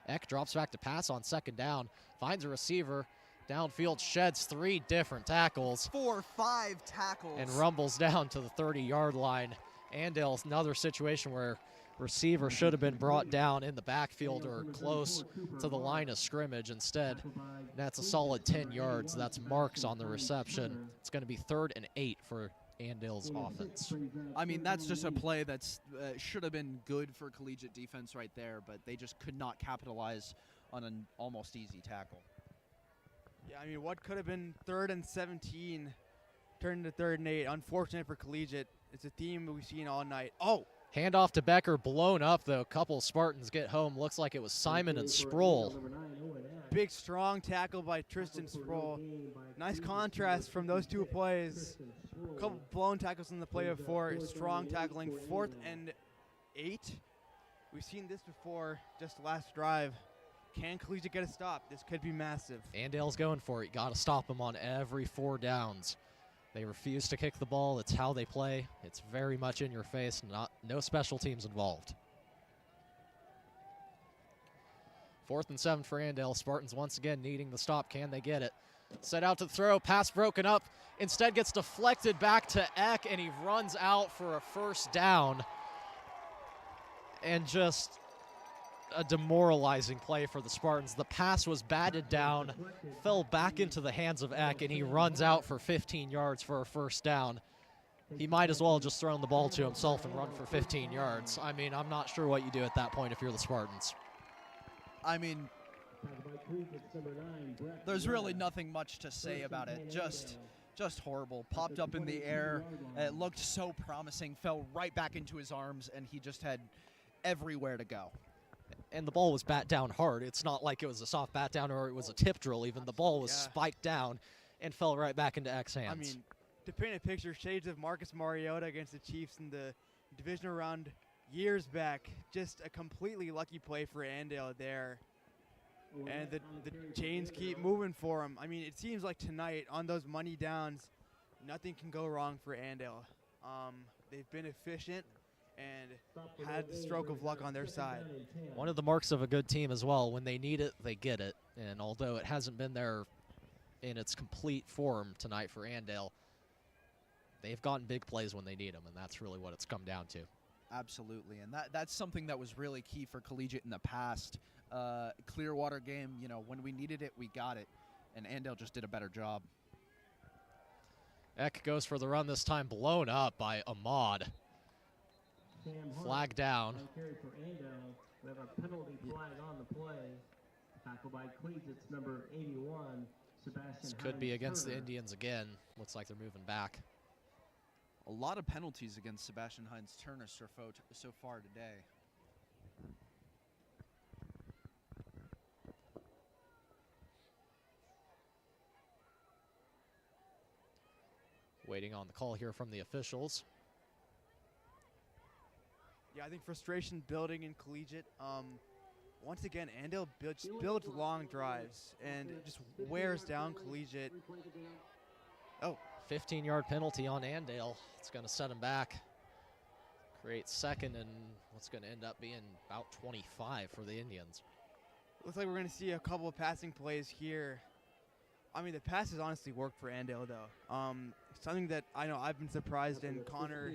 Eck drops back to pass on second down, finds a receiver, downfield sheds 3 different tackles. 4, 5 tackles. And rumbles down to the 30-yard line. Andale's another situation where receiver should have been brought down in the backfield or close to the line of scrimmage. Instead, that's a solid 10 yards. That's marks on the reception. It's going to be 3rd and 8 for Andale's offense. I mean, that's just a play that's should have been good for Collegiate defense right there, but they just could not capitalize on an almost easy tackle. Yeah, I mean, what could have been 3rd and 17 turned into 3rd and 8. Unfortunate for Collegiate. It's a theme we've seen all night. Oh! Handoff to Becker, blown up, though. A couple Spartans get home. Looks like it was Simon and Sproul. Big, strong tackle by Tristan Sproul. Nice contrast from those 2 plays. A couple blown tackles in the play before. Strong tackling. 4th and 8. We've seen this before, just last drive. Can Collegiate get a stop? This could be massive. Andale's going for it. You got to stop them on every 4 downs. They refuse to kick the ball. It's how they play. It's very much in your face. No special teams involved. 4th and 7 for Andale. Spartans once again needing the stop. Can they get it? Set out to throw. Pass broken up. Instead gets deflected back to Eck, and he runs out for a first down. And just a demoralizing play for the Spartans. The pass was batted down, fell back into the hands of Eck, and he runs out for 15 yards for a first down. He might as well have just thrown the ball to himself and run for 15 yards. I mean, I'm not sure what you do at that point if you're the Spartans. I mean, there's really nothing much to say about it. Just horrible. Popped up in the air. It looked so promising. Fell right back into his arms, and he just had everywhere to go. And the ball was bat down hard. It's not like it was a soft bat down or it was a tip drill even. The ball was spiked down and fell right back into Eck's hands. I mean, to paint a picture, shades of Marcus Mariota against the Chiefs in the divisional round years back. Just a completely lucky play for Andale there. And the chains keep moving for him. I mean, it seems like tonight on those money downs, nothing can go wrong for Andale. They've been efficient and had the stroke of luck on their side. One of the marks of a good team as well, when they need it, they get it. And although it hasn't been there in its complete form tonight for Andale, they've gotten big plays when they need them, and that's really what it's come down to. Absolutely, and that's something that was really key for Collegiate in the past. Clearwater game, you know, when we needed it, we got it, and Andale just did a better job. Eck goes for the run this time, blown up by Ahmad. Flag down. We have a penalty flag on the play. Tackle by Collegiate's number 81, Sebastian. This could be against the Indians again. Looks like they're moving back. A lot of penalties against Sebastian Hines-Turner so far today. Waiting on the call here from the officials. Yeah, I think frustration building in Collegiate. Once again, Andale builds long drives and just wears down Collegiate. Oh. 15-yard penalty on Andale. It's going to set him back. Creates second and what's going to end up being about 25 for the Indians. Looks like we're going to see a couple of passing plays here. I mean, the passes honestly worked for Andale, though. Something that I know I've been surprised in. Connor,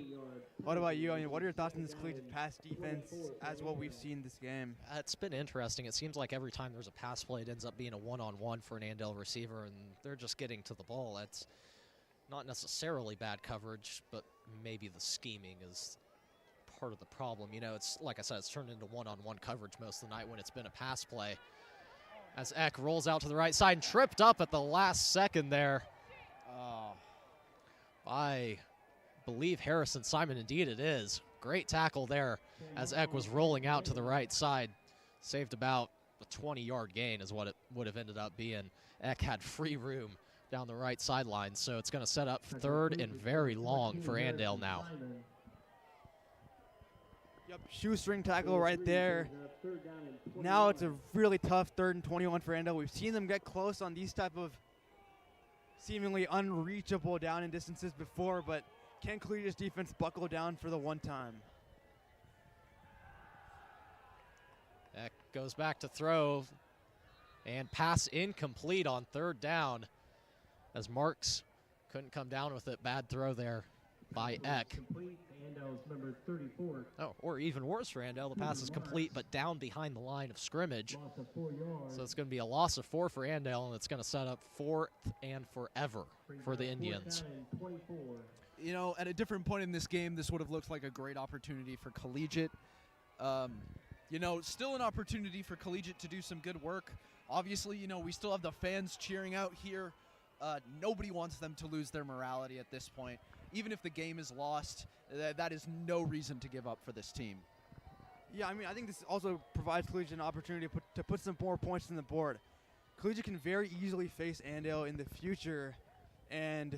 what about you? I mean, what are your thoughts on this Collegiate pass defense as what we've seen this game? It's been interesting. It seems like every time there's a pass play, it ends up being a one-on-one for an Andale receiver, and they're just getting to the ball. That's not necessarily bad coverage, but maybe the scheming is part of the problem. You know, it's like I said, it's turned into one-on-one coverage most of the night when it's been a pass play. as Eck rolls out to the right side and tripped up at the last second there. I believe Harrison Simon. Indeed it is. Great tackle there as Eck was rolling out to the right side. Saved about a 20-yard gain is what it would have ended up being. Eck had free room down the right sideline, so it's going to set up third and very long for Andale now. Yep, shoestring tackle right there. Now it's a really tough 3rd and 21 for Andale. We've seen them get close on these type of seemingly unreachable down and distances before, but can Collegiate's defense buckle down for the one time? Eck goes back to throw, and pass incomplete on 3rd down as Marks couldn't come down with it. Bad throw there by Eck. Number 34. Oh, or even worse for Andale, the pass is complete but down behind the line of scrimmage. Loss of 4 yards. So it's going to be a loss of 4 for Andale, and it's going to set up 4th and forever for the Indians. You know, at a different point in this game, this would have looked like a great opportunity for Collegiate. You know, still an opportunity for Collegiate to do some good work. Obviously, you know, we still have the fans cheering out here. Nobody wants them to lose their morality at this point. Even if the game is lost, that is no reason to give up for this team. Yeah, I mean, I think this also provides Collegiate an opportunity to put some more points on the board. Collegiate can very easily face Andale in the future, and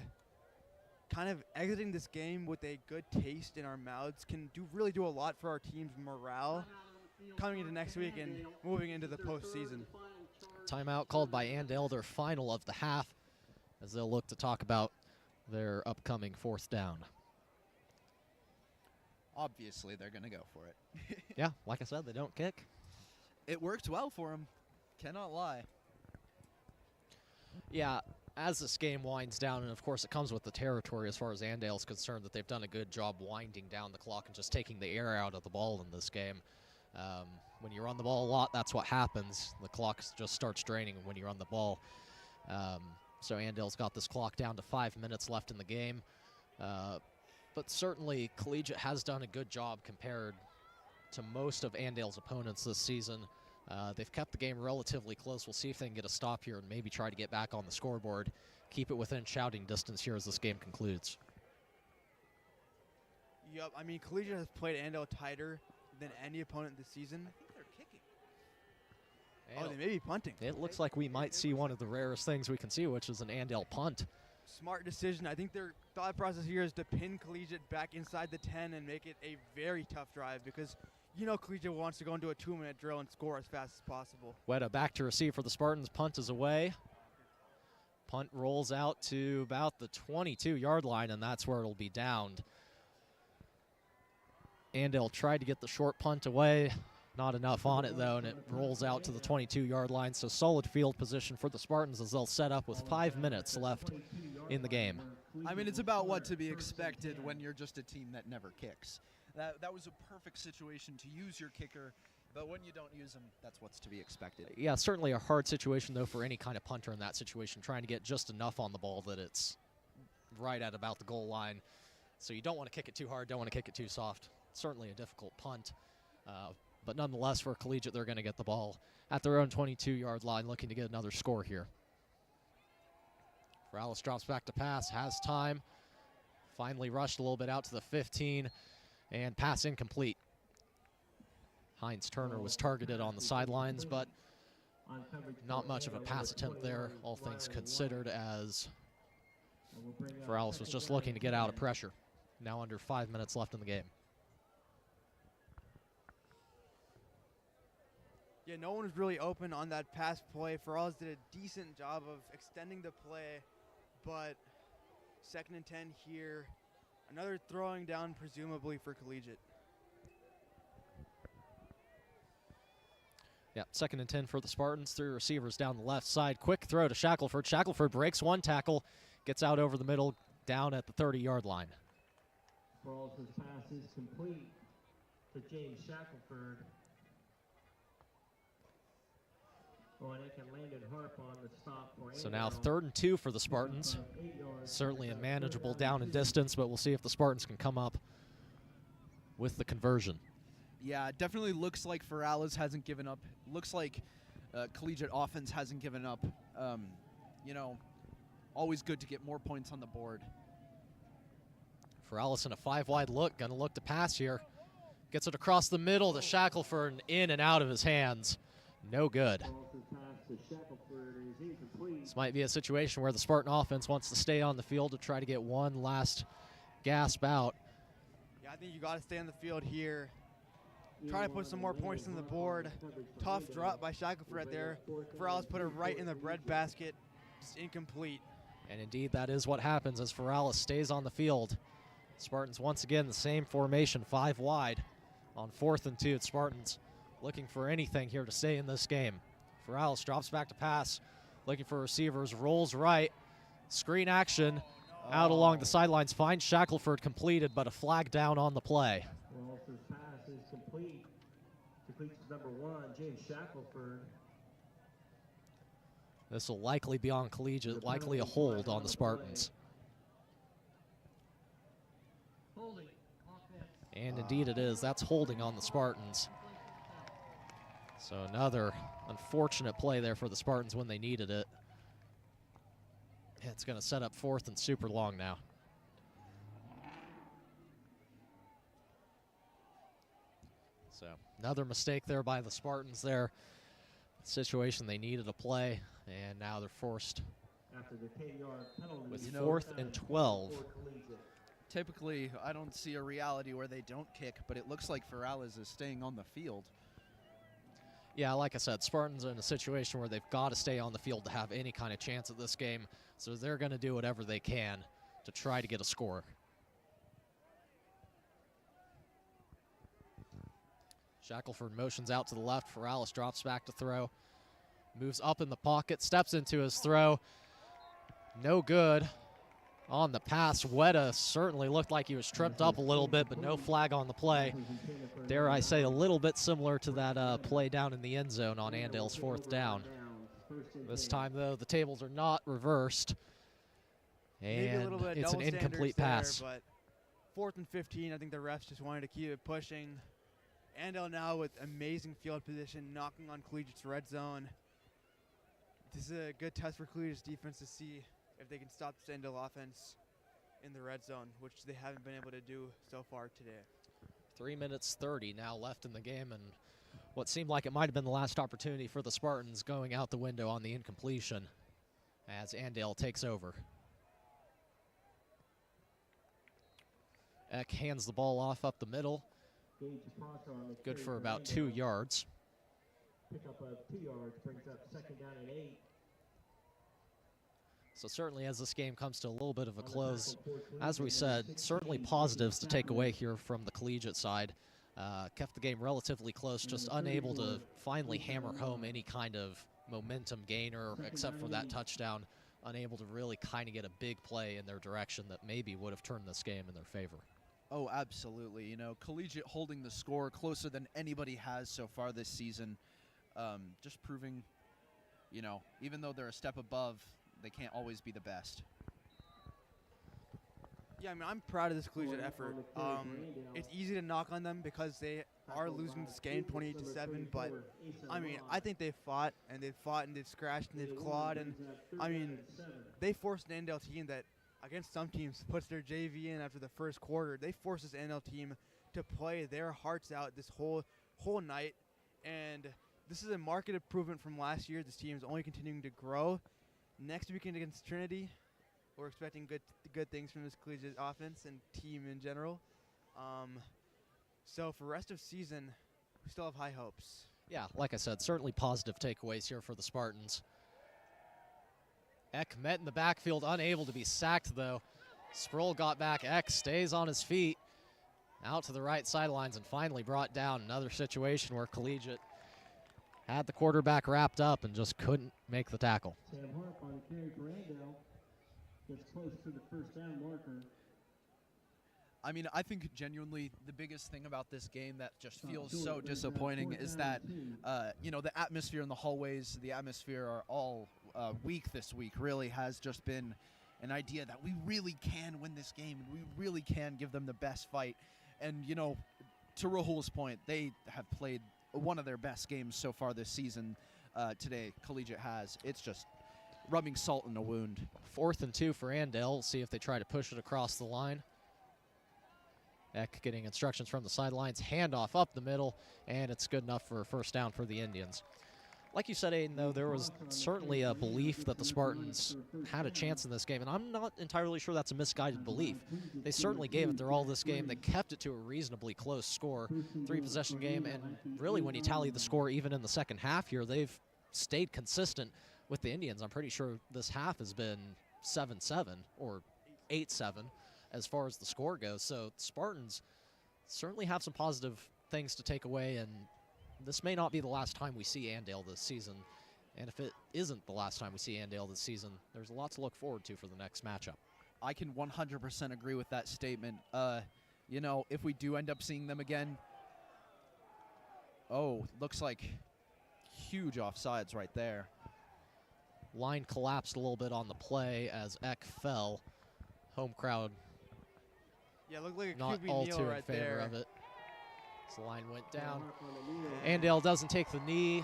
kind of exiting this game with a good taste in our mouths can really do a lot for our team's morale coming into next week and moving into the postseason. Timeout called by Andale, their final of the half, as they'll look to talk about their upcoming 4th down. Obviously, they're going to go for it. Yeah, like I said, they don't kick. It worked well for them. Cannot lie. Yeah, as this game winds down, and of course it comes with the territory as far as Andale's concerned, that they've done a good job winding down the clock and just taking the air out of the ball in this game. When you run the ball a lot, that's what happens. The clock just starts draining when you run the ball. So Andale's got this clock down to 5 minutes left in the game. But certainly Collegiate has done a good job compared to most of Andale's opponents this season. They've kept the game relatively close. We'll see if they can get a stop here and maybe try to get back on the scoreboard. Keep it within shouting distance here as this game concludes. Yep, I mean, Collegiate has played Andale tighter than any opponent this season. I think they're kicking. Oh, they may be punting. It looks like we might see one of the rarest things we can see, which is an Andale punt. Smart decision. I think their thought process here is to pin Collegiate back inside the 10 and make it a very tough drive, because you know Collegiate wants to go into a 2-minute drill and score as fast as possible. Weta back to receive for the Spartans. Punt is away. Punt rolls out to about the 22-yard line, and that's where it'll be downed. Andale tried to get the short punt away. Not enough on it, though, and it rolls out to the 22-yard line. So solid field position for the Spartans as they'll set up with 5 minutes left in the game. I mean, it's about what to be expected when you're just a team that never kicks. That was a perfect situation to use your kicker, but when you don't use them, that's what's to be expected. Yeah, certainly a hard situation, though, for any kind of punter in that situation, trying to get just enough on the ball that it's right at about the goal line. So you don't want to kick it too hard, don't want to kick it too soft. Certainly a difficult punt. But nonetheless, for Collegiate, they're going to get the ball at their own 22-yard line, looking to get another score here. Morales drops back to pass, has time. Finally rushed a little bit out to the 15, and pass incomplete. Heinz Turner was targeted on the sidelines, but not much of a pass attempt there, all things considered, as Morales was just looking to get out of pressure. Now under 5 minutes left in the game. Yeah, no one was really open on that pass play. Ferrales did a decent job of extending the play, but 2nd and 10 here. Another throwing down, presumably for Collegiate. Yeah, 2nd and 10 for the Spartans. 3 receivers down the left side. Quick throw to Shackelford. Shackelford breaks one tackle, gets out over the middle, down at the 30-yard line. Ferrales' pass is complete to James Shackelford. So now 3rd and 2 for the Spartans. Certainly a manageable down and distance, but we'll see if the Spartans can come up with the conversion. Yeah, it definitely looks like Ferrales hasn't given up. Looks like Collegiate offense hasn't given up. You know, always good to get more points on the board. For Allison, a 5-wide look, gonna look to pass here. Gets it across the middle to Shackelford and in and out of his hands. No good. This might be a situation where the Spartan offense wants to stay on the field to try to get one last gasp out. Yeah, I think you got to stay on the field here. Try to put some more points on the board. Tough drop by Shackelford right there. Ferralis put it right in the breadbasket. Just incomplete. And indeed, that is what happens as Ferralis stays on the field. Spartans once again the same formation, 5 wide. On 4th and 2, Spartans looking for anything here to stay in this game. Ferralis drops back to pass, looking for receivers, rolls right. Screen action out along the sidelines. Finds Shackelford completed, but a flag down on the play. Wallace's pass is complete. Completes number 1, James Shackelford. This will likely be on Collegiate, likely a hold on the Spartans. And indeed it is. That's holding on the Spartans. So another unfortunate play there for the Spartans when they needed it. It's going to set up 4th and super long now. So another mistake there by the Spartans there. Situation they needed to play, and now they're forced After the 10-yard penalty, with 4th and 12. Typically, I don't see a reality where they don't kick, but it looks like Ferralis is staying on the field. Yeah, like I said, Spartans are in a situation where they've got to stay on the field to have any kind of chance at this game, so they're going to do whatever they can to try to get a score. Shackelford motions out to the left. Ferralis drops back to throw. Moves up in the pocket, steps into his throw. No good. On the pass, Weta certainly looked like he was tripped up a little bit, but no flag on the play. Dare I say, a little bit similar to that play down in the end zone on Andale's 4th down. This time, though, the tables are not reversed, and it's an incomplete pass. But 4th and 15, I think the refs just wanted to keep it pushing. Andale now with amazing field position, knocking on Collegiate's red zone. This is a good test for Collegiate's defense to see if they can stop the Andale offense in the red zone, which they haven't been able to do so far today. 3 minutes 30 now left in the game, and what seemed like it might have been the last opportunity for the Spartans going out the window on the incompletion as Andale takes over. Eck hands the ball off up the middle. Good for about 2 yards. Pick up 2 yards, brings up 2nd down and 8. So certainly as this game comes to a little bit of a close, as we said, certainly positives to take away here from the Collegiate side. Kept the game relatively close, just unable to finally hammer home any kind of momentum gainer except for that touchdown. Unable to really kind of get a big play in their direction that maybe would have turned this game in their favor. Oh, absolutely. You know, Collegiate holding the score closer than anybody has so far this season. Just proving, you know, even though they're a step above, they can't always be the best. Yeah, I mean, I'm proud of this Collegiate effort. It's easy to knock on them because they are losing this game 28-7, but I mean, I think they've fought and they've scratched and they've clawed, and I mean, they forced an Andale team that against some teams puts their JV in after the first quarter. They forced this Andale team to play their hearts out this whole night, and this is a marked improvement from last year. This team is only continuing to grow. Next weekend against Trinity, we're expecting good things from this Collegiate offense and team in general. So for rest of season, we still have high hopes. Yeah, like I said, certainly positive takeaways here for the Spartans. Eck met in the backfield, unable to be sacked though. Sproul got back. Eck stays on his feet, out to the right sidelines, and finally brought down. Another situation where Collegiate had the quarterback wrapped up and just couldn't make the tackle. Sam Harp on the carry for Andale. Gets close to the 1st down marker. I mean, I think genuinely the biggest thing about this game that just feels so disappointing is that, you know, the atmosphere in the hallways, the atmosphere are all week this week really has just been an idea that we really can win this game and we really can give them the best fight. And, you know, to Rahul's point, they have played one of their best games so far this season. today Collegiate has. It's just rubbing salt in a wound. 4th and 2 for Andale. We'll see if they try to push it across the line. Eck getting instructions from the sidelines. Handoff up the middle, and it's good enough for a first down for the Indians. Like you said, Aiden, though, there was certainly a belief that the Spartans had a chance in this game, and I'm not entirely sure that's a misguided belief. They certainly gave it their all this game. They kept it to a reasonably close score, 3-possession game, and really when you tally the score even in the second half here, they've stayed consistent with the Indians. I'm pretty sure this half has been 7-7 or 8-7 as far as the score goes. So the Spartans certainly have some positive things to take away, and this may not be the last time we see Andale this season. And if it isn't the last time we see Andale this season, there's a lot to look forward to for the next matchup. I can 100% agree with that statement. You know, if we do end up seeing them again, looks like huge offsides right there. Line collapsed a little bit on the play as Eck fell. Home crowd Yeah, looked like a not QB all kneel too right in favor there. of it. So the line went down. Andale doesn't take the knee,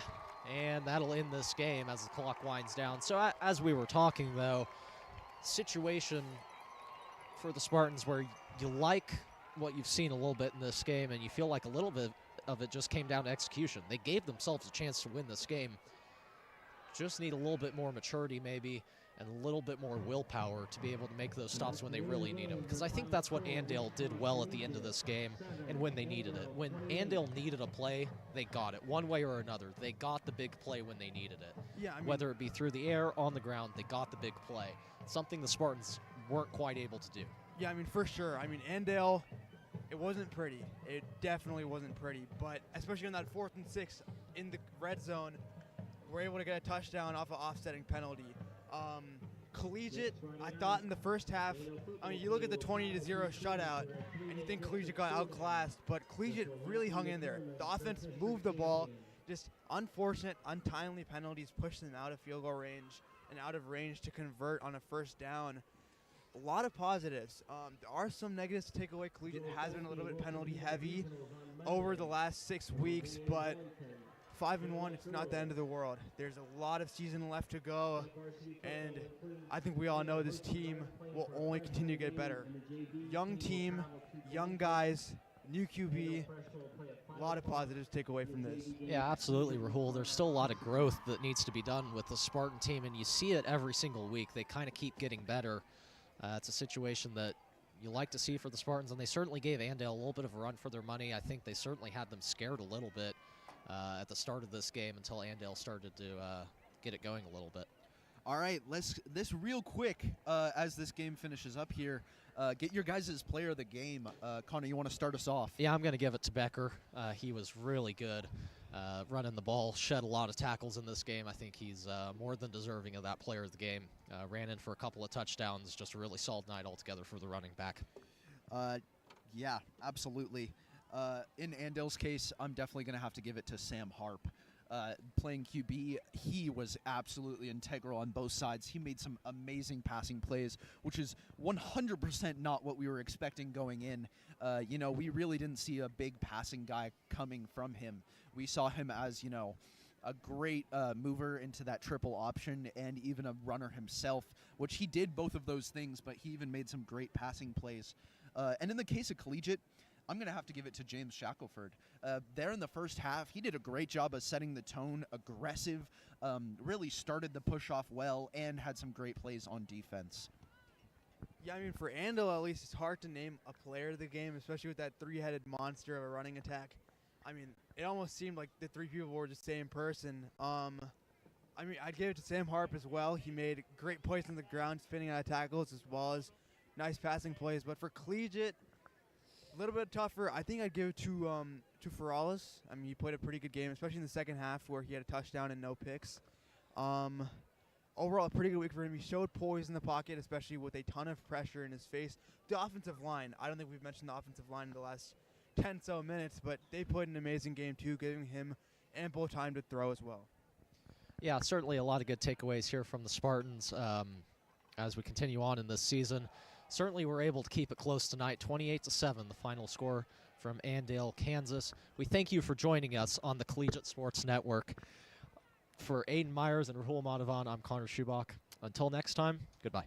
and that'll end this game as the clock winds down. So as we were talking, though, situation for the Spartans where you like what you've seen a little bit in this game, and you feel like a little bit of it just came down to execution. They gave themselves a chance to win this game. Just need a little bit more maturity maybe, and a little bit more willpower to be able to make those stops when they really need them. Because I think that's what Andale did well at the end of this game and when they needed it. When Andale needed a play, they got it one way or another. They got the big play when they needed it. Yeah, I mean, Whether it be through the air, on the ground, they got the big play. Something the Spartans weren't quite able to do. yeah, I mean, for sure. I mean, Andale, it wasn't pretty. It definitely wasn't pretty. But especially on that 4th and 6 in the red zone, we're able to get a touchdown off an offsetting penalty. Collegiate, I thought in the first half, I mean, you look at the 20-0 shutout, and you think Collegiate got outclassed, but Collegiate really hung in there. The offense moved the ball, just unfortunate, untimely penalties pushed them out of field goal range and out of range to convert on a first down. A lot of positives. There are some negatives to take away. Collegiate has been a little bit penalty heavy over the last 6 weeks, but 5-1, it's not the end of the world. There's a lot of season left to go, and I think we all know this team will only continue to get better. Young team, young guys, new QB, a lot of positives to take away from this. Yeah, absolutely, Rahul. There's still a lot of growth that needs to be done with the Spartan team, and you see it every single week. They kind of keep getting better. It's a situation that you like to see for the Spartans, and they certainly gave Andale a little bit of a run for their money. I think they certainly had them scared a little bit at the start of this game until Andale started to get it going a little bit. All right, this real quick as this game finishes up here. Get your guys' player of the game. Connor, you want to start us off? Yeah, I'm going to give it to Becker. He was really good running the ball, shed a lot of tackles in this game. I think he's more than deserving of that player of the game. Ran in for a couple of touchdowns. Just a really solid night altogether for the running back. Yeah, absolutely. In Andale's case, I'm definitely going to have to give it to Sam Harp. Playing QB, he was absolutely integral on both sides. He made some amazing passing plays, which is 100% not what we were expecting going in. You know, we really didn't see a big passing guy coming from him. We saw him as, you know, a great mover into that triple option and even a runner himself, which he did both of those things, but he even made some great passing plays. And in the case of Collegiate, I'm going to have to give it to James Shackelford. There in the first half, he did a great job of setting the tone, aggressive, really started the push off well, and had some great plays on defense. Yeah, I mean, for Andale, at least, it's hard to name a player of the game, especially with that three-headed monster of a running attack. I mean, it almost seemed like the three people were the same person. I mean, I'd give it to Sam Harp as well. He made great plays on the ground, spinning out of tackles, as well as nice passing plays. But for Collegiate, a little bit tougher. I think I'd give it to Ferralis. I mean, he played a pretty good game, especially in the second half where he had a touchdown and no picks. Overall, a pretty good week for him. He showed poise in the pocket, especially with a ton of pressure in his face. The offensive line, I don't think we've mentioned the offensive line in the last 10 so minutes, but they played an amazing game too, giving him ample time to throw as well. Yeah, certainly a lot of good takeaways here from the Spartans as we continue on in this season. Certainly we're able to keep it close tonight, 28-7, the final score from Andale, Kansas. We thank you for joining us on the Collegiate Sports Network. For Aiden Myers and Rahul Madhavan, I'm Connor Schubach. Until next time, goodbye.